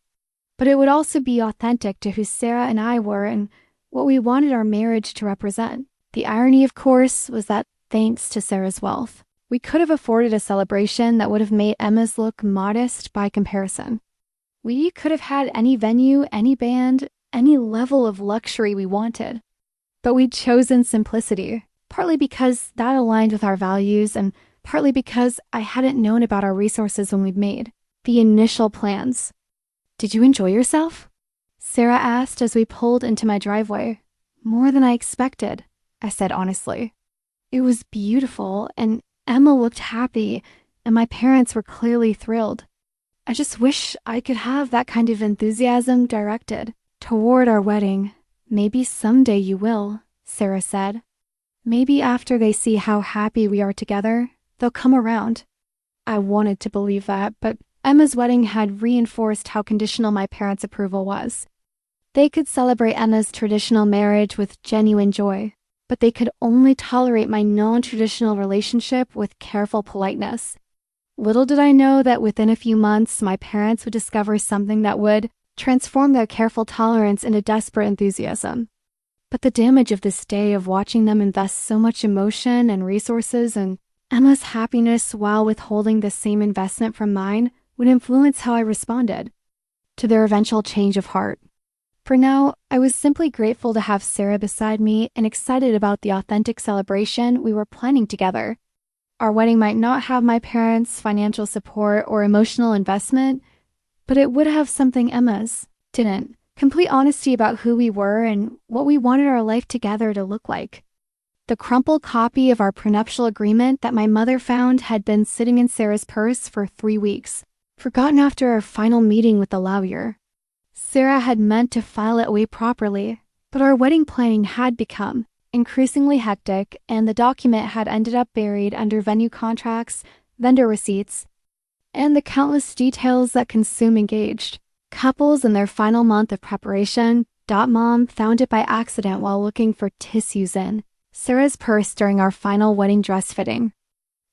But it would also be authentic to who Sarah and I were and what we wanted our marriage to represent. The irony, of course, was that thanks to Sarah's wealth, we could have afforded a celebration that would have made Emma's look modest by comparison. We could have had any venue, any band, any level of luxury we wanted. But we'd chosen simplicity, partly because that aligned with our values and partly because I hadn't known about our resources when we'd made the initial plans. "Did you enjoy yourself?" Sarah asked as we pulled into my driveway. "More than I expected," I said honestly. "It was beautiful, and Emma looked happy, and my parents were clearly thrilled. I just wish I could have that kind of enthusiasm directed toward our wedding." "Maybe someday you will," Sarah said. "Maybe after they see how happy we are together, they'll come around." I wanted to believe that, but Emma's wedding had reinforced how conditional my parents' approval was. They could celebrate Emma's traditional marriage with genuine joy, but they could only tolerate my non-traditional relationship with careful politeness. Little did I know that within a few months, my parents would discover something that would transform their careful tolerance into desperate enthusiasm. But the damage of this day of watching them invest so much emotion and resources in Emma's happiness while withholding the same investment from mine would influence how I responded to their eventual change of heart. For now, I was simply grateful to have Sarah beside me and excited about the authentic celebration we were planning together. Our wedding might not have my parents' financial support or emotional investment, but it would have something Emma's didn't. Complete honesty about who we were and what we wanted our life together to look like. The crumpled copy of our prenuptial agreement that my mother found had been sitting in Sarah's purse for 3 weeks, forgotten after our final meeting with the lawyer. Sarah had meant to file it away properly, but our wedding planning had become increasingly hectic, and the document had ended up buried under venue contracts, vendor receipts, and the countless details that consume engaged couples in their final month of preparation. Mom found it by accident while looking for tissues in Sarah's purse during our final wedding dress fitting.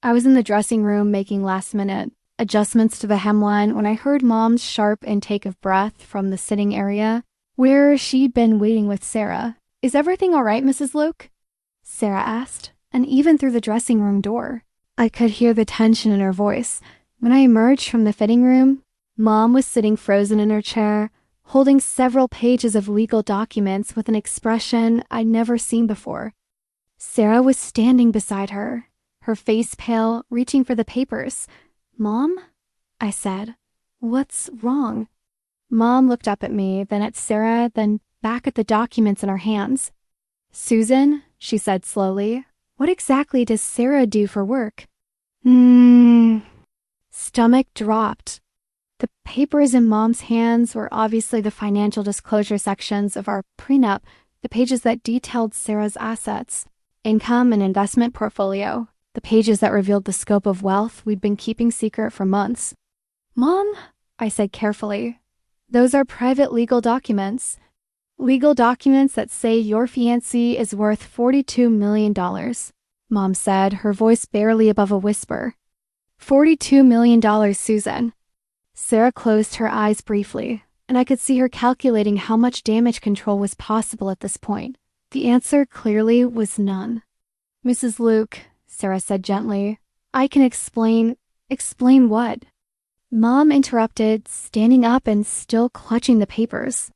I was in the dressing room making last-minute adjustments to the hemline when I heard Mom's sharp intake of breath from the sitting area where she'd been waiting with Sarah. "Is everything all right, Mrs. Luke?" Sarah asked, and even through the dressing room door, I could hear the tension in her voice. When I emerged from the fitting room, Mom was sitting frozen in her chair, holding several pages of legal documents with an expression I'd never seen before. Sarah was standing beside her, her face pale, reaching for the papers. "Mom?" I said. "What's wrong?" Mom looked up at me, then at Sarah, then back at the documents in her hands. "Susan," she said slowly, "what exactly does Sarah do for work?" Stomach dropped. The papers in Mom's hands were obviously the financial disclosure sections of our prenup, the pages that detailed Sarah's assets, income, and investment portfolio. the pages that revealed the scope of wealth we'd been keeping secret for months. "Mom," I said carefully, "those are private legal documents. Legal documents that say your fiancé is worth $42 million, Mom said, her voice barely above a whisper. $42 million, Suzan. Sarah closed her eyes briefly, and I could see her calculating how much damage control was possible at this point. The answer clearly was none. "Mrs. Luke," Sarah said gently, "I can explain." "Explain what?" Mom interrupted, standing up and still clutching the papers.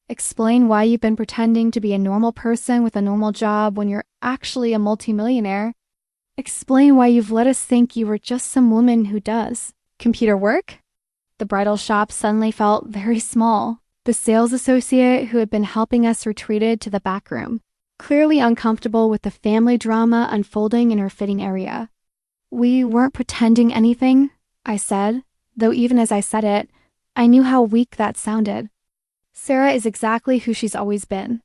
"Explain why you've been pretending to be a normal person with a normal job when you're actually a multimillionaire. Explain why you've let us think you were just some woman who does computer work." The bridal shop suddenly felt very small. The sales associate who had been helping us retreated to the back room, clearly uncomfortable with the family drama unfolding in her fitting area. "We weren't pretending anything," I said, though even as I said it, I knew how weak that sounded. "Sarah is exactly who she's always been.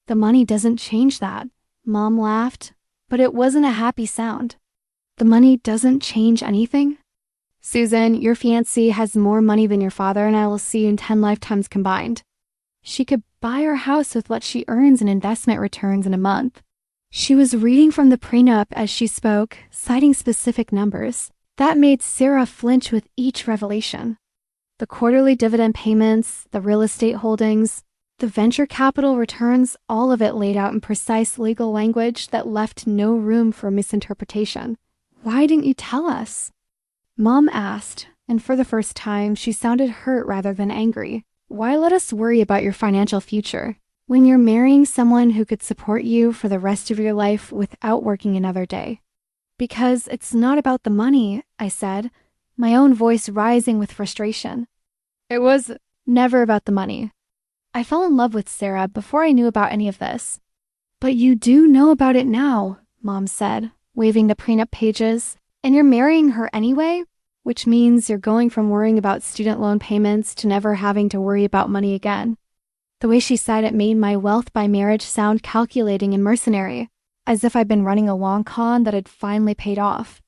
The money doesn't change that." Mom laughed, but it wasn't a happy sound. "The money doesn't change anything? Suzan, your fiancé has more money than your father and I will see in 10 lifetimes combined. She could buy our house with what she earns in investment returns in a month." She was reading from the prenup as she spoke, citing specific numbers. That made Sarah flinch with each revelation. The quarterly dividend payments, the real estate holdings, the venture capital returns, all of it laid out in precise legal language that left no room for misinterpretation. "Why didn't you tell us?" Mom asked, and for the first time, she sounded hurt rather than angry. "Why let us worry about your financial future when you're marrying someone who could support you for the rest of your life without working another day?" "Because it's not about the money," I said, my own voice rising with frustration. "It was never about the money. I fell in love with Sarah before I knew about any of this." "But you do know about it now," Mom said, waving the prenup pages. "And you're marrying her anyway, which means you're going from worrying about student loan payments to never having to worry about money again." The way she said it made my wealth by marriage sound calculating and mercenary, as if I'd been running a long con that had finally paid off.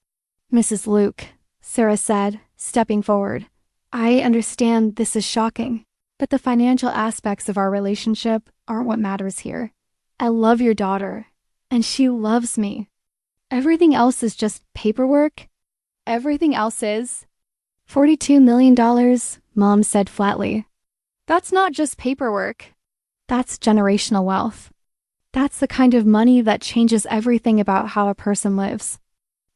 "Mrs. Luke," Sarah said, stepping forward, "I understand this is shocking, but the financial aspects of our relationship aren't what matters here. I love your daughter, and she loves me. Everything else is just paperwork. Everything else is." $42 million, Mom said flatly. "That's not just paperwork. That's generational wealth. That's the kind of money that changes everything about how a person lives."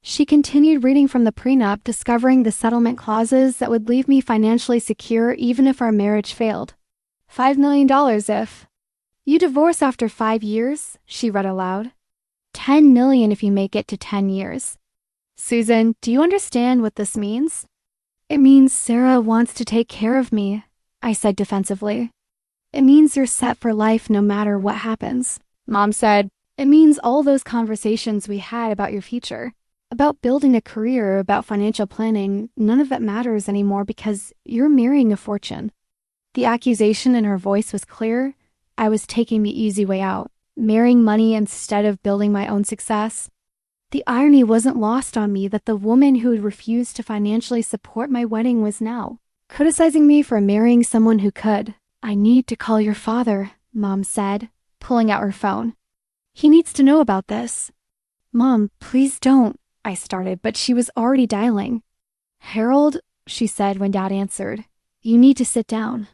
She continued reading from the prenup, discovering the settlement clauses that would leave me financially secure even if our marriage failed. $5 million if you divorce after 5 years, she read aloud. $10 million if you make it to 10 years. "Suzan, do you understand what this means?" "It means Sarah wants to take care of me," I said defensively. "It means you're set for life no matter what happens." Mom said, "It means all those conversations we had about your future, about building a career, about financial planning, none of it matters anymore because you're marrying a fortune." The accusation in her voice was clear. I was taking the easy way out, marrying money instead of building my own success. The irony wasn't lost on me that the woman who had refused to financially support my wedding was now criticizing me for marrying someone who could. "I need to call your father," Mom said, pulling out her phone. "He needs to know about this." "Mom, please don't," I started, but she was already dialing. "Harold," she said when Dad answered, "you need to sit down.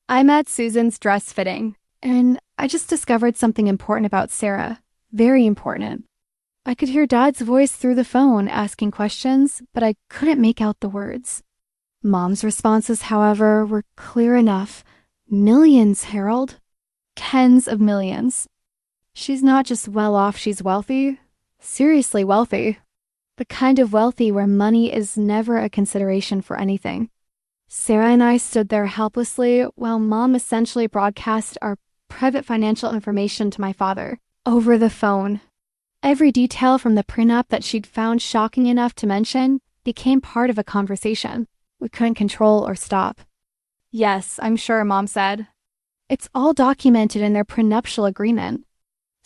I'm at Suzan's dress fitting, and I just discovered something important about Sarah. Very important." I could hear Dad's voice through the phone asking questions, but I couldn't make out the words. Mom's responses, however, were clear enough. "Millions, Harold. Tens of millions. She's not just well off, she's wealthy. Seriously wealthy. The kind of wealthy where money is never a consideration for anything." Sarah and I stood there helplessly while Mom essentially broadcast our private financial information to my father over the phone. Every detail from the prenup that she'd found shocking enough to mention became part of a conversation we couldn't control or stop. "Yes, I'm sure," Mom said. "It's all documented in their prenuptial agreement."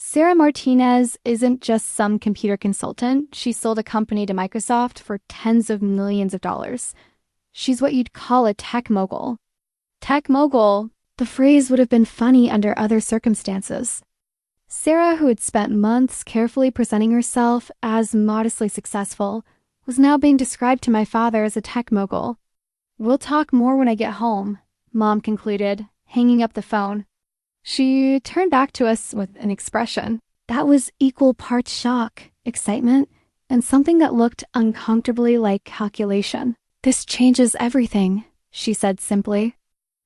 Sarah Martinez isn't just some computer consultant. She sold a company to Microsoft for tens of millions of dollars. She's what you'd call a tech mogul. Tech mogul, the phrase would have been funny under other circumstances. Sarah, who had spent months carefully presenting herself as modestly successful, was now being described to my father as a tech mogul. "We'll talk more when I get home," Mom concluded, hanging up the phone. She turned back to us with an expression that was equal parts shock, excitement, and something that looked uncomfortably like calculation. "This changes everything," she said simply.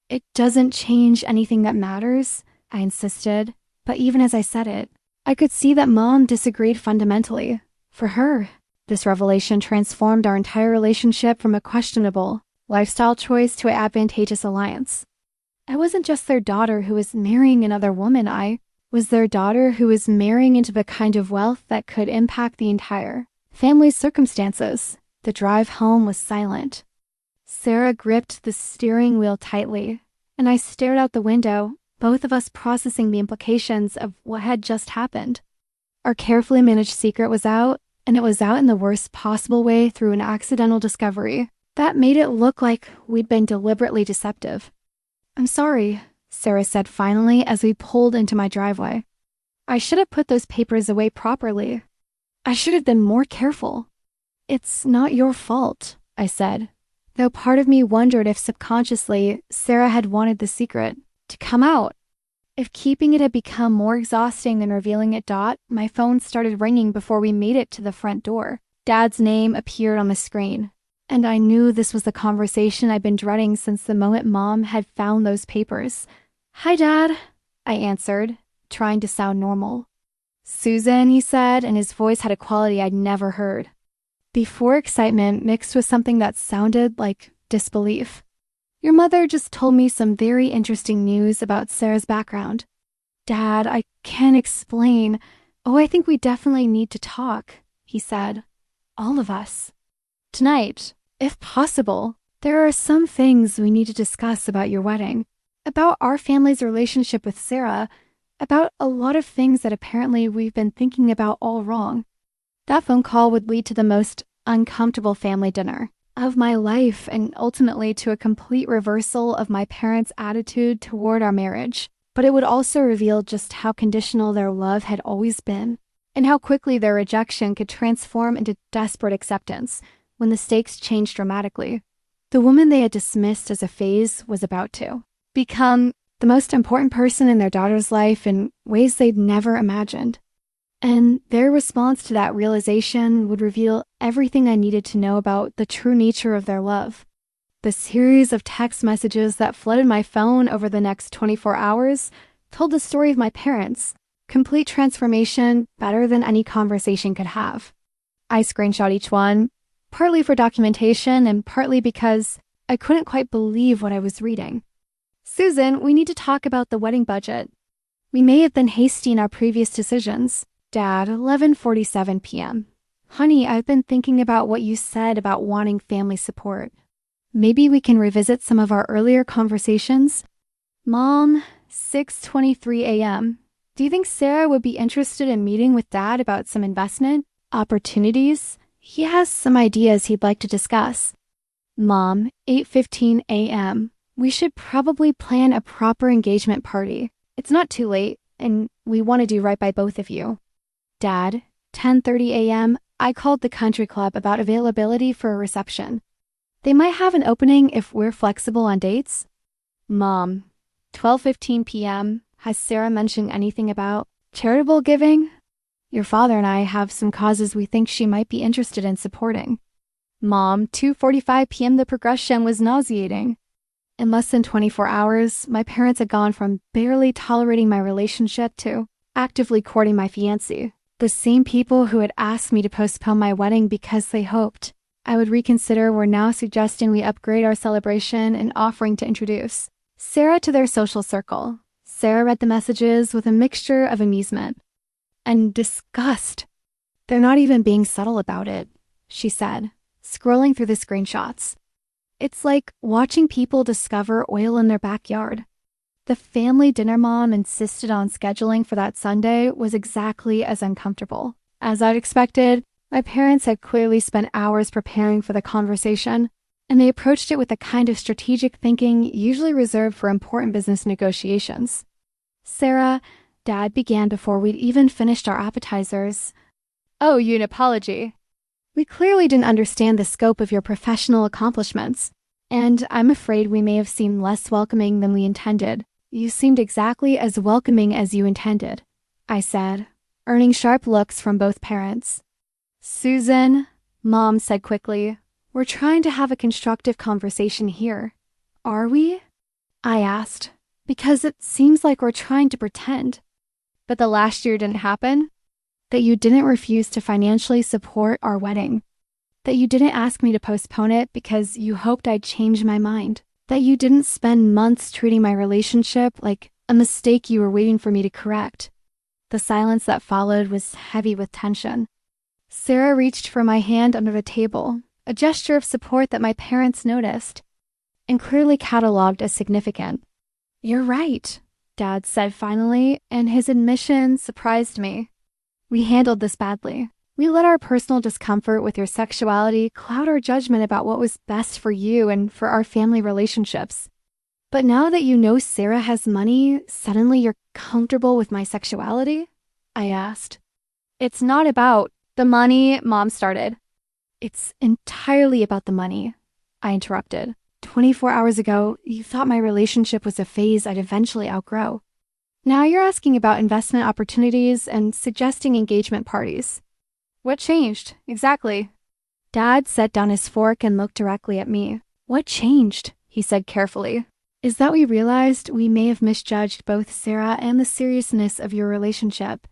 "It doesn't change anything that matters," I insisted, but even as I said it, I could see that Mom disagreed fundamentally. For her, this revelation transformed our entire relationship from a questionable lifestyle choice to an advantageous alliance. I wasn't just their daughter who was marrying another woman, I was their daughter who was marrying into the kind of wealth that could impact the entire family's circumstances. The drive home was silent. Sarah gripped the steering wheel tightly, and I stared out the window, both of us processing the implications of what had just happened. Our carefully managed secret was out, and it was out in the worst possible way through an accidental discovery that made it look like we'd been deliberately deceptive. "I'm sorry," Sarah said finally as we pulled into my driveway. "I should have put those papers away properly. I should have been more careful." "It's not your fault," I said, though part of me wondered if subconsciously Sarah had wanted the secret to come out. If keeping it had become more exhausting than revealing it. My phone started ringing before we made it to the front door. Dad's name appeared on the screen, and I knew this was the conversation I'd been dreading since the moment Mom had found those papers. "Hi, Dad," I answered, trying to sound normal. "Susan," he said, and his voice had a quality I'd never heard. Before excitement mixed with something that sounded like disbelief. "Your mother just told me some very interesting news about Sarah's background." "Dad, I can't explain." "Oh, I think we definitely need to talk," he said. "All of us. Tonight, if possible. There are some things we need to discuss about your wedding, about our family's relationship with Sarah, about a lot of things that apparently we've been thinking about all wrong." That phone call would lead to the most uncomfortable family dinner of my life and ultimately to a complete reversal of my parents' attitude toward our marriage. But it would also reveal just how conditional their love had always been and how quickly their rejection could transform into desperate acceptance when the stakes changed dramatically. The woman they had dismissed as a phase was about to become the most important person in their daughter's life in ways they'd never imagined. And their response to that realization would reveal everything I needed to know about the true nature of their love. The series of text messages that flooded my phone over the next 24 hours told the story of my parents. Complete transformation, better than any conversation could have. I screenshot each one, partly for documentation and partly because I couldn't quite believe what I was reading. "Susan, we need to talk about the wedding budget. We may have been hasty in our previous decisions." Dad, 11:47 p.m. "Honey, I've been thinking about what you said about wanting family support. Maybe we can revisit some of our earlier conversations." Mom, 6:23 a.m. "Do you think Sarah would be interested in meeting with Dad about some investment opportunities? He has some ideas he'd like to discuss." Mom, 8:15 a.m. "We should probably plan a proper engagement party. It's not too late, and we want to do right by both of you." Dad, 10:30 a.m. "I called the country club about availability for a reception. They might have an opening if we're flexible on dates." Mom, 12:15 p.m. "Has Sarah mentioned anything about charitable giving? Your father and I have some causes we think she might be interested in supporting." Mom, 2:45 p.m. "The progression was nauseating." In less than 24 hours, my parents had gone from barely tolerating my relationship to actively courting my fiancé. The same people who had asked me to postpone my wedding because they hoped I would reconsider were now suggesting we upgrade our celebration and offering to introduce Sarah to their social circle. Sarah read the messages with a mixture of amusement and disgust. "They're not even being subtle about it," she said, scrolling through the screenshots. "It's like watching people discover oil in their backyard. The family dinner Mom insisted on scheduling for that Sunday was exactly as uncomfortable. As I'd expected, my parents had clearly spent hours preparing for the conversation, and they approached it with the kind of strategic thinking usually reserved for important business negotiations. "Sarah," Dad began before we'd even finished our appetizers. "Oh, you an apology. We clearly didn't understand the scope of your professional accomplishments, and I'm afraid we may have seemed less welcoming than we intended." "You seemed exactly as welcoming as you intended," I said, earning sharp looks from both parents. "Suzan," Mom said quickly, "we're trying to have a constructive conversation here." "Are we?" I asked, "because it seems like we're trying to pretend." "But the last year didn't happen?" "That you didn't refuse to financially support our wedding. That you didn't ask me to postpone it because you hoped I'd change my mind. That you didn't spend months treating my relationship like a mistake you were waiting for me to correct." The silence that followed was heavy with tension. Sarah reached for my hand under the table, a gesture of support that my parents noticed and clearly cataloged as significant. "You're right," Dad said finally, and his admission surprised me. "We handled this badly. We let our personal discomfort with your sexuality cloud our judgment about what was best for you and for our family relationships. But now that you know Sarah has money, suddenly you're comfortable with my sexuality?" I asked. "It's not about the money," Mom started. "It's entirely about the money," I interrupted. 24 hours ago, you thought my relationship was a phase I'd eventually outgrow. Now you're asking about investment opportunities and suggesting engagement parties. What changed, exactly?" Dad set down his fork and looked directly at me. "What changed?" he said carefully. "Is that we realized we may have misjudged both Sarah and the seriousness of your relationship.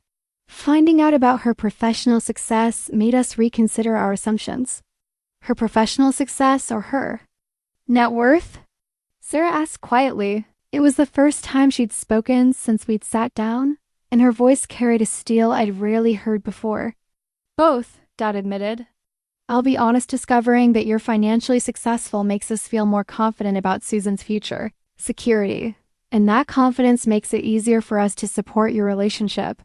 Finding out about her professional success made us reconsider our assumptions." "Her professional success or her net worth?" Sarah asked quietly. It was the first time she'd spoken since we'd sat down, and her voice carried a steel I'd rarely heard before. "Both," Dad admitted. "I'll be honest, discovering that you're financially successful makes us feel more confident about Susan's future, security, and that confidence makes it easier for us to support your relationship."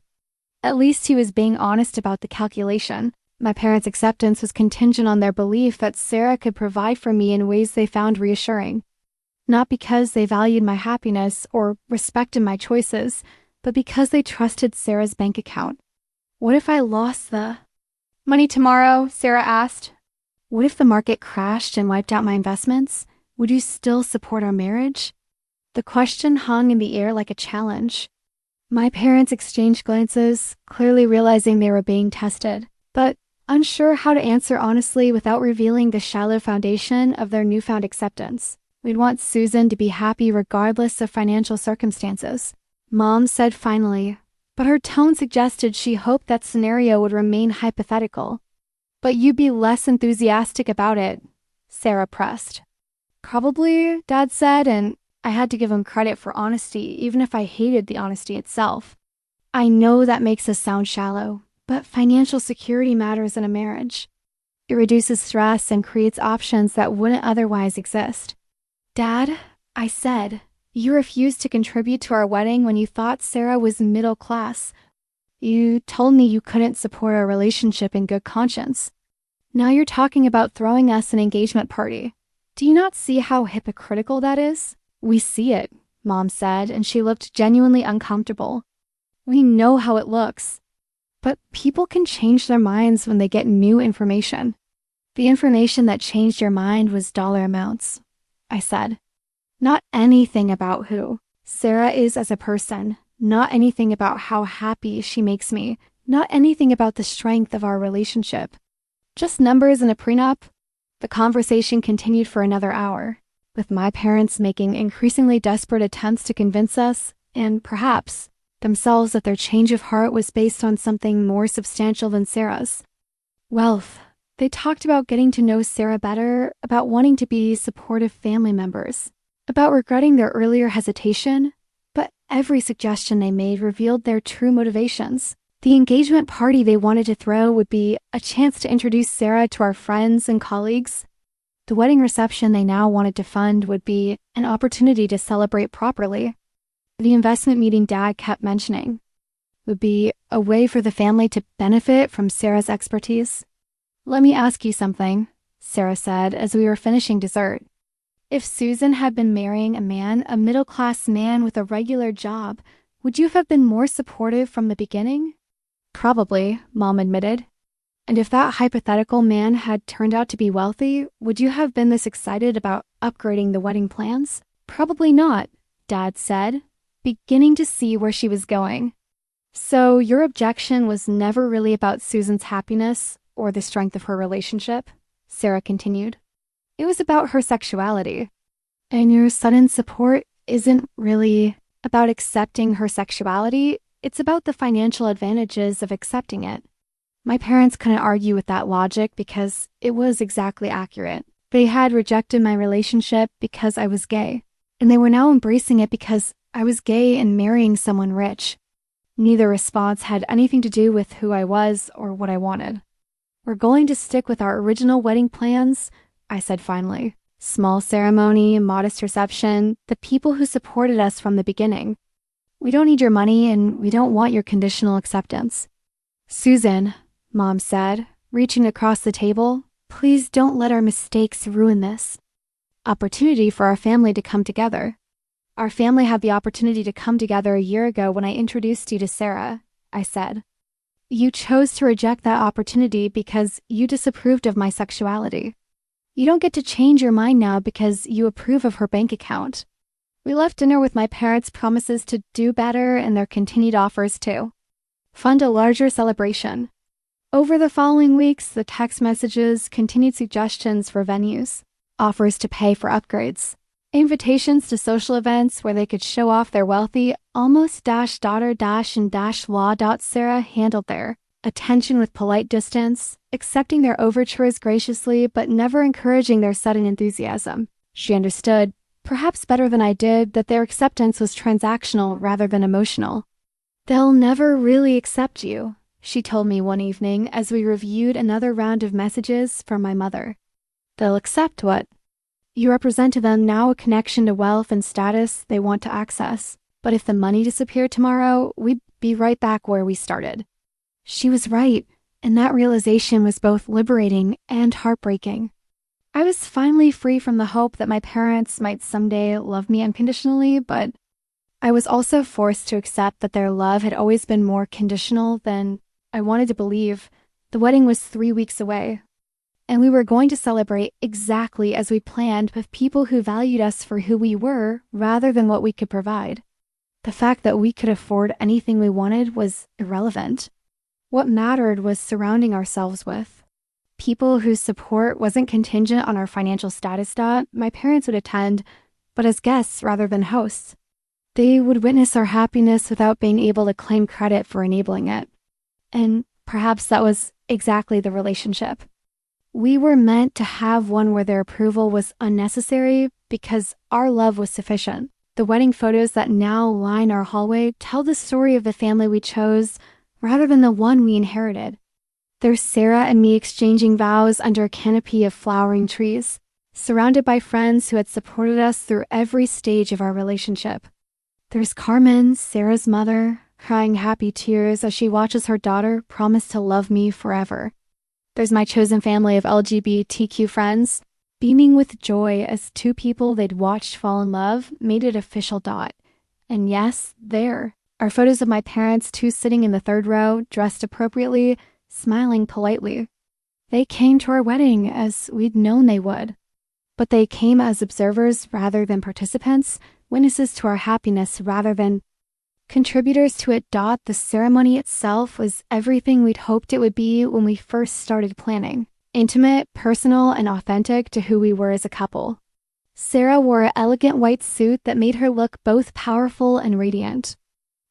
At least he was being honest about the calculation. My parents' acceptance was contingent on their belief that Sarah could provide for me in ways they found reassuring. Not because they valued my happiness or respected my choices, but because they trusted Sarah's bank account. What if I lost the money tomorrow? Sarah asked. What if the market crashed and wiped out my investments? Would you still support our marriage? The question hung in the air like a challenge. My parents exchanged glances, clearly realizing they were being tested, but unsure how to answer honestly without revealing the shallow foundation of their newfound acceptance. We'd want Susan to be happy regardless of financial circumstances. Mom said finally, but her tone suggested she hoped that scenario would remain hypothetical. But you'd be less enthusiastic about it, Sarah pressed. Probably, Dad said, and I had to give him credit for honesty, even if I hated the honesty itself. I know that makes us sound shallow, but financial security matters in a marriage. It reduces stress and creates options that wouldn't otherwise exist. Dad, I said, you refused to contribute to our wedding when you thought Sarah was middle class. You told me you couldn't support our relationship in good conscience. Now you're talking about throwing us an engagement party. Do you not see how hypocritical that is? We see it, Mom said, and she looked genuinely uncomfortable. We know how it looks. But people can change their minds when they get new information. The information that changed your mind was dollar amounts, I said. Not anything about who Sarah is as a person, not anything about how happy she makes me, not anything about the strength of our relationship. Just numbers and a prenup. The conversation continued for another hour, with my parents making increasingly desperate attempts to convince us, and perhaps themselves, that their change of heart was based on something more substantial than Sarah's. Wealth. They talked about getting to know Sarah better, about wanting to be supportive family members, about regretting their earlier hesitation, but every suggestion they made revealed their true motivations. The engagement party they wanted to throw would be a chance to introduce Sarah to our friends and colleagues. The wedding reception they now wanted to fund would be an opportunity to celebrate properly. The investment meeting Dad kept mentioning would be a way for the family to benefit from Sarah's expertise. "Let me ask you something," Sarah said as we were finishing dessert. "If Suzan had been marrying a middle-class man with a regular job, would you have been more supportive from the beginning?" "Probably," Mom admitted. "And if that hypothetical man had turned out to be wealthy, would you have been this excited about upgrading the wedding plans?" "Probably not," Dad said, beginning to see where she was going. "So your objection was never really about Suzan's happiness or the strength of her relationship?" Sarah continued. "It was about her sexuality. And your sudden support isn't really about accepting her sexuality, it's about the financial advantages of accepting it." My parents couldn't argue with that logic because it was exactly accurate. They had rejected my relationship because I was gay, and they were now embracing it because I was gay and marrying someone rich. Neither response had anything to do with who I was or what I wanted. "We're going to stick with our original wedding plans," I said finally. "Small ceremony, modest reception, the people who supported us from the beginning. We don't need your money and we don't want your conditional acceptance." "Suzan," Mom said, reaching across the table, "please don't let our mistakes ruin this opportunity for our family to come together. Our family had the opportunity to come together a year ago when I introduced you to Sarah," I said. "You chose to reject that opportunity because you disapproved of my sexuality. You don't get to change your mind now because you approve of her bank account." We left dinner with my parents' promises to do better and their continued offers to fund a larger celebration. Over the following weeks, the text messages continued suggestions for venues, offers to pay for upgrades, invitations to social events where they could show off their wealthy, almost daughter and law. Sarah handled their attention with polite distance, accepting their overtures graciously but never encouraging their sudden enthusiasm. She understood, perhaps better than I did, that their acceptance was transactional rather than emotional. "They'll never really accept you," she told me one evening as we reviewed another round of messages from my mother. "They'll accept what? You represent to them now a connection to wealth and status they want to access. But if the money disappeared tomorrow, we'd be right back where we started." She was right, and that realization was both liberating and heartbreaking. I was finally free from the hope that my parents might someday love me unconditionally, but I was also forced to accept that their love had always been more conditional than I wanted to believe. The wedding was 3 weeks away, and we were going to celebrate exactly as we planned with people who valued us for who we were rather than what we could provide. The fact that we could afford anything we wanted was irrelevant. What mattered was surrounding ourselves with people whose support wasn't contingent on our financial status. My parents would attend, but as guests rather than hosts. They would witness our happiness without being able to claim credit for enabling it. And perhaps that was exactly the relationship. We were meant to have one where their approval was unnecessary because our love was sufficient. The wedding photos that now line our hallway tell the story of the family we chose rather than the one we inherited. There's Sarah and me exchanging vows under a canopy of flowering trees, surrounded by friends who had supported us through every stage of our relationship. There's Carmen, Sarah's mother, crying happy tears as she watches her daughter promise to love me forever. There's my chosen family of LGBTQ friends, beaming with joy as 2 people they'd watched fall in love made it official. And yes, there are photos of my parents, 2 sitting in the 3rd row, dressed appropriately, smiling politely. They came to our wedding as we'd known they would. But they came as observers rather than participants, witnesses to our happiness rather than contributors to it. The ceremony itself was everything we'd hoped it would be when we first started planning. Intimate, personal, and authentic to who we were as a couple. Sarah wore an elegant white suit that made her look both powerful and radiant.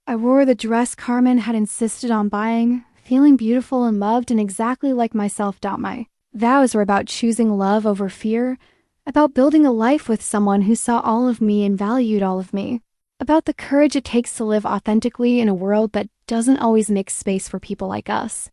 I wore the dress Carmen had insisted on buying, feeling beautiful and loved and exactly like myself. My vows were about choosing love over fear, about building a life with someone who saw all of me and valued all of me, about the courage it takes to live authentically in a world that doesn't always make space for people like us.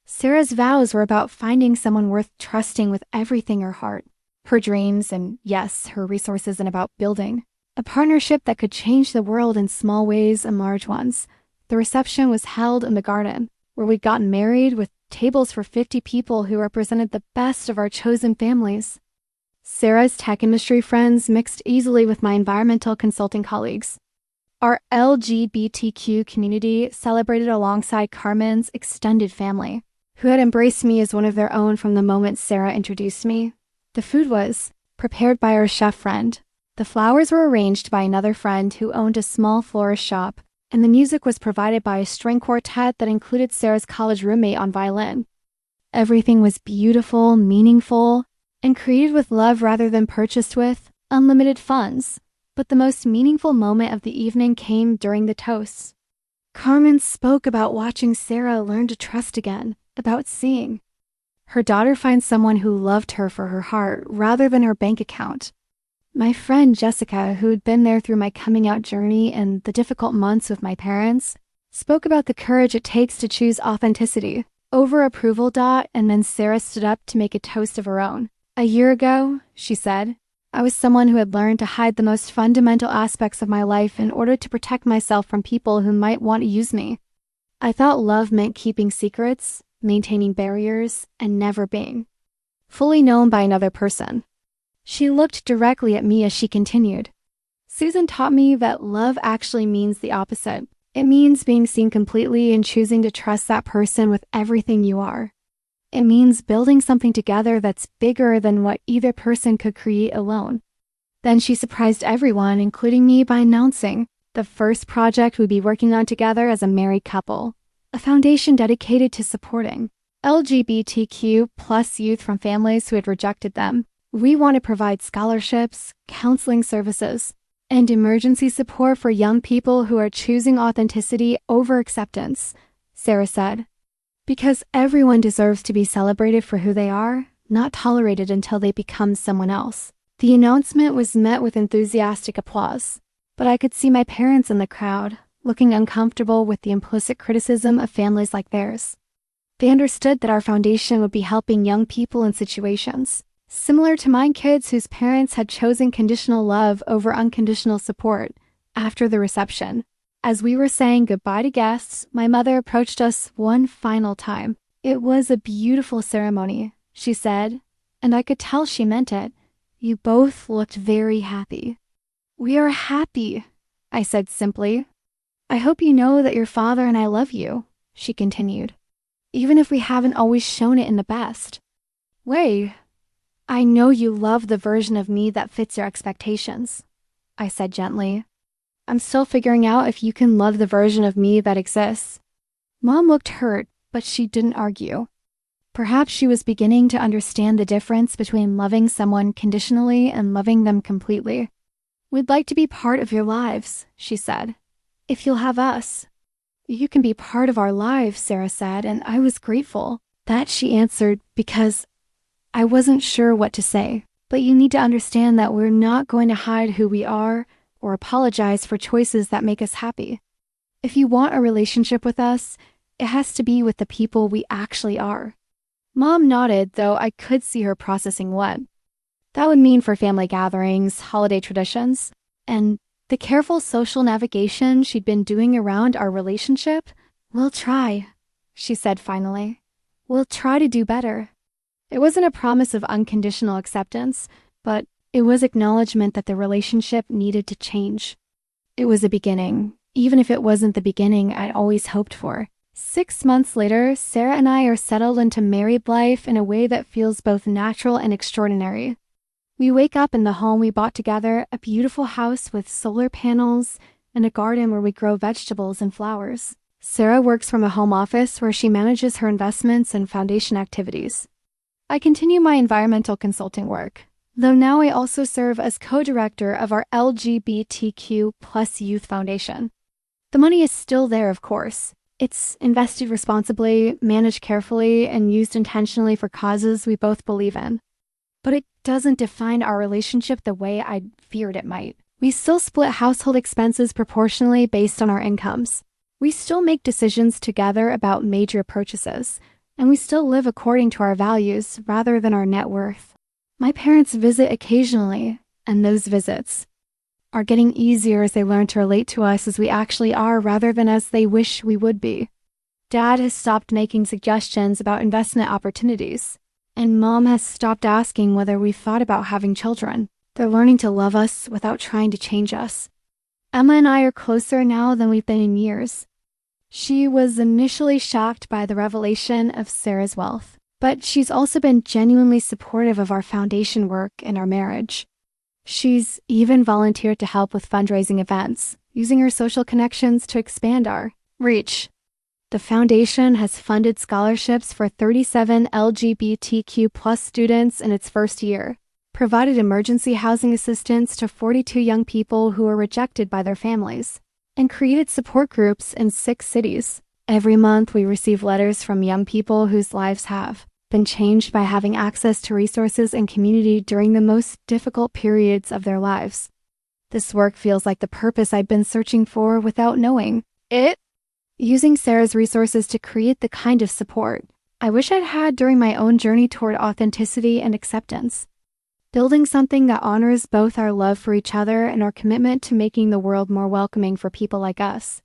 Sarah's vows were about finding someone worth trusting with everything: her heart, her dreams, and yes, her resources, and about building A partnership that could change the world in small ways and large ones. The reception was held in the garden, where we'd gotten married, with tables for 50 people who represented the best of our chosen families. Sarah's tech industry friends mixed easily with my environmental consulting colleagues. Our LGBTQ community celebrated alongside Carmen's extended family, who had embraced me as one of their own from the moment Sarah introduced me. The food was prepared by our chef friend. The flowers were arranged by another friend who owned a small florist shop, and the music was provided by a string quartet that included Sarah's college roommate on violin. Everything was beautiful, meaningful, and created with love rather than purchased with unlimited funds. But the most meaningful moment of the evening came during the toasts. Carmen spoke about watching Sarah learn to trust again, about seeing her daughter find someone who loved her for her heart rather than her bank account. My friend Jessica, who had been there through my coming out journey and the difficult months with my parents, spoke about the courage it takes to choose authenticity over approval. And then Sarah stood up to make a toast of her own. A year ago, she said, I was someone who had learned to hide the most fundamental aspects of my life in order to protect myself from people who might want to use me. I thought love meant keeping secrets, maintaining barriers, and never being fully known by another person. She looked directly at me as she continued. Susan taught me that love actually means the opposite. It means being seen completely and choosing to trust that person with everything you are. It means building something together that's bigger than what either person could create alone. Then she surprised everyone, including me, by announcing the first project we'd be working on together as a married couple, a foundation dedicated to supporting LGBTQ plus youth from families who had rejected them. We want to provide scholarships, counseling services, and emergency support for young people who are choosing authenticity over acceptance, Sarah said. Because everyone deserves to be celebrated for who they are, not tolerated until they become someone else. The announcement was met with enthusiastic applause, but I could see my parents in the crowd, looking uncomfortable with the implicit criticism of families like theirs. They understood that our foundation would be helping young people in situations similar to my kids whose parents had chosen conditional love over unconditional support after the reception. As we were saying goodbye to guests, my mother approached us one final time. It was a beautiful ceremony, she said, and I could tell she meant it. You both looked very happy. We are happy, I said simply. I hope you know that your father and I love you, she continued, even if we haven't always shown it in the best way. I know you love the version of me that fits your expectations, I said gently. I'm still figuring out if you can love the version of me that exists. Mom looked hurt, but she didn't argue. Perhaps she was beginning to understand the difference between loving someone conditionally and loving them completely. We'd like to be part of your lives, she said. If you'll have us. You can be part of our lives, Sarah said, and I was grateful. That, she answered, because I wasn't sure what to say. But you need to understand that we're not going to hide who we are or apologize for choices that make us happy. If you want a relationship with us, it has to be with the people we actually are. Mom nodded, though I could see her processing what that would mean for family gatherings, holiday traditions, and the careful social navigation she'd been doing around our relationship. We'll try, she said finally. We'll try to do better. It wasn't a promise of unconditional acceptance, but it was acknowledgement that the relationship needed to change. It was a beginning, even if it wasn't the beginning I'd always hoped for. 6 months later, Sarah and I are settled into married life in a way that feels both natural and extraordinary. We wake up in the home we bought together, a beautiful house with solar panels and a garden where we grow vegetables and flowers. Sarah works from a home office where she manages her investments and foundation activities. I continue my environmental consulting work, though now I also serve as co-director of our LGBTQ plus Youth Foundation. The money is still there, of course. It's invested responsibly, managed carefully, and used intentionally for causes we both believe in. But it doesn't define our relationship the way I feared it might. We still split household expenses proportionally based on our incomes. We still make decisions together about major purchases, and we still live according to our values rather than our net worth. My parents visit occasionally, and those visits, are getting easier as they learn to relate to us as we actually are rather than as they wish we would be. Dad has stopped making suggestions about investment opportunities, and Mom has stopped asking whether we've thought about having children. They're learning to love us without trying to change us. Emma and I are closer now than we've been in years. She was initially shocked by the revelation of Sarah's wealth, but she's also been genuinely supportive of our foundation work and our marriage. She's even volunteered to help with fundraising events, using her social connections to expand our reach. The foundation has funded scholarships for 37 LGBTQ+ students in its first year, provided emergency housing assistance to 42 young people who were rejected by their families, and created support groups in 6 cities. Every month, we receive letters from young people whose lives have been changed by having access to resources and community during the most difficult periods of their lives. This work feels like the purpose I've been searching for without knowing it. Using Sarah's resources to create the kind of support I wish I'd had during my own journey toward authenticity and acceptance. Building something that honors both our love for each other and our commitment to making the world more welcoming for people like us.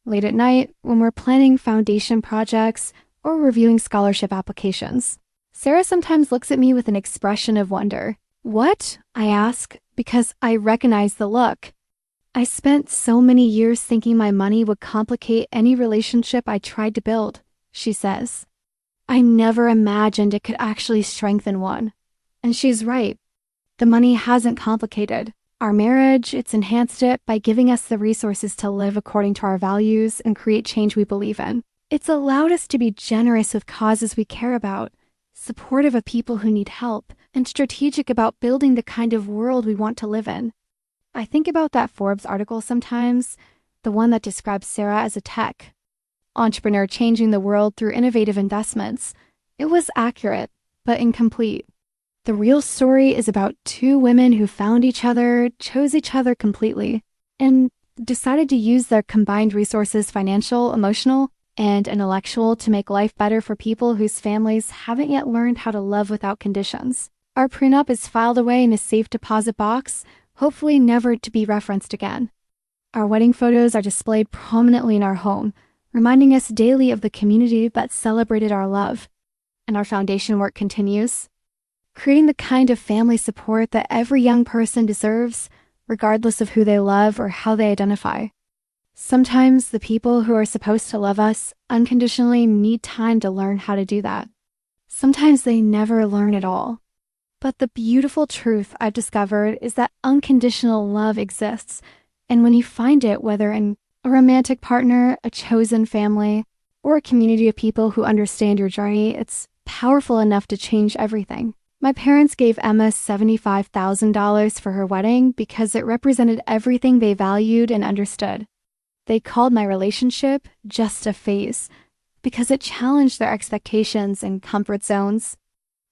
Late at night, when we're planning foundation projects or reviewing scholarship applications, Sarah sometimes looks at me with an expression of wonder. "What?" I ask, because I recognize the look. I spent so many years thinking my money would complicate any relationship I tried to build, she says. I never imagined it could actually strengthen one. And she's right. The money hasn't complicated our marriage. It's enhanced it by giving us the resources to live according to our values and create change we believe in. It's allowed us to be generous with causes we care about, supportive of people who need help, and strategic about building the kind of world we want to live in. I think about that Forbes article sometimes, the one that describes Sarah as a tech entrepreneur changing the world through innovative investments. It was accurate, but incomplete. The real story is about 2 women who found each other, chose each other completely, and decided to use their combined resources, financial, emotional, and intellectual, to make life better for people whose families haven't yet learned how to love without conditions. Our prenup is filed away in a safe deposit box, hopefully never to be referenced again. Our wedding photos are displayed prominently in our home, reminding us daily of the community that celebrated our love. And our foundation work continues, creating the kind of family support that every young person deserves, regardless of who they love or how they identify. Sometimes the people who are supposed to love us unconditionally need time to learn how to do that. Sometimes they never learn at all. But the beautiful truth I've discovered is that unconditional love exists, and when you find it, whether in a romantic partner, a chosen family, or a community of people who understand your journey, it's powerful enough to change everything. My parents gave Emma $75,000 for her wedding because it represented everything they valued and understood. They called my relationship just a phase because it challenged their expectations and comfort zones.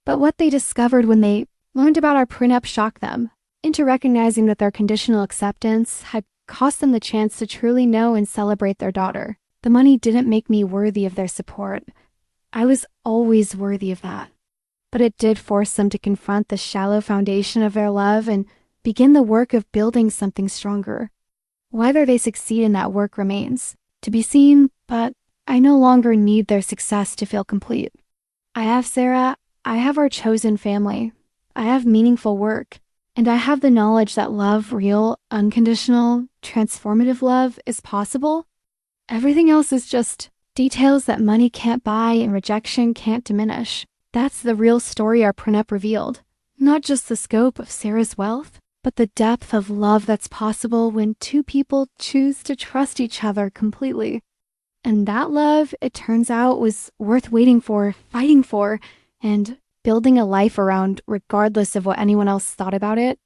But what they discovered when they learned about our prenup shocked them into recognizing that their conditional acceptance had cost them the chance to truly know and celebrate their daughter. The money didn't make me worthy of their support. I was always worthy of that. But it did force them to confront the shallow foundation of their love and begin the work of building something stronger. Whether they succeed in that work remains to be seen, but I no longer need their success to feel complete. I have Sarah, I have our chosen family, I have meaningful work, and I have the knowledge that love, real, unconditional, transformative love, is possible. Everything else is just details that money can't buy and rejection can't diminish. That's the real story our prenup revealed. Not just the scope of Sarah's wealth, but the depth of love that's possible when 2 people choose to trust each other completely. And that love, it turns out, was worth waiting for, fighting for, and building a life around regardless of what anyone else thought about it.